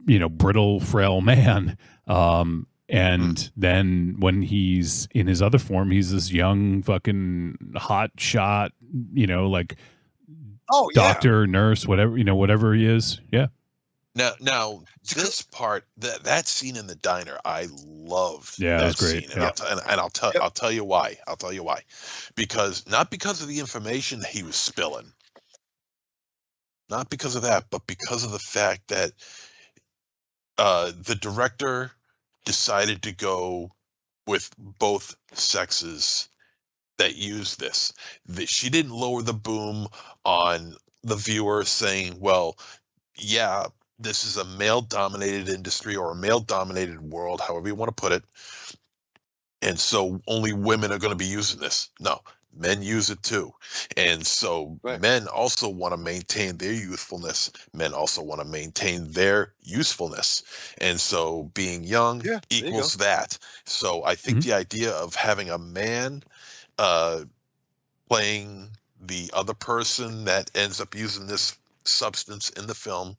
brittle, frail man. And then when he's in his other form, he's this young fucking hot shot, like doctor, nurse, whatever he is. Yeah. Now this part, that scene in the diner, I loved. Yeah, that was great. Scene. And I'll tell you why. I'll tell you why. Because not because of the information that he was spilling, not because of that, but because of the fact that the director decided to go with both sexes that use this. She didn't lower the boom on the viewer saying, well, yeah, this is a male-dominated industry or a male-dominated world, however you want to put it, and so only women are going to be using this. No, men use it too. And so men also want to maintain their youthfulness. Men also want to maintain their usefulness. And so being young equals that. So I think the idea of having a man playing the other person that ends up using this substance in the film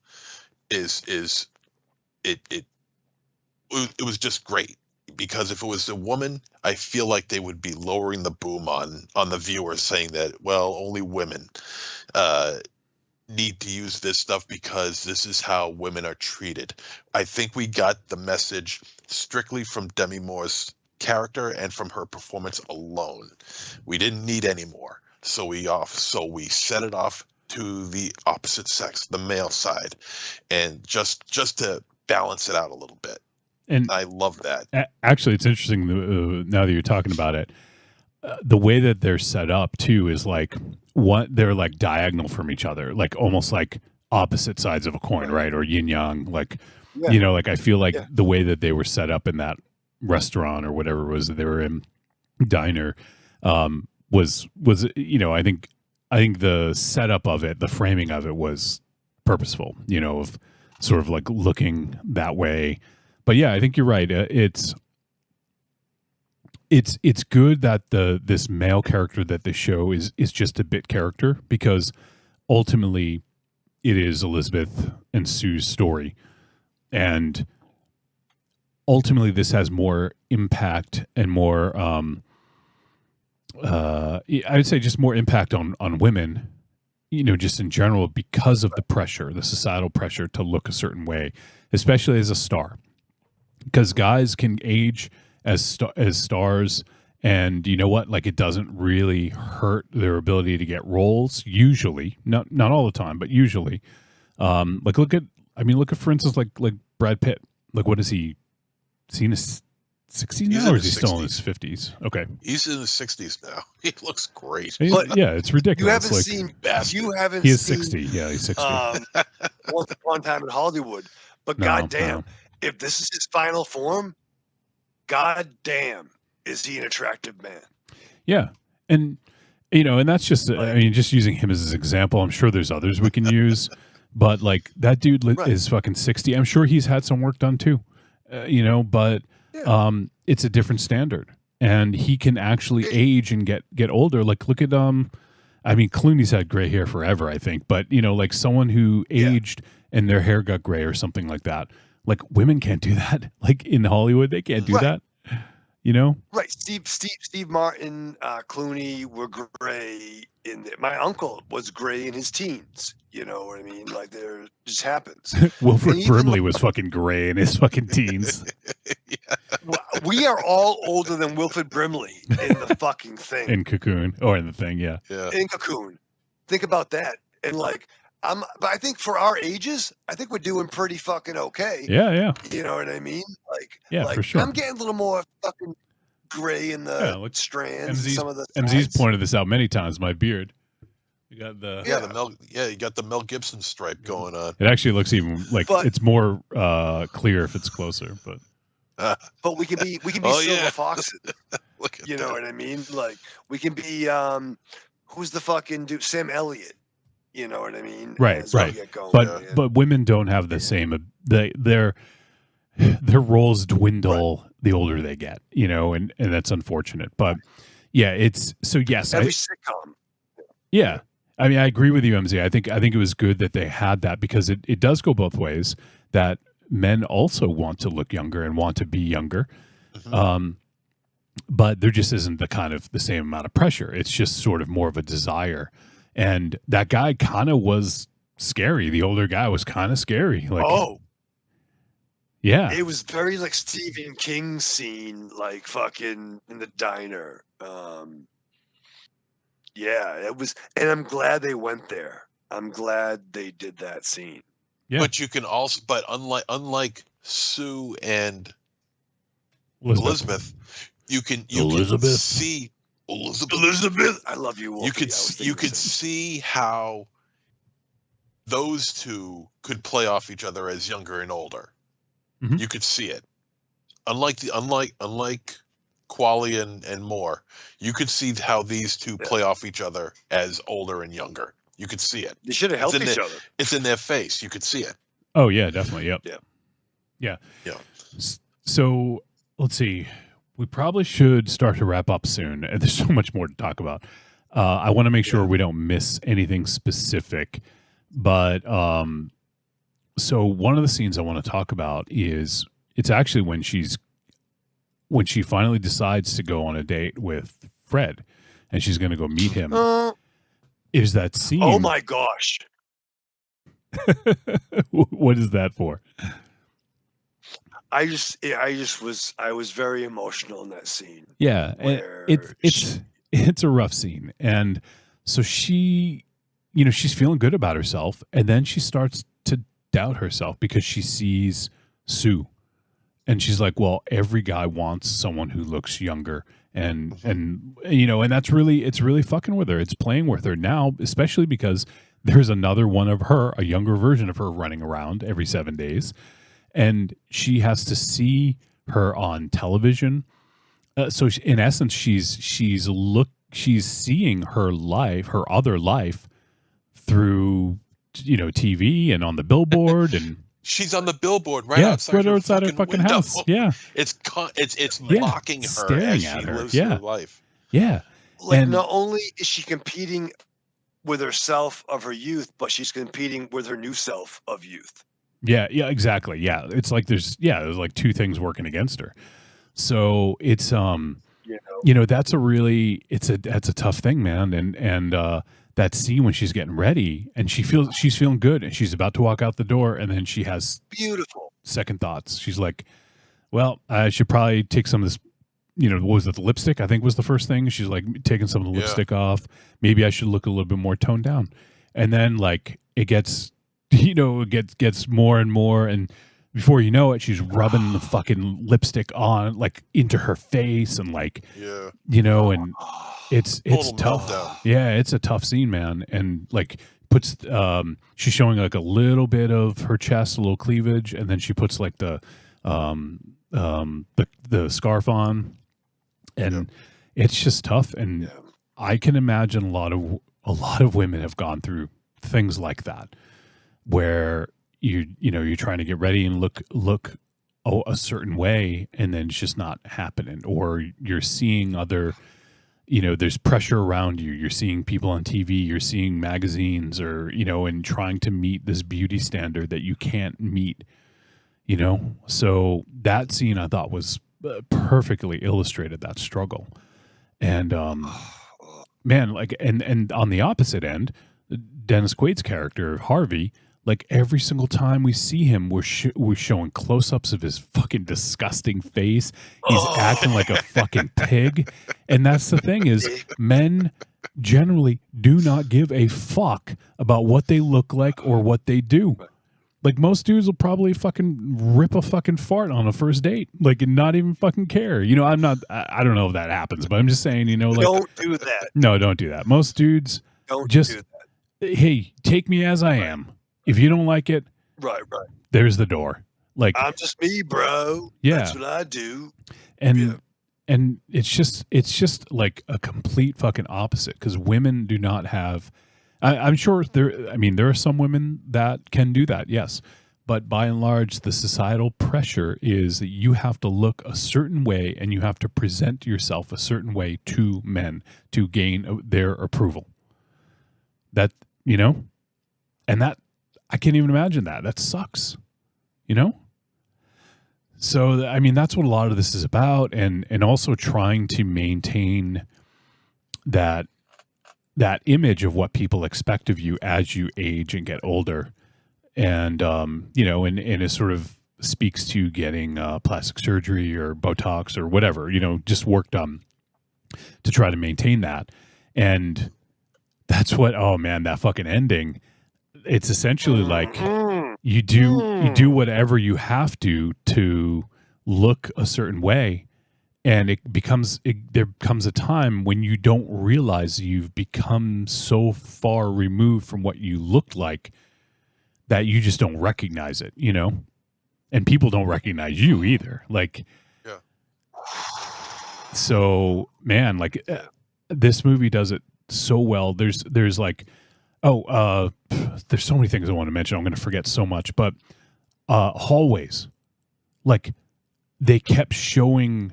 it was just great. Because if it was a woman, I feel like they would be lowering the boom on the viewer, saying that, well, only women need to use this stuff because this is how women are treated. I think we got the message strictly from Demi Moore's character and from her performance alone. We didn't need any more. So we set it off to the opposite sex, the male side, and just to balance it out a little bit. And I love that. Actually, it's interesting now that you're talking about it. The way that they're set up too is like they're like diagonal from each other, like almost like opposite sides of a coin, right? Or yin yang. Like, you know, like I feel like the way that they were set up in that restaurant or whatever it was that they were in, diner, was you know, I think the setup of it, the framing of it was purposeful, you know, of sort of like looking that way. But yeah, I think you're right. It's good that this male character that they show is just a bit character, because ultimately it is Elizabeth and Sue's story, and ultimately this has more impact and more I would say just more impact on women, you know, just in general, because of the pressure, the societal pressure to look a certain way, especially as a star. Because guys can age as stars, and you know what? Like, it doesn't really hurt their ability to get roles. Usually, not all the time, but usually. Like, look at for instance, like Brad Pitt. Like, what is he? Is he in his 60s now, or is he still in his 50s? Okay, he's in his 60s now. He looks great. But yeah, it's ridiculous. You haven't He is seen 60. Yeah, he's 60. Once Upon a Time in Hollywood. But goddamn, if this is his final form, goddamn, is he an attractive man? Yeah, and you know, and that's just I mean, just using him as an example. I'm sure there's others we can use, but like that dude is fucking 60. I'm sure he's had some work done too, you know. But it's a different standard, and he can actually age and get older. Like, look at I mean, Clooney's had gray hair forever, I think, but you know, like someone who aged and their hair got gray or something like that. Like, women can't do that. Like in Hollywood, they can't do that. You know, right? Steve Martin, Clooney were gray my uncle was gray in his teens. You know what I mean? Like, there just happens. Wilford Brimley was fucking gray in his fucking teens. We are all older than Wilford Brimley in the fucking thing. In Cocoon, or in the thing, yeah. In Cocoon. Think about that. And like, but I think for our ages, I think we're doing pretty fucking okay. Yeah. You know what I mean? Like, for sure. I'm getting a little more fucking gray in the strands. MZ's, some of the MZ's pointed this out many times. My beard. You got you got the Mel Gibson stripe going on. It actually looks even like it's more clear if it's closer, but we can be Silver Foxes. You know what I mean? Like, we can be who's the fucking dude? Sam Elliott. You know what I mean? Right. But women don't have the same. Their roles dwindle the older they get. You know, and that's unfortunate. But yeah, it's so yes. Every sitcom. Yeah. I mean, I agree with you, MZ. I think it was good that they had that, because it does go both ways, that men also want to look younger and want to be younger. Mm-hmm. But there just isn't the same amount of pressure. It's just sort of more of a desire. And that guy kind of was scary. The older guy was kind of scary. Like, yeah. It was very like Stephen King scene, like fucking in the diner. Yeah, it was, and I'm glad they went there. I'm glad they did that scene. Yeah. But you can also, unlike Sue and Elizabeth, you can see Elizabeth. I love you, Wolfie. You could see how those two could play off each other as younger and older. Mm-hmm. You could see it. Unlike Quali and Moore, you could see how these two play off each other as older and younger. You could see it. They should have helped each other. It's in their face. You could see it. Oh yeah, definitely. Yep. Yeah. So let's see. We probably should start to wrap up soon. There's so much more to talk about. I want to make sure we don't miss anything specific. But so one of the scenes I want to talk about is it's actually when she finally decides to go on a date with Fred, and she's going to go meet him. Is that scene? Oh my gosh! What is that for? I was very emotional in that scene. Yeah, where it's a rough scene, and so she, she's feeling good about herself, and then she starts to doubt herself because she sees Sue, and she's like, well, every guy wants someone who looks younger, and that's it's really fucking with her. It's playing with her now, especially because there's another one of her, a younger version of her, running around every 7 days, and she has to see her on television. So in essence, she's seeing her life, her other life, through TV and on the billboard, and she's on the billboard right outside her fucking house. Yeah, it's mocking her staring as at she her. lives Yeah. her life. Yeah, Like, not only is she competing with herself of her youth, but she's competing with her new self of youth. Yeah, exactly. Yeah, it's like there's like two things working against her. So it's that's a tough thing, man. And that scene when she's getting ready and she's feeling good and she's about to walk out the door, and then she has beautiful second thoughts. She's like, well, I should probably take some of this, what was it, the lipstick, I think was the first thing. She's like taking some of the lipstick off. Maybe I should look a little bit more toned down. And then like it gets gets more and more, and before you know it, she's rubbing the fucking lipstick on, like, into her face, and like, and it's tough. Meltdown. Yeah, it's a tough scene, man. And like puts, she's showing like a little bit of her chest, a little cleavage, and then she puts like the scarf on, and it's just tough. And I can imagine a lot of women have gone through things like that, where you're trying to get ready and look a certain way, and then it's just not happening, or you're seeing other, there's pressure around you. You're seeing people on TV, you're seeing magazines, or and trying to meet this beauty standard that you can't meet. So that scene I thought was perfectly illustrated that struggle. And man, like, and on the opposite end, Dennis Quaid's character Harvey, like every single time we see him, we're showing close-ups of his fucking disgusting face. He's acting like a fucking pig. And that's the thing, is men generally do not give a fuck about what they look like or what they do. Like, most dudes will probably fucking rip a fucking fart on a first date, like, and not even fucking care. I don't know if that happens, but I'm just saying, like, don't do that. No, don't do that. Most dudes Don't just, do hey, take me as I am. If you don't like it, Right. there's the door. Like, I'm just me, bro. Yeah. That's what I do. and it's just like a complete fucking opposite, because women do not have. I'm sure there are some women that can do that, yes, but by and large, the societal pressure is that you have to look a certain way and you have to present yourself a certain way to men to gain their approval. That and that, I can't even imagine that. That sucks, So, that's what a lot of this is about, and also trying to maintain that image of what people expect of you as you age and get older. And, and it sort of speaks to getting plastic surgery or Botox or whatever, just work done to try to maintain that. And that's what, oh man, that fucking ending, it's essentially like you do whatever you have to look a certain way. And there comes a time when you don't realize you've become so far removed from what you looked like that you just don't recognize it, and people don't recognize you either. Like, so man, like this movie does it so well. There's like, there's so many things I want to mention. I'm going to forget so much, but hallways, like they kept showing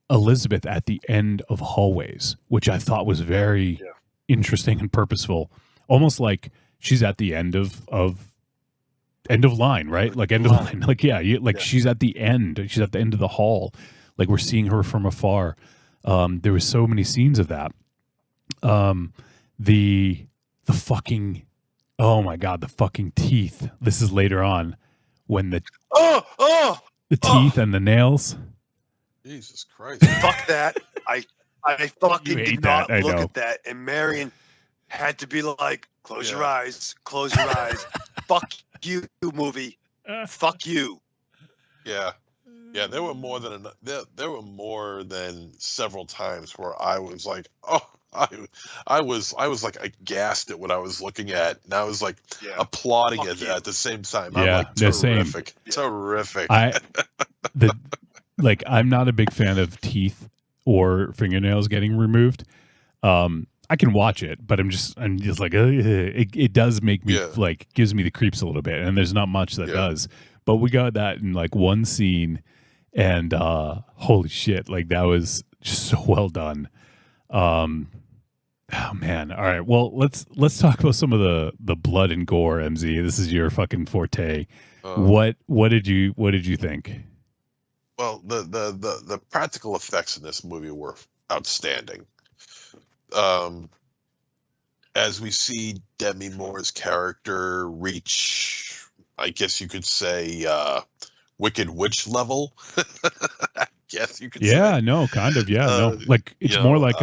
Elizabeth at the end of hallways, which I thought was very interesting and purposeful. Almost like she's at the end of line, right? Like end of line. Like, she's at the end. She's at the end of the hall. Like, we're seeing her from afar. There was so many scenes of that. The fucking, oh my God, the fucking teeth. This is later on when the The teeth and the nails. Jesus Christ! Fuck that! I fucking You hate did not that, I look know. at that, and Marion had to be like, "Close your eyes, close your eyes." Fuck you, movie. Fuck you. Yeah, there were more than there were more than several times where I was like, oh, I was like aghast at what I was looking at, and I was like applauding it at the same time. I'm Yeah, like, the same. terrific. I'm not a big fan of teeth or fingernails getting removed. I can watch it, but I'm just like, it does make me like, gives me the creeps a little bit, and there's not much that does. But we got that in like one scene, and holy shit, like that was just so well done. Oh man. All right. Well, let's talk about some of the blood and gore, MZ. This is your fucking forte. What did you think? Well, the practical effects in this movie were outstanding. As we see Demi Moore's character reach, I guess you could say, Wicked Witch level. I guess you could say. Yeah, no, kind of. Yeah, no. Like it's more like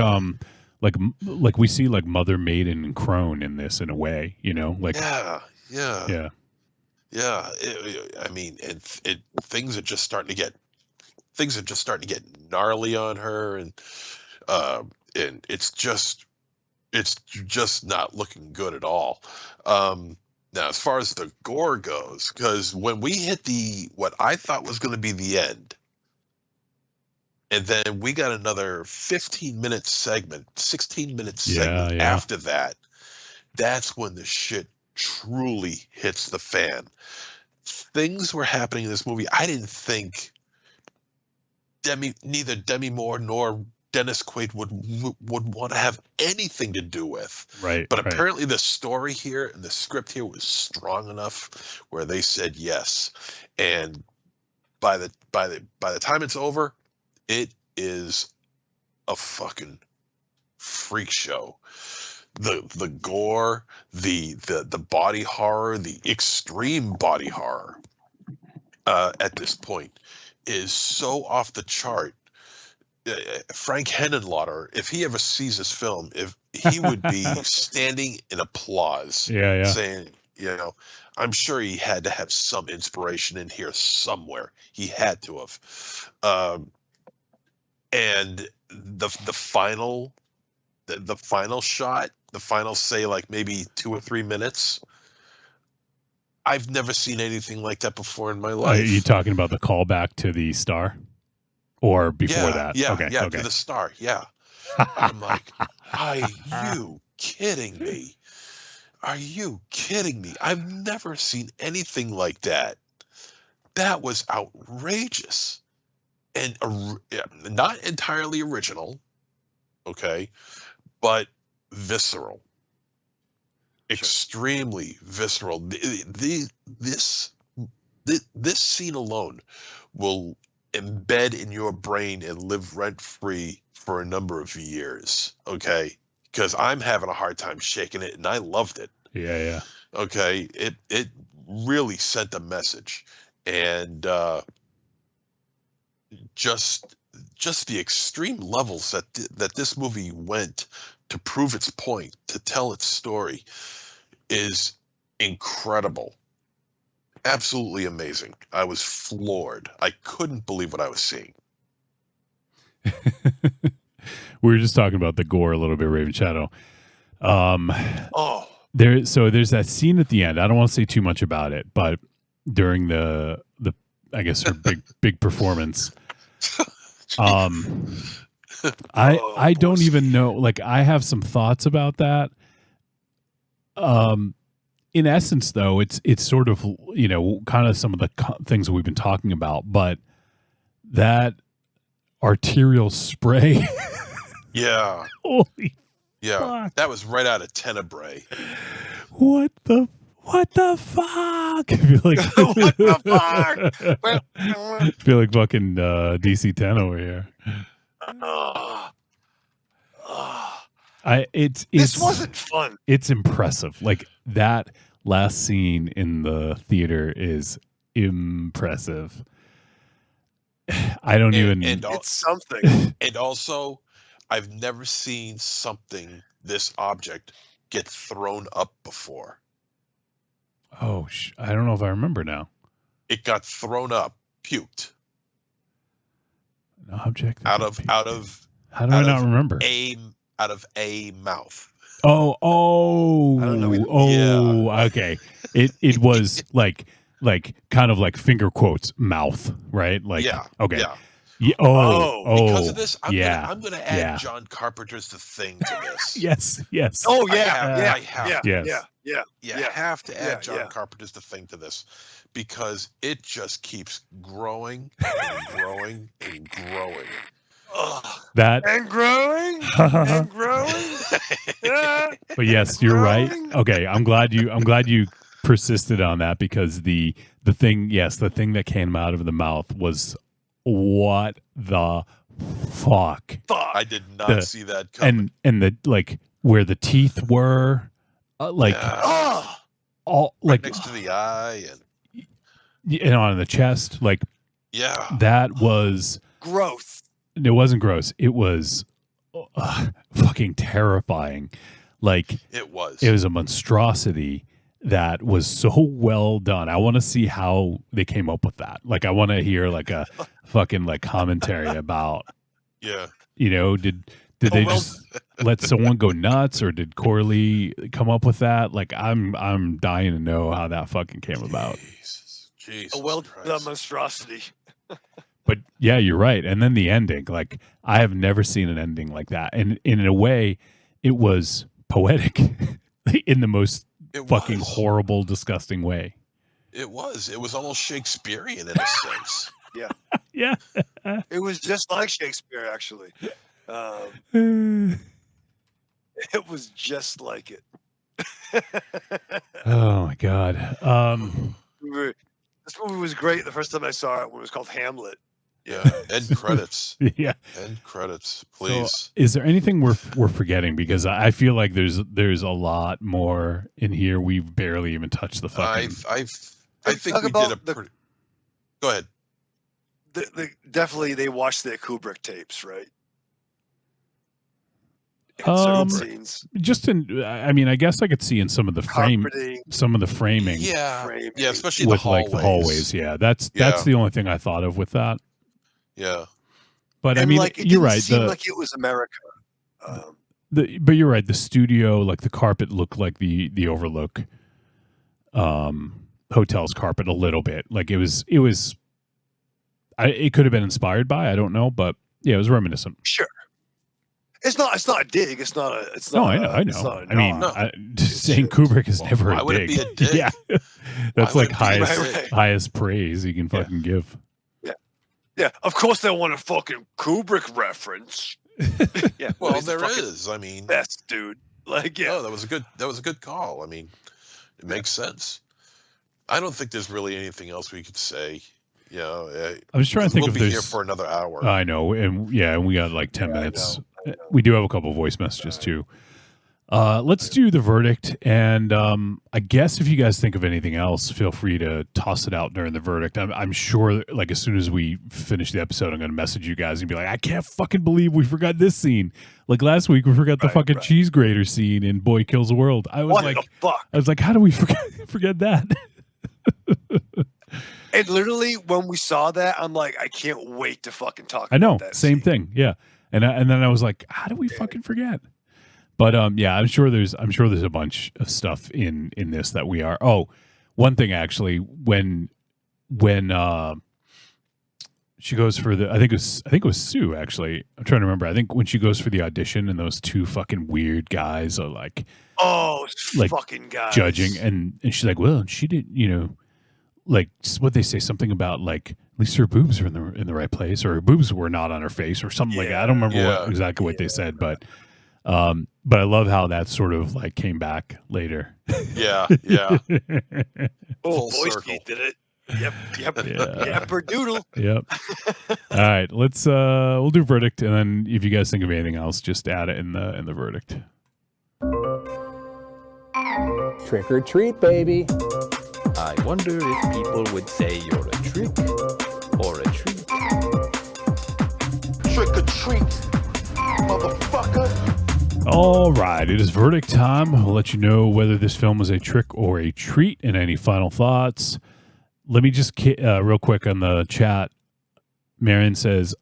like we see like Mother Maiden and Crone in this in a way, you know? Like yeah. Yeah. I mean, things are just starting to get gnarly on her, and it's just not looking good at all. Now, as far as the gore goes, because when we hit what I thought was going to be the end, and then we got another 16-minute segment after that, that's when the shit truly hits the fan. Things were happening in this movie I didn't think neither Demi Moore nor Dennis Quaid would want to have anything to do with. Right. But apparently the story here and the script here was strong enough where they said yes. And by the time it's over, it is a fucking freak show. The gore, the body horror, the extreme body horror at this point is so off the chart. Frank Henenlotter, if he ever sees this film, if he would be standing in applause, saying, I'm sure he had to have some inspiration in here somewhere. He had to have. And the final shot, the final, say, like maybe 2 or 3 minutes, I've never seen anything like that before in my life. Are you talking about the callback to the star? Or before that? Okay. To the star, I'm like, are you kidding me? Are you kidding me? I've never seen anything like that. That was outrageous. And not entirely original, okay, but visceral. Extremely visceral. This scene alone will embed in your brain and live rent-free for a number of years, okay? Because I'm having a hard time shaking it, and I loved it. Yeah. Okay, it really sent a message, and just the extreme levels that this movie went to prove its point, to tell its story, is incredible. Absolutely amazing. I was floored. I couldn't believe what I was seeing. We were just talking about the gore a little bit, Raven Shadow. There's that scene at the end. I don't want to say too much about it, but during the I guess her big performance. I don't even know. Like, I have some thoughts about that. In essence, though, it's sort of, kind of some of the things that we've been talking about, but that arterial spray. Yeah. Holy fuck. That was right out of Tenebrae. What the fuck? I feel like, what the fuck? I feel like fucking DC 10 over here. This wasn't fun. It's impressive. Like, that last scene in the theater is impressive. I don't even. It's something. And also, I've never seen something, this object, get thrown up before. Oh, I don't know if I remember now. It got thrown up, puked. An object out of. How do I not remember? Out of a mouth. Oh, I don't know either. Okay. It was like kind of like finger quotes mouth, right? Like, yeah. Okay. Yeah. Because of this, I'm gonna add John Carpenter's The Thing to this. yes. Oh I yeah. have. Yeah. You have to add John Carpenter's The Thing to this because it just keeps growing and growing and growing. And growing and growing. But yes, you're right. Okay, I'm glad you persisted on that because the thing that came out of the mouth was what the fuck. I did not see that coming. And the like where the teeth were, all like next to the eye and on the chest, like that was gross. It wasn't gross. It was fucking terrifying. Like it was a monstrosity that was so well done. I want to see how they came up with that. Like I want to hear like a fucking like commentary about. Yeah. You know, did they just let someone go nuts, or did Corley come up with that? Like I'm dying to know how that fucking came about. Jesus. A well-done monstrosity. But yeah, you're right. And then the ending, like I have never seen an ending like that. And in a way, it was poetic in the most fucking horrible, disgusting way. It was almost Shakespearean in a sense. Yeah. Yeah. It was just like Shakespeare, actually. It was just like it. Oh my God. This movie was great the first time I saw it when it was called Hamlet. Yeah. End credits. Yeah. End credits, please. So, is there anything we're forgetting? Because I feel like there's a lot more in here. We've barely even touched the fucking. I think we did a pretty. Go ahead. Definitely, they watched their Kubrick tapes, right? Scenes. Just I mean, I guess I could see in some of the framing. Yeah, especially with the hallways. Like the hallways. Yeah, that's the only thing I thought of with that. Yeah, but and I mean, like, it you're didn't right. Seem like it was America. But you're right. The studio, like the carpet, looked like the Overlook hotel's carpet a little bit. Like it was. It could have been inspired by. I don't know, but yeah, it was reminiscent. Sure. It's not a dig. It's not. I know. Saying Kubrick is never a dig. Would it be a dig? Yeah, that's like highest praise you can fucking give. Yeah, of course they want a fucking Kubrick reference. Yeah, well, there is. I mean, best dude. Like, yeah, no, that was a good call. I mean, it makes sense. I don't think there's really anything else we could say. You know, I'm just trying to think we'll if be there's here for another hour. I know, and we got like 10 minutes. I know. We do have a couple of voice messages too. Let's do the verdict, and I guess if you guys think of anything else, feel free to toss it out during the verdict. I'm sure, like as soon as we finish the episode, I'm going to message you guys and be like, I can't fucking believe we forgot this scene. Like last week, we forgot the fucking cheese grater scene in Boy Kills the World. I was like, how do we forget that? And literally, when we saw that, I'm like, I can't wait to fucking talk. I know, about that same scene. thing, yeah. And then I was like, how do we fucking forget? But yeah, I'm sure there's a bunch of stuff in this that we are. Oh, one thing actually, when she goes for the, I think it was Sue actually. I'm trying to remember. I think when she goes for the audition and those two fucking weird guys are like, fucking guys judging, and she's like, well, she didn't, you know. Like what they say, something about like at least her boobs are in the right place, or her boobs were not on her face, or something like that. I don't remember exactly what they said, but I love how that sort of like came back later. Yeah. Oh, Boyski did it. Yep. Yep, doodle. Yep. All right, let's we'll do verdict, and then if you guys think of anything else, just add it in the verdict. Trick or treat, baby. I wonder if people would say you're a trick or a treat. Trick or treat, motherfucker. All right, it is verdict time. We'll let you know whether this film is a trick or a treat and any final thoughts. Let me just real quick on the chat. Marion says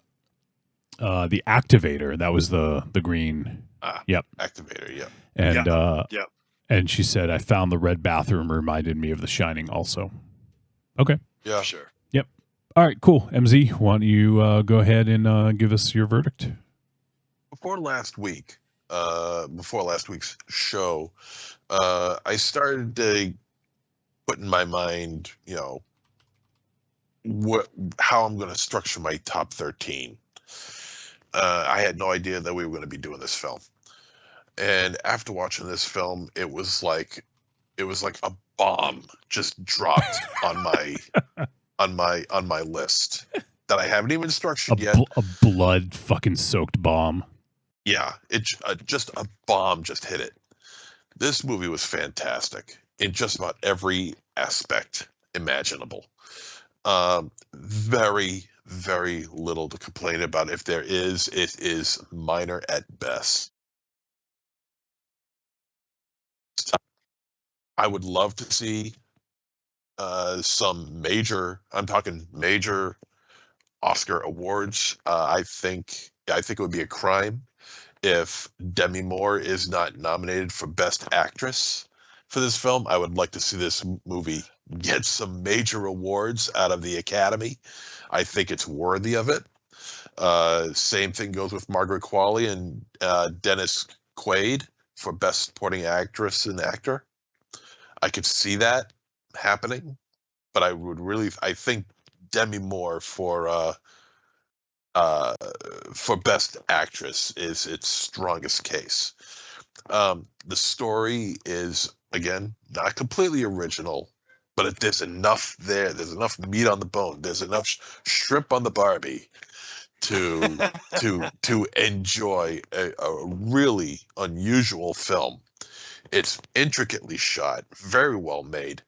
the activator. That was the green. Yep. Activator, yep. And Yep. And she said, I found the red bathroom reminded me of The Shining also. Okay. Yeah. Sure. Yep. All right, cool. MZ, why don't you go ahead and give us your verdict? Before last week's show, I started to put in my mind, how I'm going to structure my top 13. I had no idea that we were going to be doing this film, and after watching this film, it was like a bomb just dropped on my list that I haven't even structured yet. A blood fucking soaked bomb. Yeah, it just a bomb just hit it. This movie was fantastic in just about every aspect imaginable. Very, very little to complain about. If there is, it is minor at best. I would love to see some major Oscar awards. I think it would be a crime if Demi Moore is not nominated for Best Actress for this film. I would like to see this movie get some major awards out of the Academy. I think it's worthy of it. Same thing goes with Margaret Qualley and Dennis Quaid for Best Supporting Actress and Actor. I could see that happening, but I think Demi Moore for Best Actress is its strongest case. The story is, again, not completely original, but there's enough there. There's enough meat on the bone. There's enough shrimp on the Barbie to enjoy a really unusual film. It's intricately shot, very well made.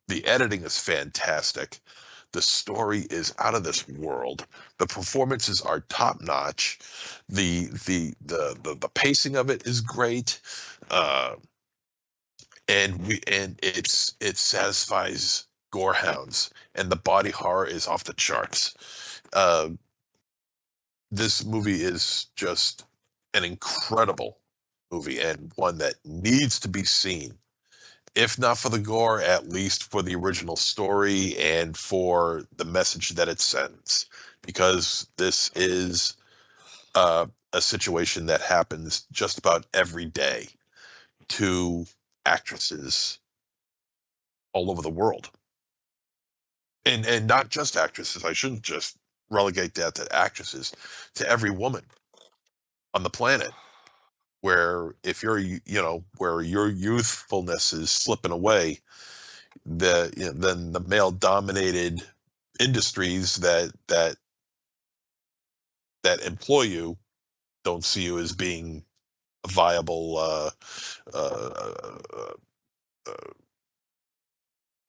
The editing is fantastic. The story is out of this world. The performances are top notch. The pacing of it is great, and it satisfies gorehounds, and the body horror is off the charts. This movie is just an incredible movie, and one that needs to be seen. If not for the gore, at least for the original story and for the message that it sends. Because this is a situation that happens just about every day to actresses all over the world. And not just actresses. I shouldn't just relegate that to actresses, to every woman on the planet. Where if where your youthfulness is slipping away, then the male-dominated industries that employ you don't see you as being a viable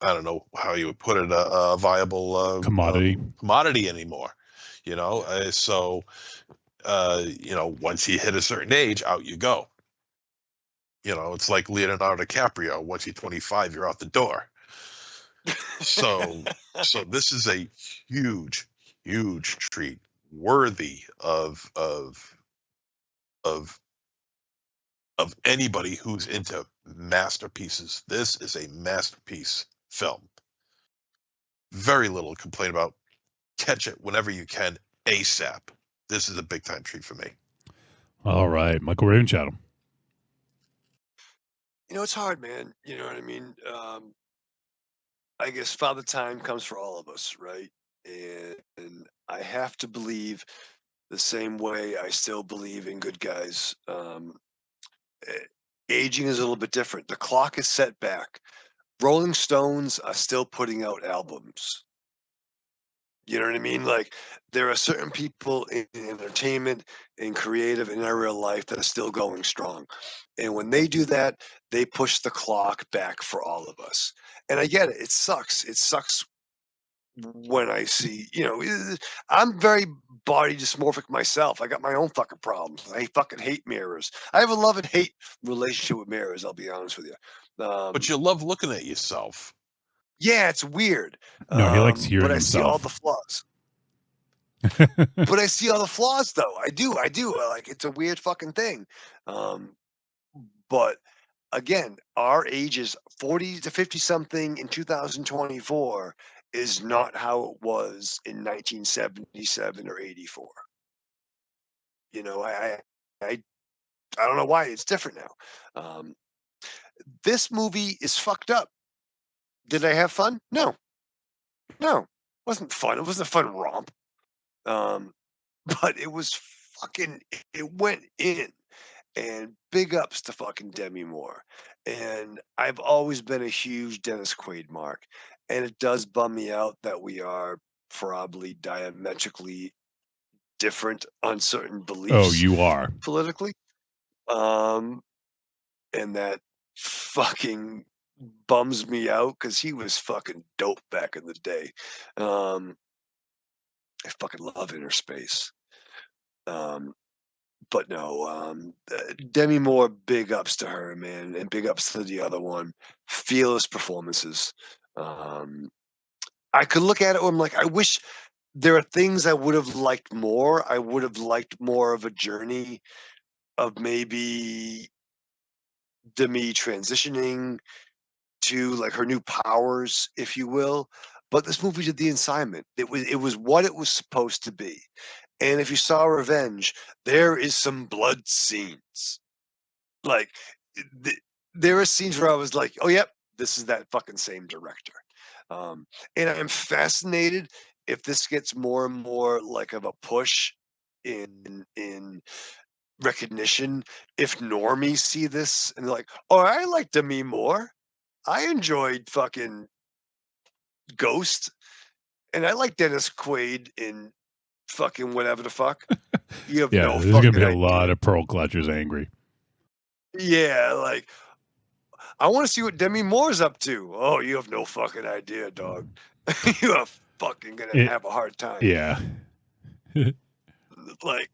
I don't know how you would put it, a viable commodity anymore. Once you hit a certain age, out you go. It's like Leonardo DiCaprio. Once you're 25, you're out the door. So this is a huge, huge treat, worthy of anybody who's into masterpieces. This is a masterpiece film. Very little to complain about. Catch it whenever you can, ASAP. This is a big time treat for me. All right, Michael Ravenchattel. It's hard, man. You know what I mean? I guess Father Time comes for all of us, right? And I have to believe the same way I still believe in good guys. Aging is a little bit different. The clock is set back. Rolling Stones are still putting out albums. You know what I mean? Like, there are certain people in entertainment and creative in our real life that are still going strong. And when they do that, they push the clock back for all of us. And I get it. It sucks. It sucks when I see, I'm very body dysmorphic myself. I got my own fucking problems. I fucking hate mirrors. I have a love and hate relationship with mirrors. I'll be honest with you. But you love looking at yourself. Yeah, it's weird. No, he likes hearing but I see all himself. the flaws. But I see all the flaws, though. I do. Like, it's a weird fucking thing. But again, our ages, 40 to 50 something in 2024, is not how it was in 1977 or 84. I don't know why it's different now. This movie is fucked up. Did I have fun? No. It wasn't fun. It wasn't a fun romp. But it was fucking, it went in. And big ups to fucking Demi Moore. And I've always been a huge Dennis Quaid mark. And it does bum me out that we are probably diametrically different on certain beliefs. Oh, you are. Politically. And that fucking bums me out because he was fucking dope back in the day. I fucking love Inner Space. But no, Demi Moore, big ups to her, man, and big ups to the other one. Fearless performances. I could look at it and I'm like, I wish there are things I would have liked more. I would have liked more of a journey of maybe Demi transitioning to like her new powers, if you will. But this movie did the assignment. It was what it was supposed to be. And if you saw Revenge, there is some blood scenes. Like, there are scenes where I was like, oh, yep, this is that fucking same director. And I'm fascinated if this gets more and more like of a push in recognition. If normies see this and they're like, oh, I like Demi Moore. I enjoyed fucking Ghost. And I like Dennis Quaid in fucking whatever the fuck. You have no there's gonna be a idea. lot of pearl clutchers angry. Yeah, like I want to see what Demi Moore's up to. Oh, you have no fucking idea, dog. You are fucking gonna have a hard time. Yeah. Like,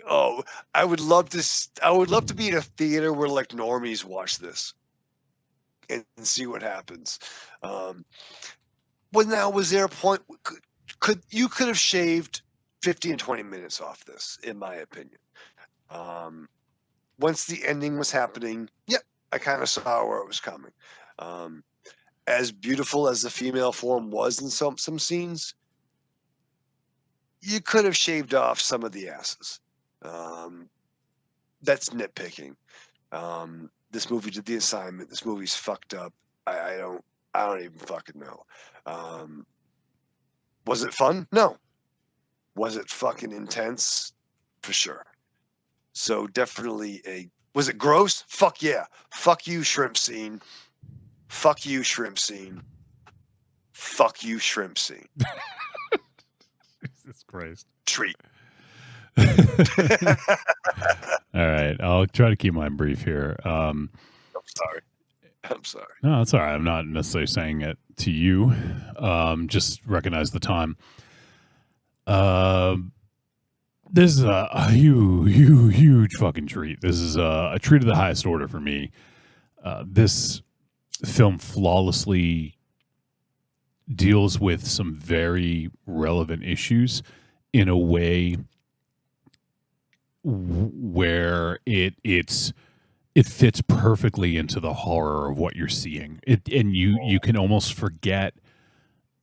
oh, I would love to be in a theater where like normies watch this and see what happens. But now, was there a point could have shaved 15 and 20 minutes off this, in my opinion. Once the ending was happening, yep, I kind of saw where it was coming. As beautiful as the female form was in some scenes, you could have shaved off some of the asses. That's nitpicking. This movie did the assignment. This movie's fucked up. I don't even fucking know. Was it fun? No. Was it fucking intense? For sure. So definitely was it gross? Fuck yeah. Fuck you, shrimp scene. Fuck you, shrimp scene. Fuck you, shrimp scene. Jesus Christ. Treat. All right. I'll try to keep mine brief here. I'm sorry. No, that's all right. I'm not necessarily saying it to you. Just recognize the time. This is a huge fucking treat. This is a treat of the highest order for me. This film flawlessly deals with some very relevant issues in a way where it fits perfectly into the horror of what you're seeing. And you can almost forget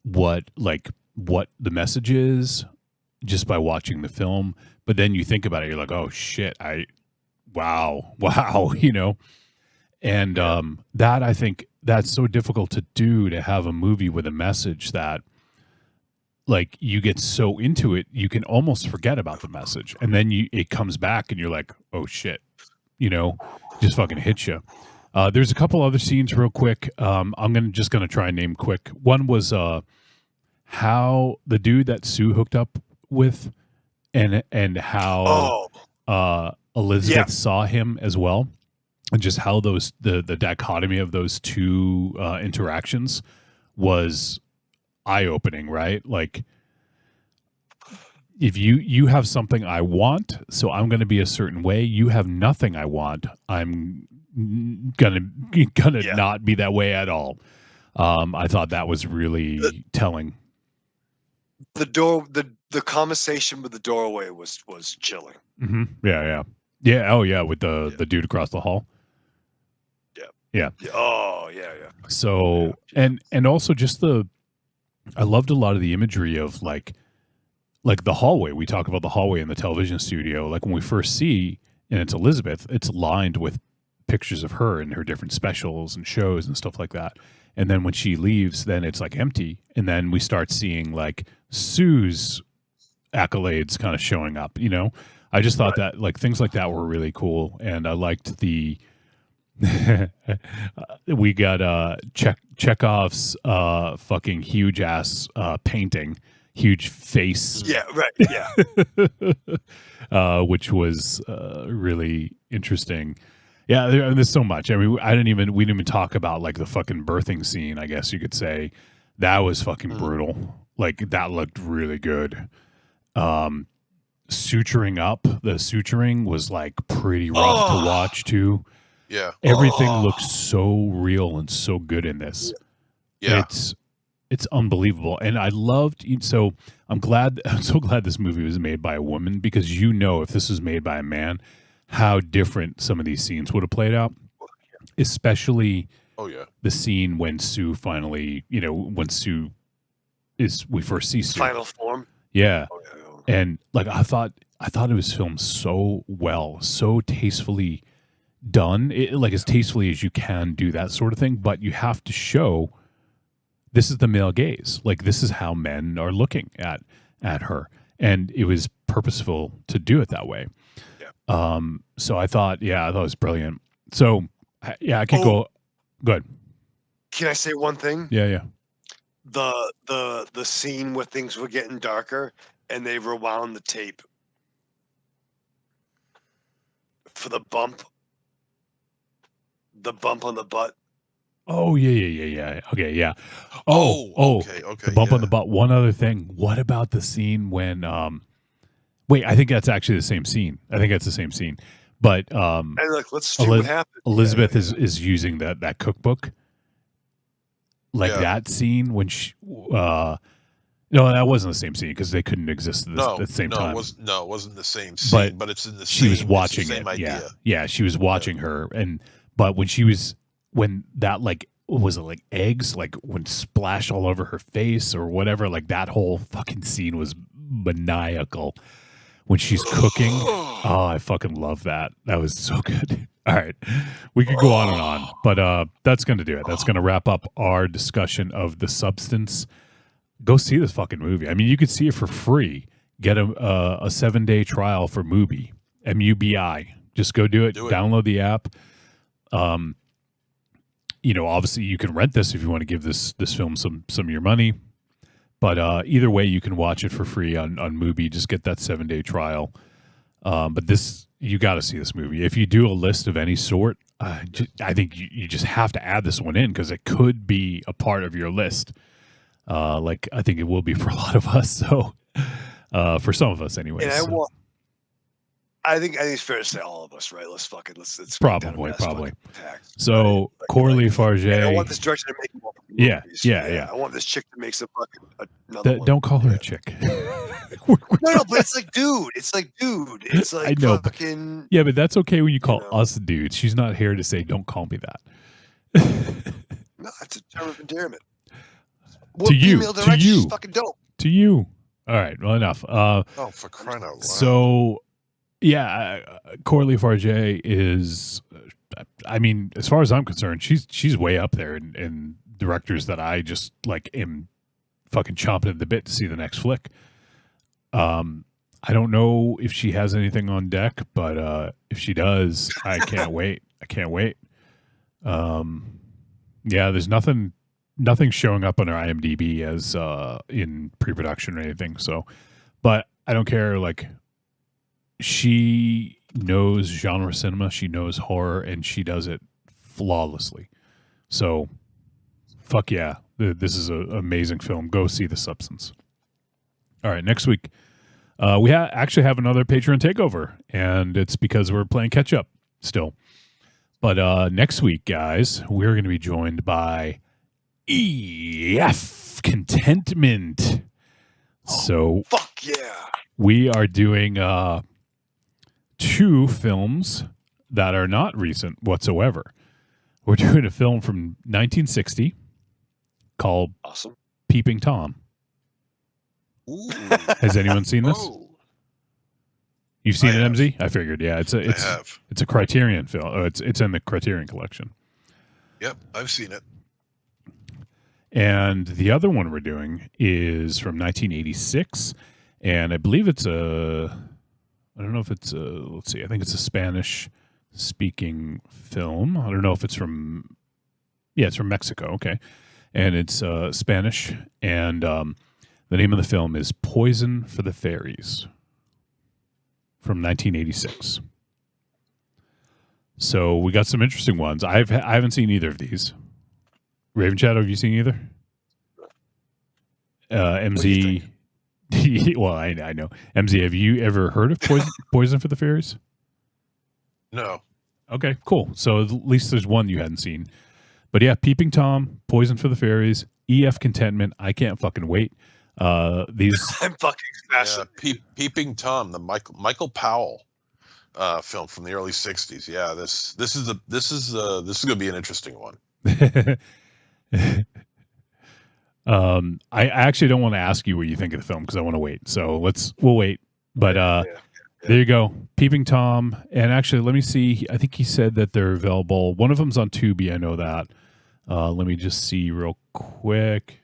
what the message is just by watching the film. But then you think about it, you're like, oh shit, wow, you know? And that, I think that's so difficult to do, to have a movie with a message that like you get so into it, you can almost forget about the message. And then it comes back and you're like, oh shit, you know, just fucking hits you. There's a couple other scenes real quick. I'm just gonna try and name quick. One was how the dude that Sue hooked up with and how Elizabeth saw him as well, and just how the dichotomy of those two interactions was eye-opening, right? Like, if you have something I want, so I'm going to be a certain way. You have nothing I want. I'm gonna not be that way at all. I thought that was really telling. The conversation with the doorway was chilling. Mm-hmm. Yeah. Oh yeah, with the dude across the hall. Yeah. Oh yeah. So and also just I loved a lot of the imagery of like the hallway. We talk about the hallway in the television studio. Like when we first see, and it's Elizabeth, it's lined with pictures of her and her different specials and shows and stuff like that. And then when she leaves, then it's like empty. And then we start seeing like Sue's accolades kind of showing up, you know? I just thought that like things like that were really cool. And I liked the, we got Chekhov's fucking huge ass painting, huge face. Yeah, right. Yeah. Which was really interesting. Yeah, there's so much. I mean, we didn't even talk about like the fucking birthing scene, I guess you could say. That was fucking brutal. Like that looked really good. Suturing up, the suturing was like pretty rough to watch too. Yeah. Everything looks so real and so good in this. Yeah. It's unbelievable. And I loved, so I'm so glad this movie was made by a woman, because if this was made by a man, how different some of these scenes would have played out. Especially the scene when Sue finally, when Sue we first see Sue. Final form. Yeah. And like I thought it was filmed so well, so tastefully done, like as tastefully as you can do that sort of thing, but you have to show this is the male gaze. Like this is how men are looking at her. And it was purposeful to do it that way. Yeah. So I thought it was brilliant. So I can go good. Can I say one thing? Yeah. The scene where things were getting darker and they rewound the tape for the bump on the butt. Oh yeah. Okay, yeah. Okay. The bump on the butt. One other thing. What about the scene when wait, I think that's actually the same scene. But and look, let's see what happened. Elizabeth is using that cookbook. Like that scene when she no, that wasn't the same scene because they couldn't exist at the same time. It wasn't the same scene, but it's in the same. She was watching same it. Idea. Yeah, she was watching her, but when that like was it like eggs like when splashed all over her face or whatever, like that whole fucking scene was maniacal. When she's cooking, I fucking love that. That was so good. All right, we could go on and on, but that's going to do it. That's going to wrap up our discussion of The Substance. Go see this fucking movie. I mean, you could see it for free. Get a 7-day trial for Mubi, MUBI. Just go do it. Download the app. Obviously you can rent this if you want to give this film some of your money. But either way, you can watch it for free on Mubi. Just get that 7-day trial. But you got to see this movie. If you do a list of any sort, I think you just have to add this one in because it could be a part of your list. Like I think it will be for a lot of us. So for some of us anyway. And I think it's fair to say all of us, right? Let's probably. So Coralie Farge. I want this director to make more movies. Yeah. I want this chick to make some fucking another one. Don't call her a chick. No, but it's like, dude. It's like I know, fucking. Yeah, but that's okay when you call us dudes. She's not here to say, "Don't call me that." No, it's a term of endearment. To you. Fucking dope. To you. All right. Well, enough. For crying out loud. So. Yeah, Coralie Farge is, I mean, as far as I'm concerned, she's way up there in directors that I just like am fucking chomping at the bit to see the next flick. I don't know if she has anything on deck, but if she does, I can't wait. Yeah, there's nothing showing up on her IMDb as in pre-production or anything. So, but I don't care. Like, she knows genre cinema, she knows horror, and she does it flawlessly. So, fuck yeah, This is an amazing film. Go see The Substance. All right, next week we actually have another Patreon takeover, and it's because we're playing catch up still. But next week, guys, we're going to be joined by EF Contentment. So fuck yeah. We are doing 2 films that are not recent whatsoever. We're doing a film from 1960 called Awesome. Peeping Tom. Ooh. Has anyone seen this? Oh. You've seen I it, have. MZ? I figured. Yeah, it's I have. it's a Criterion film. Oh, it's in the Criterion collection. Yep, I've seen it. And the other one we're doing is from 1986, and I believe it's I don't know if it's let's see, I think it's a Spanish-speaking film. I don't know if it's from, it's from Mexico, okay. And it's Spanish, and the name of the film is Poison for the Fairies from 1986. So we got some interesting ones. I haven't seen either of these. Raven Shadow, have you seen either? MZ. Well, I know. MZ, have you ever heard of Poison for the Fairies? No. Okay, cool. So at least there's one you hadn't seen. But yeah, Peeping Tom, Poison for the Fairies, EF Contentment. I can't fucking wait. These I'm fucking fascinated. Yeah, Peeping Tom, the Michael Powell film from the early '60s. Yeah, this is going to be an interesting one. I actually don't want to ask you what you think of the film because I want to wait. So we'll wait. But there you go, Peeping Tom. And actually, let me see. I think he said that they're available. One of them's on Tubi. I know that. Let me just see real quick.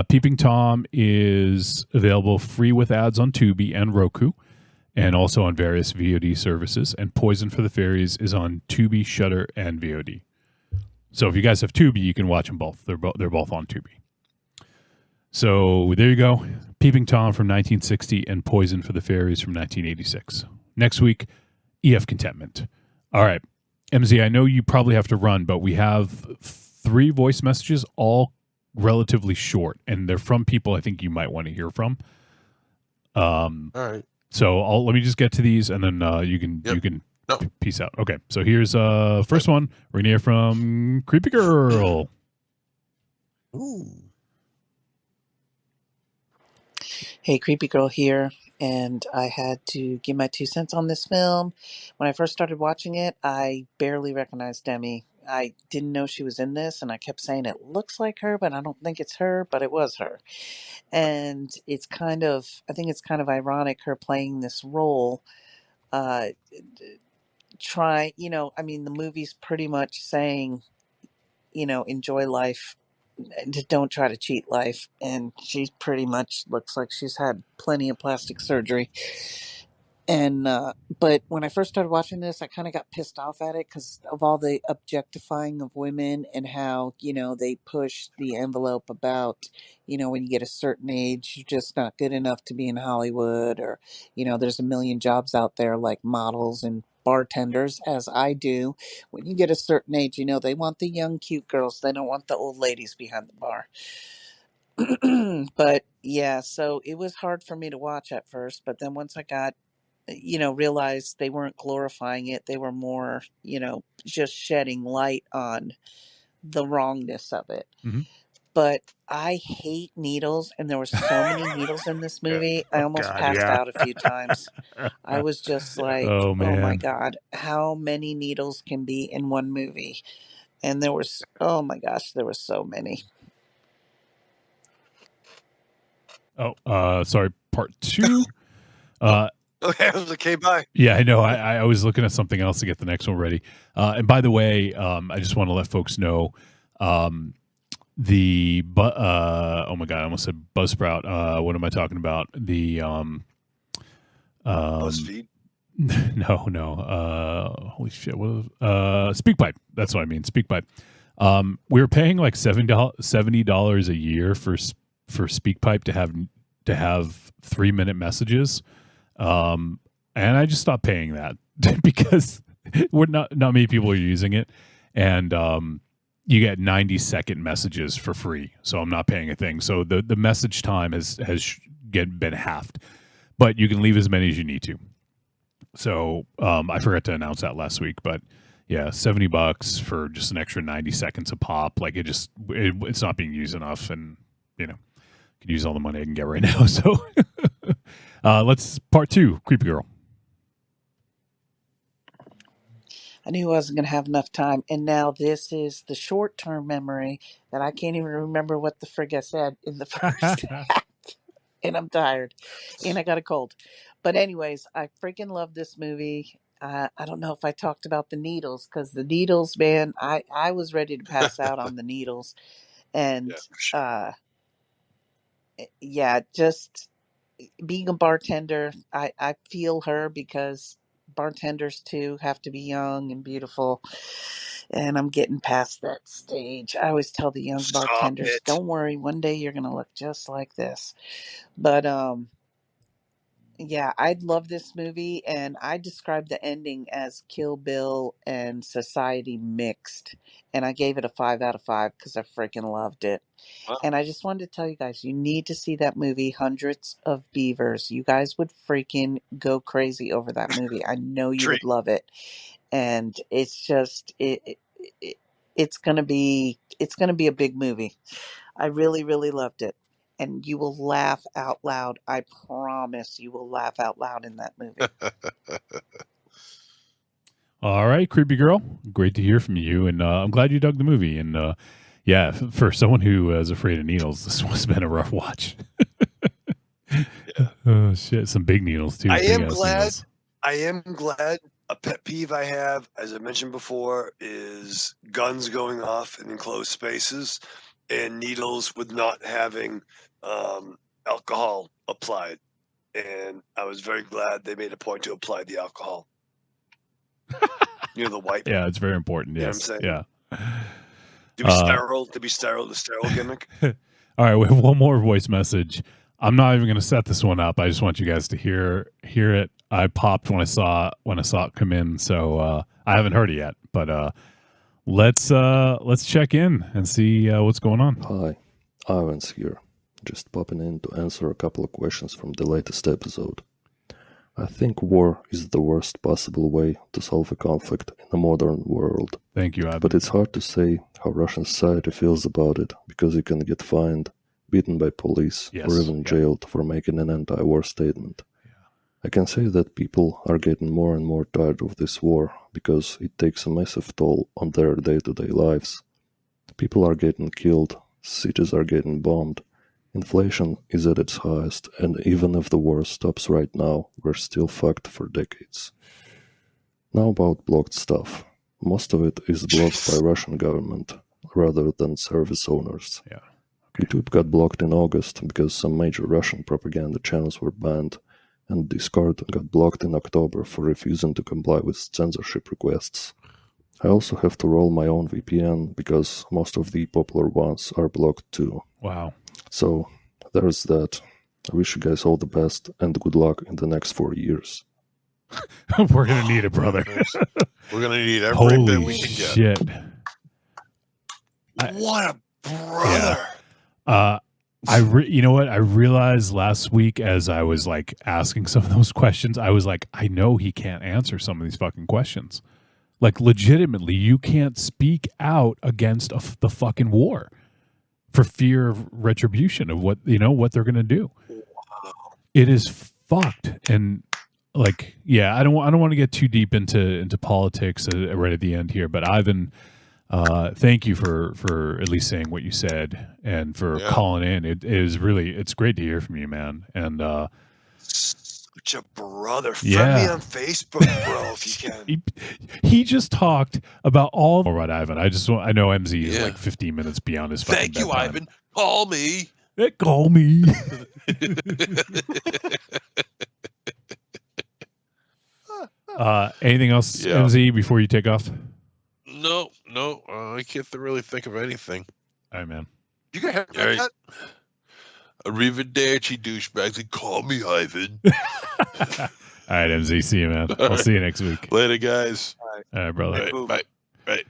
Peeping Tom is available free with ads on Tubi and Roku, and also on various VOD services. And Poison for the Fairies is on Tubi, Shudder, and VOD. So if you guys have Tubi, you can watch them both. They're both on Tubi. So there you go. Peeping Tom from 1960 and Poison for the Fairies from 1986. Next week, EF Contentment. All right. MZ, I know you probably have to run, but we have 3 voice messages, all relatively short, and they're from people I think you might want to hear from. All right. So let me just get to these, and then you can peace out. Okay. So here's first one. We're gonna hear from Creepy Girl. Ooh. Hey, Creepy Girl here, and I had to give my 2 cents on this film. When I first started watching it, I barely recognized Demi. I didn't know she was in this, and I kept saying it looks like her, but I don't think it's her, but it was her. And I think it's kind of ironic her playing this role. The movie's pretty much saying, enjoy life, don't try to cheat life. And she pretty much looks like she's had plenty of plastic surgery. And but when I first started watching this, I kind of got pissed off at it because of all the objectifying of women and how they push the envelope about when you get a certain age, you're just not good enough to be in Hollywood, or there's a million jobs out there like models and bartenders, as I do. When you get a certain age, they want the young cute girls. They don't want the old ladies behind the bar. But yeah, so it was hard for me to watch at first, but then once I got realized they weren't glorifying it. They were more, just shedding light on the wrongness of it. Mm-hmm. But I hate needles, and there were so many needles in this movie. I almost passed out a few times. I was just like, oh my God, how many needles can be in one movie? And there was, oh my gosh, there were so many. Oh, sorry, part 2. Okay, I was okay, bye. Yeah, I know. I was looking at something else to get the next one ready. And by the way, I just want to let folks know oh my God, I almost said Buzzsprout. What am I talking about? The BuzzFeed? No. Holy shit! What was SpeakPipe? That's what I mean. SpeakPipe. We were paying like $70 a year for SpeakPipe to have 3-minute messages. And I just stopped paying that because not many people are using it. And you get 90-second messages for free, so I'm not paying a thing. So the message time has been halved, but you can leave as many as you need to. So I forgot to announce that last week, but yeah, $70 for just an extra 90 seconds a pop. Like it's not being used enough, and could use all the money I can get right now. So let's part 2, Creepy Girl. I knew I wasn't going to have enough time. And now this is the short-term memory that I can't even remember what the frig I said in the first act. And I'm tired. And I got a cold. But anyways, I freaking love this movie. I don't know if I talked about the needles, because the needles, man, I was ready to pass out on the needles. And just being a bartender, I feel her, because bartenders too have to be young and beautiful, and I'm getting past that stage. I always tell the young bartenders, don't worry, one day you're gonna look just like this. But I love this movie, and I described the ending as Kill Bill and Society mixed, and I gave it a 5 out of 5 because I freaking loved it. Wow. And I just wanted to tell you guys, you need to see that movie, Hundreds of Beavers. You guys would freaking go crazy over that movie. I know you would love it, and it's just it's gonna be a big movie. I really, really loved it. And you will laugh out loud. I promise you will laugh out loud in that movie. All right, Creepy Girl. Great to hear from you. And I'm glad you dug the movie. And for someone who is afraid of needles, this must have been a rough watch. Oh, shit. Some big needles, too. I am glad. A pet peeve I have, as I mentioned before, is guns going off in enclosed spaces and needles with not having alcohol applied. And I was very glad they made a point to apply the alcohol. The wipe. Yeah, it's very important. Yes. You know what I'm saying? Yeah. To be sterile, the sterile gimmick. All right, we have one more voice message. I'm not even going to set this one up. I just want you guys to hear it. I popped when I saw it come in, so I haven't heard it yet. But let's check in and see what's going on. Hi, Ivan's here. Just popping in to answer a couple of questions from the latest episode. I think war is the worst possible way to solve a conflict in a modern world. Thank you, Ivan. But it's hard to say how Russian society feels about it, because you can get fined, beaten by police, or even jailed for making an anti-war statement. I can say that people are getting more and more tired of this war, because it takes a massive toll on their day-to-day lives. People are getting killed, cities are getting bombed, inflation is at its highest, and even if the war stops right now, we're still fucked for decades. Now about blocked stuff. Most of it is blocked by Russian government, rather than service owners. Yeah. YouTube got blocked in August because some major Russian propaganda channels were banned, and Discord got blocked in October for refusing to comply with censorship requests. I also have to roll my own VPN because most of the popular ones are blocked too. Wow. So, there's that. I wish you guys all the best and good luck in the next 4 years. We're going to need it, brother. We're going to need every bit we can shit. What a brother. Yeah. You know what? I realized last week as I was like asking some of those questions, I was like, I know he can't answer some of these fucking questions. Like, legitimately, you can't speak out against the fucking war for fear of retribution of what they're going to do. Wow. It is fucked. And like, yeah, I don't want to get too deep into politics right at the end here, but Ivan, thank you for at least saying what you said and for calling in. It's great to hear from you, man. And such a brother. Friend me on Facebook, bro, if you can. He just talked about all right, Ivan. I know MZ is like 15 minutes beyond his fucking Thank you, bedtime. Ivan. Call me. Call me. Anything else, MZ, before you take off? No. I can't really think of anything. All right, man. You got hair like that? Arrivederci, douchebags, and call me Ivan. All right, MZ. See you, man. I'll see you next week. Later, guys. All right, brother. Bye.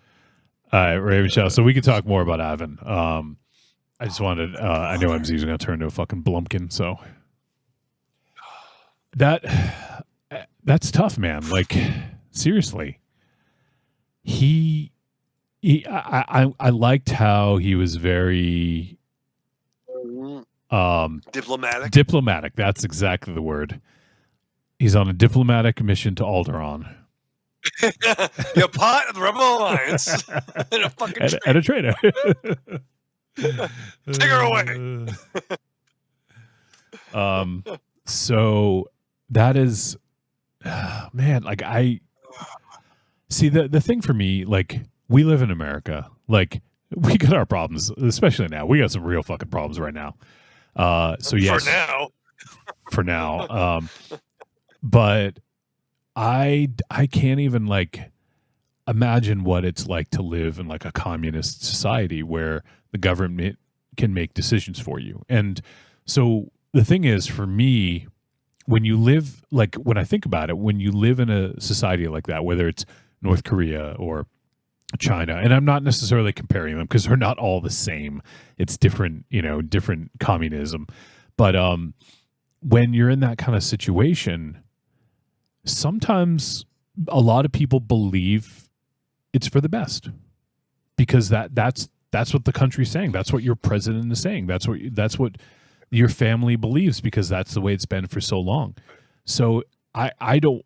right, Raven Shaw. So we can talk more about Ivan. I just wanted. I know MZ's going to turn into a fucking blumpkin. So that's tough, man. Like seriously, I liked how he was very diplomatic. Diplomatic. That's exactly the word. He's on a diplomatic mission to Alderaan. You're part of the Rebel Alliance and a fucking and a traitor. Take her away. So that is, man. Like I see the thing for me. Like we live in America. Like we got our problems, especially now. We got some real fucking problems right now. So yes, for now. But I can't even like imagine what it's like to live in like a communist society where the government can make decisions for you. And so the thing is, for me, when you live, like when I think about it, when you live in a society like that, whether it's North Korea or China, and I'm not necessarily comparing them because they're not all the same. It's different, different communism. But when you're in that kind of situation, sometimes a lot of people believe it's for the best because that's what the country's saying. That's what your president is saying. That's what your family believes because that's the way it's been for so long. So I'm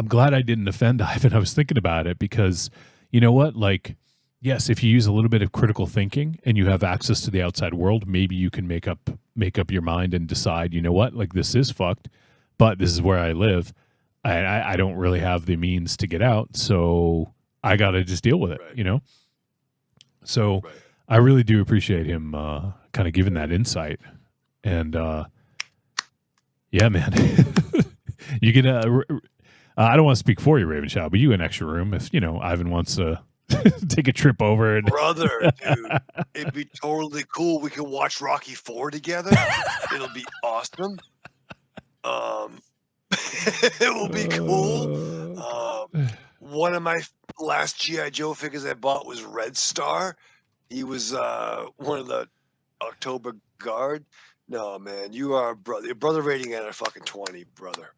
glad I didn't offend Ivan. I was thinking about it because you know what? Like, yes, if you use a little bit of critical thinking and you have access to the outside world, maybe you can make up your mind and decide, you know what? Like this is fucked, but this is where I live. I don't really have the means to get out, so I got to just deal with it, So I really do appreciate him kind of giving that insight. And yeah, man, you can. I don't want to speak for you, Raven Shaw, but you an extra room if Ivan wants to take a trip over. And brother, dude, it'd be totally cool. We can watch Rocky IV together. It'll be awesome. It will be cool. One of my last G.I. Joe figures I bought was Red Star. He was one of the October Guard. No, man, you are your brother rating at a fucking 20, brother.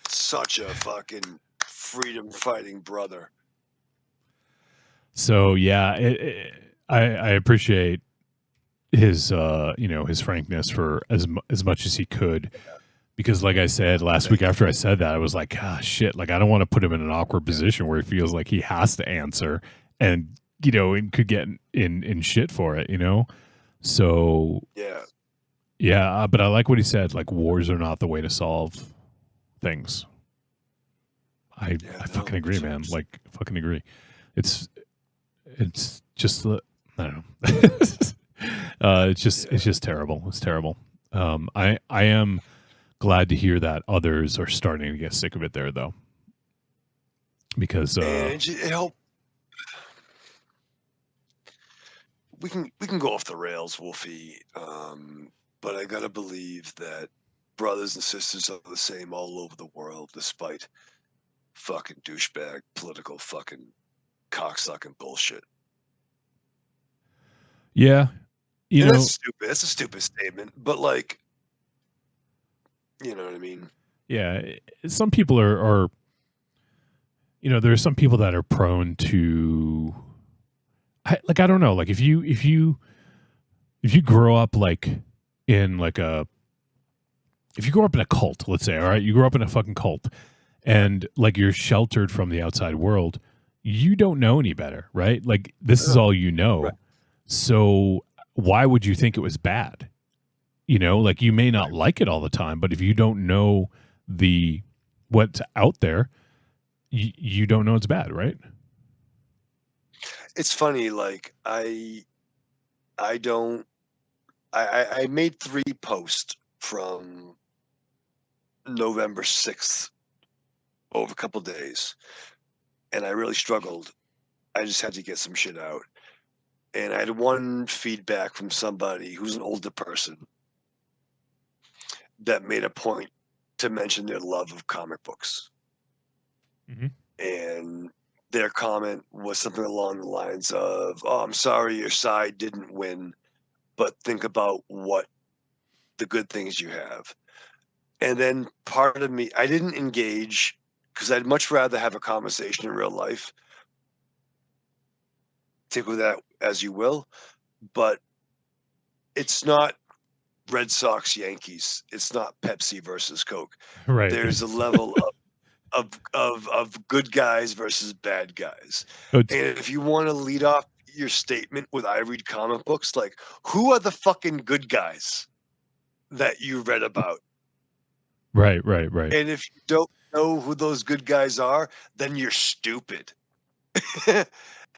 Such a fucking freedom fighting brother. So yeah, I appreciate his his frankness for as much as he could. Because like I said last week after I said that, I was like, shit, like I don't want to put him in an awkward position where he feels like he has to answer and, and could get in shit for it, So yeah, but I like what he said, like wars are not the way to solve things. I fucking agree, man. Like fucking agree. It's just I don't know. It's just terrible. It's terrible. I am glad to hear that others are starting to get sick of it there, though, because it help. We can go off the rails, Wolfie, but I gotta believe that brothers and sisters are the same all over the world, despite fucking douchebag political fucking cocksucking bullshit. Yeah, that's stupid. That's a stupid statement, but like. You know what I mean? Yeah, some people are there are some people that are prone to, I don't know, like if you grow up like in like if you grow up in a cult, let's say, all right, you grow up in a fucking cult, and like you're sheltered from the outside world, you don't know any better, right? Like this is all you know, right. So why would you think it was bad? Like you may not like it all the time, but if you don't know what's out there, you don't know it's bad, right? It's funny. Like I made 3 posts from November 6th over a couple of days, and I really struggled. I just had to get some shit out. And I had one feedback from somebody who's an older person that made a point to mention their love of comic books. Mm-hmm. And their comment was something along the lines of, "Oh, I'm sorry your side didn't win, but think about what the good things you have." And then part of me, I didn't engage because I'd much rather have a conversation in real life. Take with that as you will, but it's not Red Sox Yankees. It's not Pepsi versus Coke. Right. There's a level of good guys versus bad guys. Oh, And if you want to lead off your statement with "I read comic books," like, who are the fucking good guys that you read about? Right. And if you don't know who those good guys are, then you're stupid.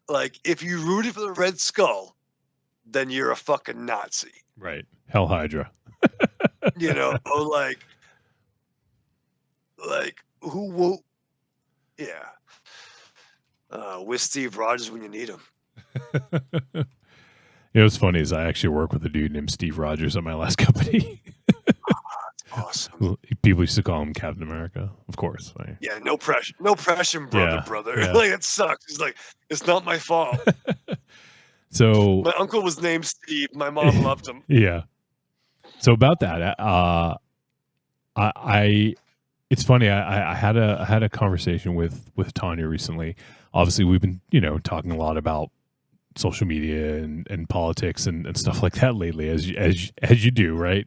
Like, if you rooted for the Red Skull, then you're a fucking Nazi. Right. Hell Hydra. You know, or like who? Yeah. With Steve Rogers when you need him. You know what's funny is I actually work with a dude named Steve Rogers at my last company. Awesome. People used to call him Captain America, of course. Yeah, no pressure, brother. Yeah. Like, it sucks. It's like, it's not my fault. So My uncle was named Steve. My mom loved him. Yeah. So about that, it's funny. I had a conversation with Tanya recently. Obviously, we've been talking a lot about social media and politics and stuff like that lately, as you do, right?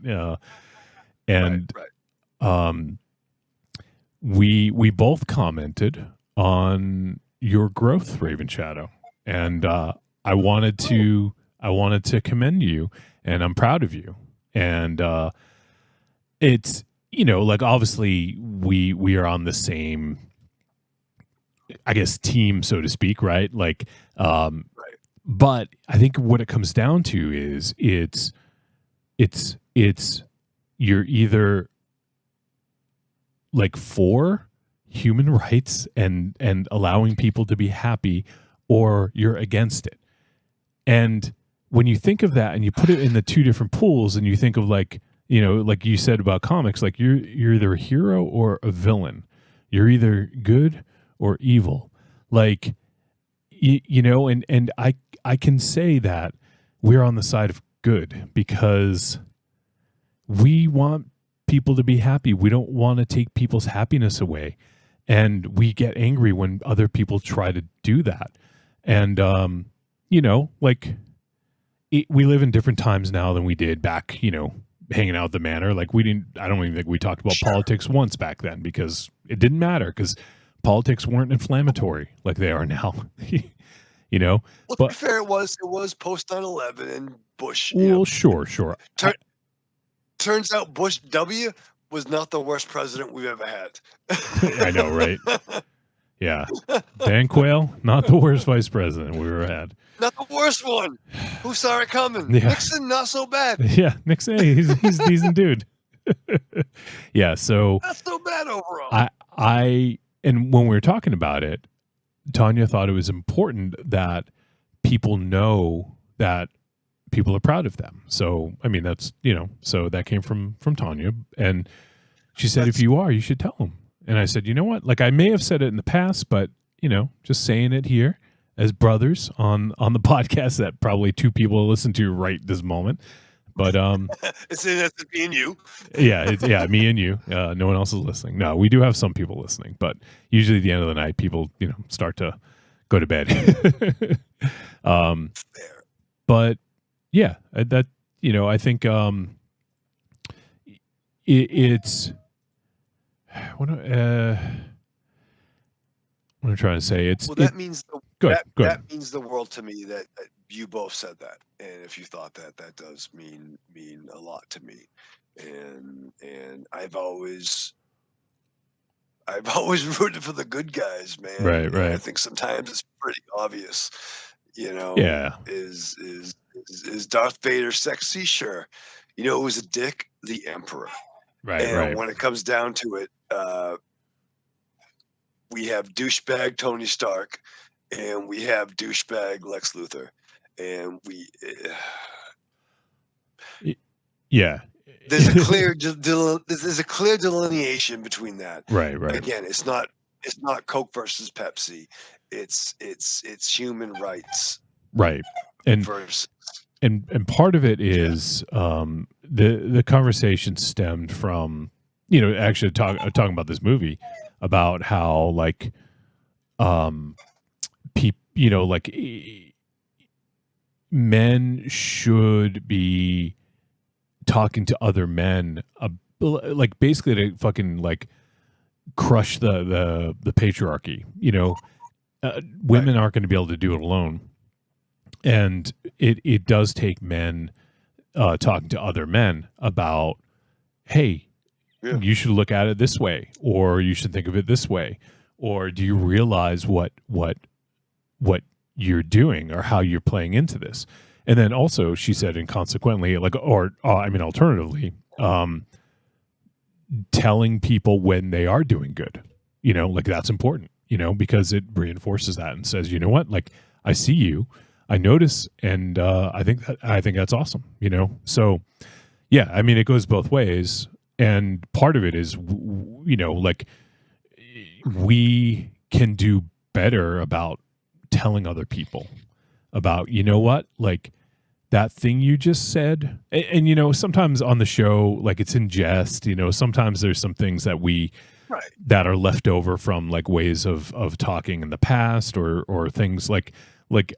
We both commented on your growth, Raven Shadow, and I wanted to commend you, and I'm proud of you. And it's like, obviously we are on the same, I guess, team, so to speak, right? Like, but I think what it comes down to is it's you're either like for human rights and allowing people to be happy, or you're against it. And when you think of that and you put it in the two different pools, and you think of, like, like you said about comics, like you're either a hero or a villain. You're either good or evil. Like, and I can say that we're on the side of good because we want people to be happy. We don't want to take people's happiness away. And we get angry when other people try to do that. And, like, we live in different times now than we did back, hanging out at the manor. Like, I don't even think we talked about politics once back then, because it didn't matter, because politics weren't inflammatory like they are now. Well, but to be fair, it was post 9/11 and Bush. Well, sure. Turns out Bush W was not the worst president we've ever had. I know, right? Yeah. Dan Quayle, not the worst vice president we ever had. Not the worst one. Who saw it coming? Yeah. Nixon, not so bad. Yeah, Nixon, he's a decent dude. Yeah, so not so bad overall. And when we were talking about it, Tanya thought it was important that people know that people are proud of them. So, I mean, that's, so that came from Tanya. And she said, if you are, you should tell them. And I said, you know what? Like, I may have said it in the past, but, just saying it here as brothers on the podcast that probably two people listen to right this moment. But it's me and you. Yeah, me and you. No one else is listening. No, we do have some people listening, but usually at the end of the night, people, start to go to bed. But yeah, that, I think it's what I'm trying to say. That means that means the world to me that you both said that, and if you thought that does mean a lot to me, and I've always rooted for the good guys, man. Right. I think sometimes it's pretty obvious, Yeah. Is Darth Vader sexy? Sure. It was a dick, the Emperor. Right. When it comes down to it, we have douchebag Tony Stark, and we have douchebag Lex Luthor, and yeah. There's a clear delineation between that. Right. Again, it's not Coke versus Pepsi. it's human rights, right? And versus. And part of it is the conversation stemmed from, actually talking about this movie, about how like men should be talking to other men, like basically to fucking like crush the patriarchy. Women aren't going to be able to do it alone. And it does take men talking to other men about, hey, you should look at it this way, or you should think of it this way, or do you realize what you're doing or how you're playing into this? And then also she said, and consequently, like, alternatively, telling people when they are doing good, like that's important, because it reinforces that and says, you know what, like I see you. I notice, and I think that's awesome, So, yeah, I mean, it goes both ways, and part of it is, like we can do better about telling other people about, what, like that thing you just said, and sometimes on the show, like it's in jest, sometimes there's some things that that are left over from like ways of talking in the past, or things like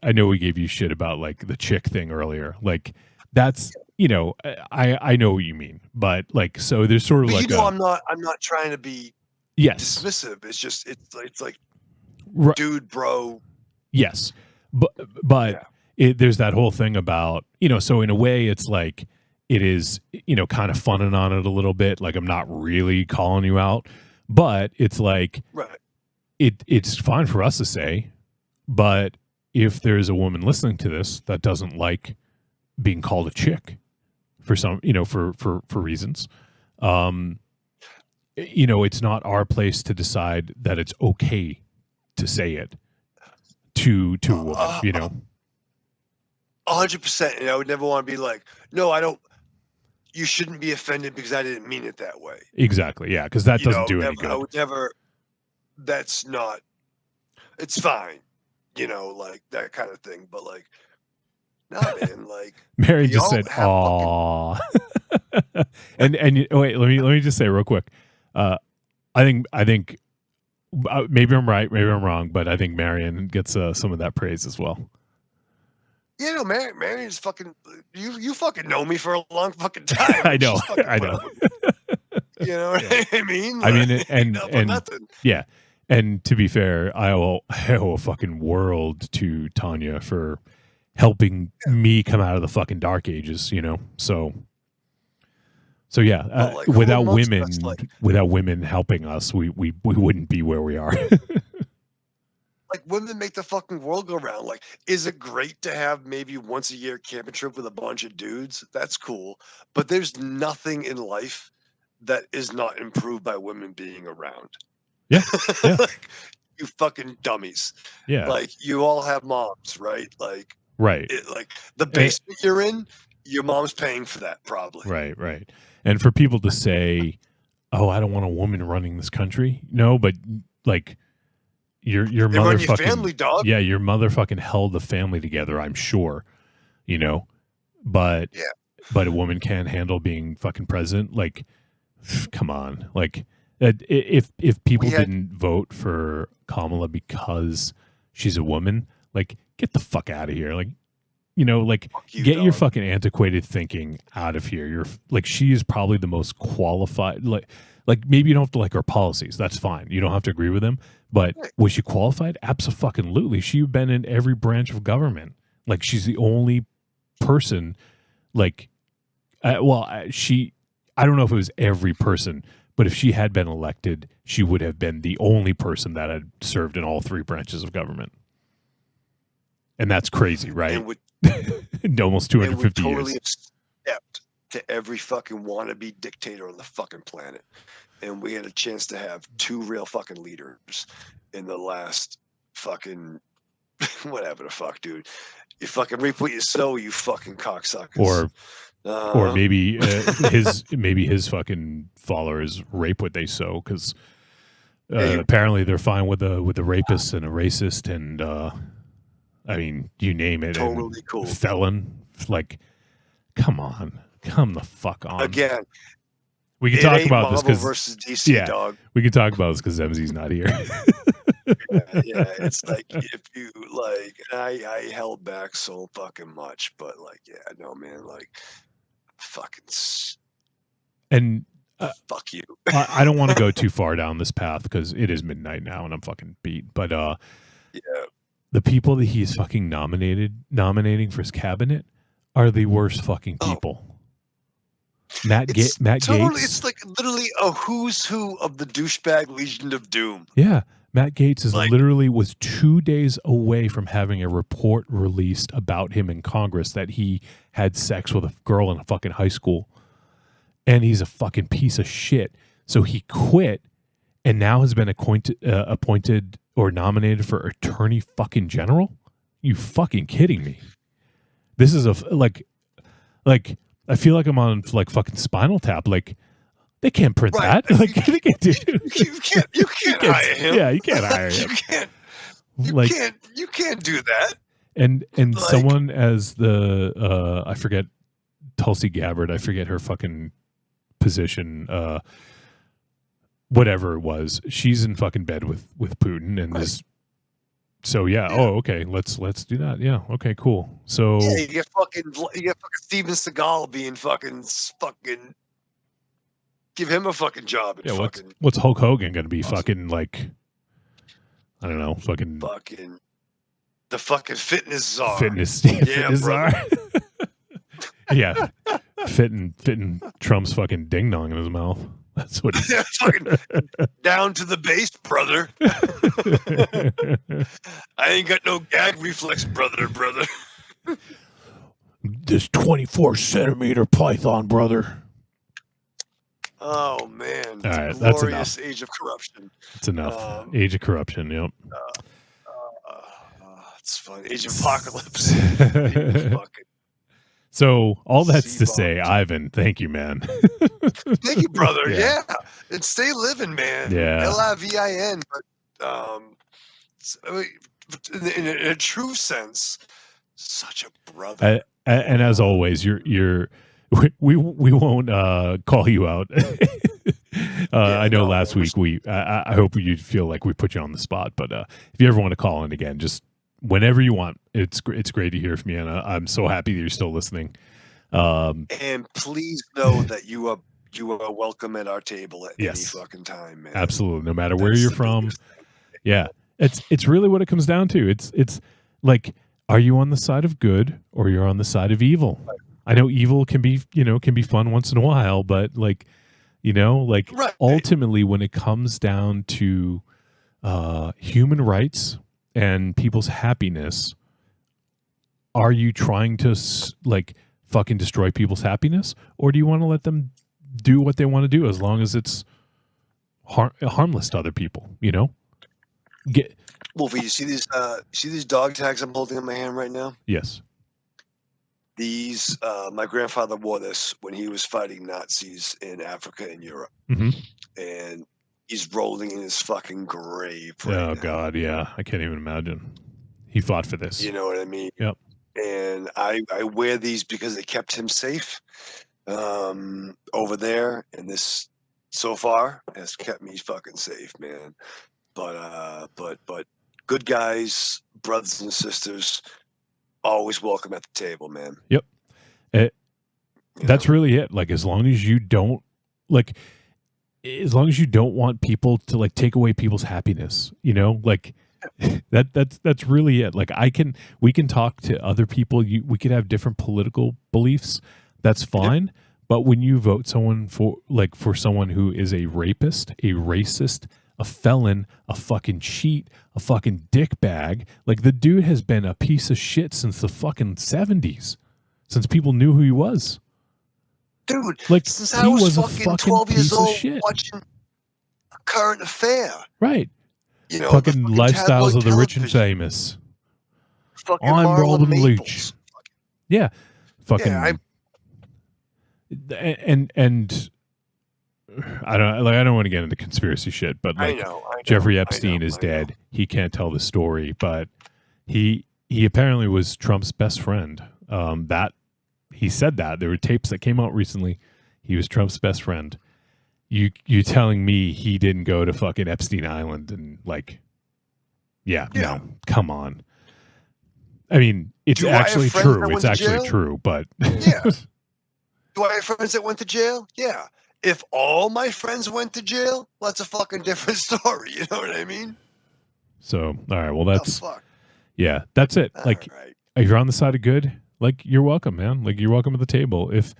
I know we gave you shit about like the chick thing earlier. Like that's, I know what you mean, but like, so there's sort of but like I'm not trying to be dismissive. It's just, it's like dude, bro. Yes. But there's that whole thing about, so in a way it's like, it is, kind of funning on it a little bit. Like I'm not really calling you out, but it's like, it's fine for us to say, but if there's a woman listening to this that doesn't like being called a chick for some, for reasons, it's not our place to decide that it's okay to say it to a woman, 100%. And I would never want to be like, no, I don't, you shouldn't be offended because I didn't mean it that way. Exactly. Yeah. Cause that doesn't do any good. I would never, that's not, it's fine. Like that kind of thing. But like, no, man, like Mary just said, "Aw." and wait, let me just say real quick. I think maybe I'm right, maybe I'm wrong, but I think Marion gets some of that praise as well. Yeah, no, Marion's fucking. You fucking know me for a long fucking time. I know. You know what I mean? Like, I mean, and yeah. And to be fair, I owe a fucking world to Tanya for helping me come out of the fucking dark ages, So yeah, like, without women helping us, we wouldn't be where we are. Like women make the fucking world go round. Like, is it great to have maybe once a year camping trip with a bunch of dudes? That's cool. But there's nothing in life that is not improved by women being around. Yeah. Like, you fucking dummies. Yeah. Like, you all have moms, right? Like, right. Like the basement you're in, your mom's paying for that probably. Right. And for people to say, "Oh, I don't want a woman running this country," no, but like your mother fucking family, dog. Yeah, your mother fucking held the family together. I'm sure, but but a woman can't handle being fucking president. Like, come on, like. If people didn't vote for Kamala because she's a woman, like get the fuck out of here. Like, get your fucking antiquated thinking out of here. You're like, she is probably the most qualified. Like maybe you don't have to like her policies. That's fine. You don't have to agree with them. But was she qualified? Absolutely. She's been in every branch of government. Like she's the only person. Like, I don't know if it was every person. But if she had been elected, she would have been the only person that had served in all three branches of government. And that's crazy, right? Almost 250 totally years. Stepped to every fucking wannabe dictator on the fucking planet. And we had a chance to have two real fucking leaders in the last fucking whatever the fuck, dude. You fucking reap what you sow, you fucking cocksuckers. Or maybe his fucking followers rape what they sow, because apparently they're fine with a rapist and a racist and I mean, you name it. Totally cool. Felon. Like, come the fuck on. Again, we can talk about Marvel this because versus DC, dog. We can talk about this because MZ's not here. Yeah, it's like if you like, I held back so fucking much, but like, yeah, no, man, like, fucking, and fuck you. I don't want to go too far down this path because it is midnight now and I'm fucking beat. But yeah, the people that he's fucking nominating for his cabinet are the worst fucking people. Matt Gates. It's like literally a who's who of the douchebag Legion of Doom. Yeah. Matt Gates is literally was 2 days away from having a report released about him in Congress that he had sex with a girl in a fucking high school. And he's a fucking piece of shit. So he quit and now has been appointed or nominated for attorney fucking general. You fucking kidding me? This is like I feel like I'm on like fucking Spinal Tap. Like they can't print that. Like they can't do. You can't hire him. Yeah, you can't hire him. You can't do that. And someone as the I forget Tulsi Gabbard. I forget her fucking position. Whatever it was, she's in fucking bed with Putin and is. So yeah. Oh, okay. Let's do that. Yeah. Okay. Cool. So yeah, you get fucking Steven Seagal being fucking give him a fucking job. And yeah. What's Hulk Hogan going to be fucking like? I don't know. Fucking the fucking fitness czar. Fitness brother. czar. Yeah. Fitting Trump's fucking ding dong in his mouth. That's what he's fucking down to the base, brother. I ain't got no gag reflex, brother. This 24-centimeter python, brother. Oh man! All right, that's glorious enough. Age of corruption. That's enough. Age of corruption. Yep. It's fun. Age of apocalypse. So all that's to say, Ivan, thank you, man. Thank you, brother. Yeah. And stay living, man. Yeah. LIVIN. But in a true sense, such a brother. And as always, we won't call you out. I know last week I hope you feel like we put you on the spot, but if you ever want to call in again, just whenever you want. It's great to hear from you, and I'm so happy that you're still listening. And please know that you are welcome at our table at any fucking time, man. Absolutely, no matter where you're from. Yeah, it's really what it comes down to. It's like, are you on the side of good or you're on the side of evil? Right. I know evil can be fun once in a while, but ultimately when it comes down to human rights and people's happiness, are you trying to fucking destroy people's happiness, or do you want to let them do what they want to do as long as it's harmless to other people? Wolfie, you see these dog tags I'm holding in my hand right now? Yes. These my grandfather wore this when he was fighting Nazis in Africa and Europe, and he's rolling in his fucking grave. Oh God, yeah, I can't even imagine. He fought for this. You know what I mean? Yep. And I wear these because they kept him safe over there, and this so far has kept me fucking safe, man. But good guys, brothers and sisters, always welcome at the table, man. Yep. That's really it. Like, as long as you don't want people to take away people's happiness, that's really it. Like, we can talk to other people. We could have different political beliefs. That's fine. Yep. But when you vote someone for someone who is a rapist, a racist, a felon, a fucking cheat, a fucking dickbag, the dude has been a piece of shit since the fucking 70s, since people knew who he was. Dude, since he I was fucking 12 years old shit. watching A Current Affair. Right. Fucking lifestyles of the rich and famous. Fucking I'm Marlon Robin Maples. Leach. Yeah. Fucking. Yeah, and I don't want to get into conspiracy shit, but like I know, Jeffrey Epstein is dead. He can't tell the story, but he apparently was Trump's best friend. That he said that there were tapes that came out recently. He was Trump's best friend. You telling me he didn't go to fucking Epstein Island and like, yeah. No, come on. I mean, it's actually true. It's actually true, but yeah. Do I have friends that went to jail? Yeah. If all my friends went to jail, well, that's a fucking different story. You know what I mean? So, all right. Well, that's yeah. That's it. All like, right. if you're on the side of good, like you're welcome, man. Like you're welcome at the table. If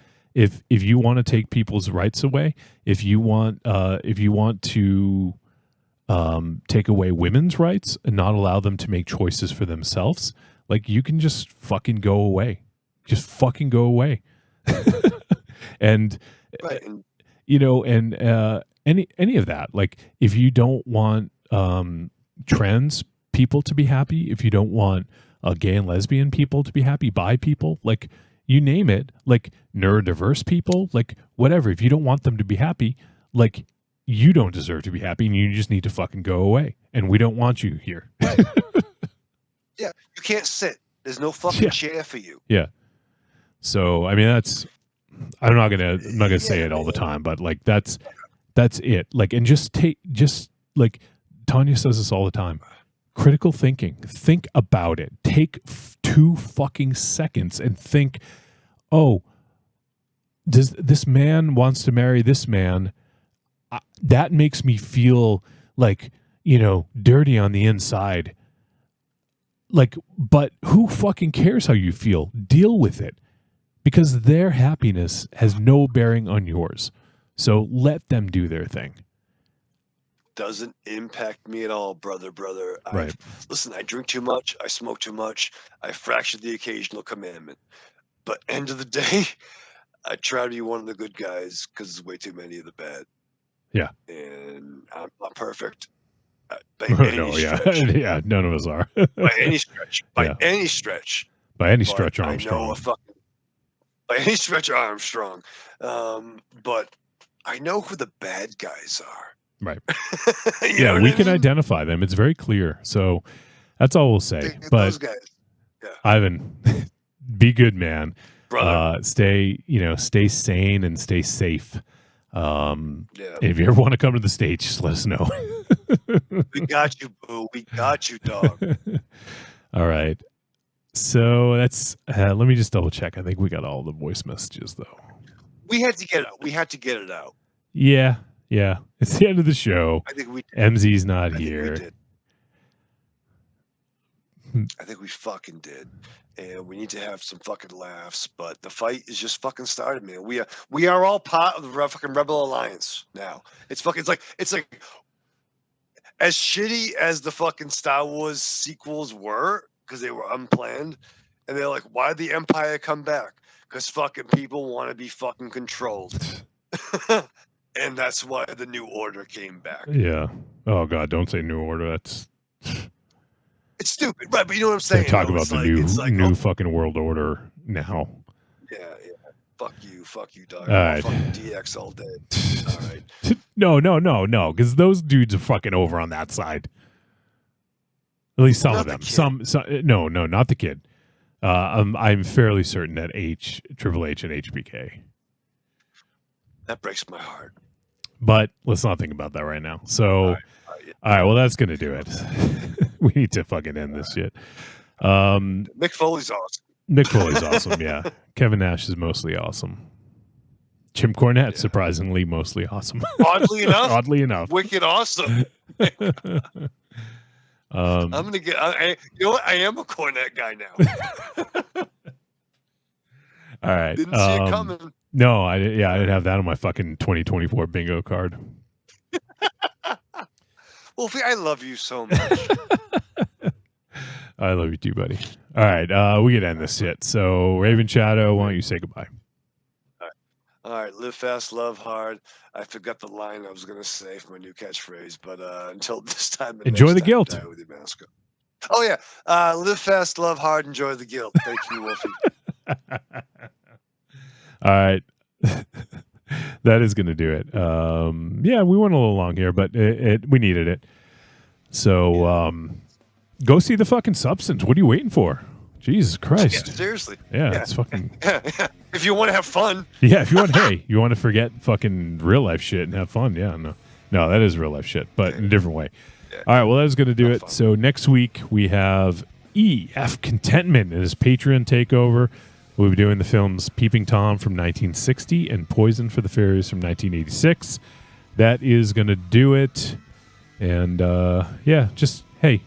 you want to take people's rights away, if you want to take away women's rights and not allow them to make choices for themselves, like you can just fucking go away. Just fucking go away. And right. you know, and any of that. Like if you don't want trans people to be happy, if you don't want gay and lesbian people to be happy, bi people, like you name it, like neurodiverse people, like whatever. If you don't want them to be happy, like you don't deserve to be happy, and you just need to fucking go away. And we don't want you here. Yeah, you can't sit. There's no fucking chair for you. Yeah. So I mean, I'm not gonna say it all the time, but like that's it. Like, and just like Tanya says this all the time. Critical thinking. Think about it. Take 2 fucking seconds and think, oh, does this man wants to marry this man? That makes me feel like, you know, dirty on the inside. Like, but who fucking cares how you feel? Deal with it. Because their happiness has no bearing on yours. So let them do their thing. Doesn't impact me at all, brother. Right. Listen, I drink too much. I smoke too much. I fractured the occasional commandment. But end of the day, I try to be one of the good guys because there's way too many of the bad. Yeah. And I'm not perfect. By No, any yeah. stretch. Yeah, none of us are. By any stretch. By Yeah. any stretch. By any But stretch, I know Armstrong. by any stretch of Armstrong. But I know who the bad guys are. Right. You Yeah, know what we I can mean? identify them. It's very clear. So that's all we'll say. But Those guys. Yeah. Ivan, be good, man. Brother. Stay sane and stay safe. Yeah. If you ever want to come to the stage, just let us know. We got you, boo. We got you, dog. All right. So that's let me just double check. I think we got all the voice messages though. We had to get it out. We had to get it out. Yeah. It's the end of the show. I think we did. MZ's not I think we here. did. I think we fucking did. And we need to have some fucking laughs. But the fight is just fucking started, man. We are all part of the fucking Rebel Alliance now. It's like as shitty as the fucking Star Wars sequels were, because they were unplanned, and they're like, why'd the Empire come back? Because fucking people want to be fucking controlled. And that's why the New Order came back. Yeah. Oh God, don't say New Order. That's It's stupid, right? But you know what I'm saying? they talk though? about It's the like, new fucking world order now. Yeah. Fuck you, dog. All right. Fucking DX all day. All right. No, because those dudes are fucking over on that side. At least some of them. Some, no, not the kid. I'm fairly certain that Triple H and HBK. That breaks my heart. But let's not think about that right now. So, all right, well, that's going to do it. We need to fucking end this shit. Mick Foley's awesome. Mick Foley's awesome, yeah. Kevin Nash is mostly awesome. Jim Cornette, surprisingly, mostly awesome. Oddly enough. Oddly enough. Wicked awesome. I'm going to get, you know what? I am a Cornette guy now. All right. Didn't see it coming. No, I didn't have that on my fucking 2024 bingo card. Wolfie, I love you so much. I love you too, buddy. All right, we could end this shit. So, Raven Shadow, why don't you say goodbye? All right, live fast, love hard. I forgot the line I was going to say for my new catchphrase, but until this time, Enjoy the guilt. Die with your mask on. Oh yeah, live fast, love hard, enjoy the guilt. Thank you, Wolfie. All right. That is going to do it. Yeah, we went a little long here, but we needed it. So go see The Fucking Substance. What are you waiting for? Jesus Christ. Yeah, seriously. Yeah, it's fucking... Yeah. If you want to have fun. Yeah, if you want, hey, you want to forget fucking real life shit and have fun. Yeah, no, that is real life shit, but in a different way. Yeah. All right, well, that is going to do it. So next week we have E.F. Contentment and his Patreon takeover. We'll be doing the films Peeping Tom from 1960 and Poison for the Fairies from 1986. That is going to do it. And yeah, just, hey,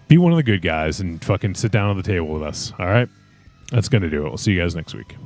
be one of the good guys and fucking sit down at the table with us. All right? That's going to do it. We'll see you guys next week.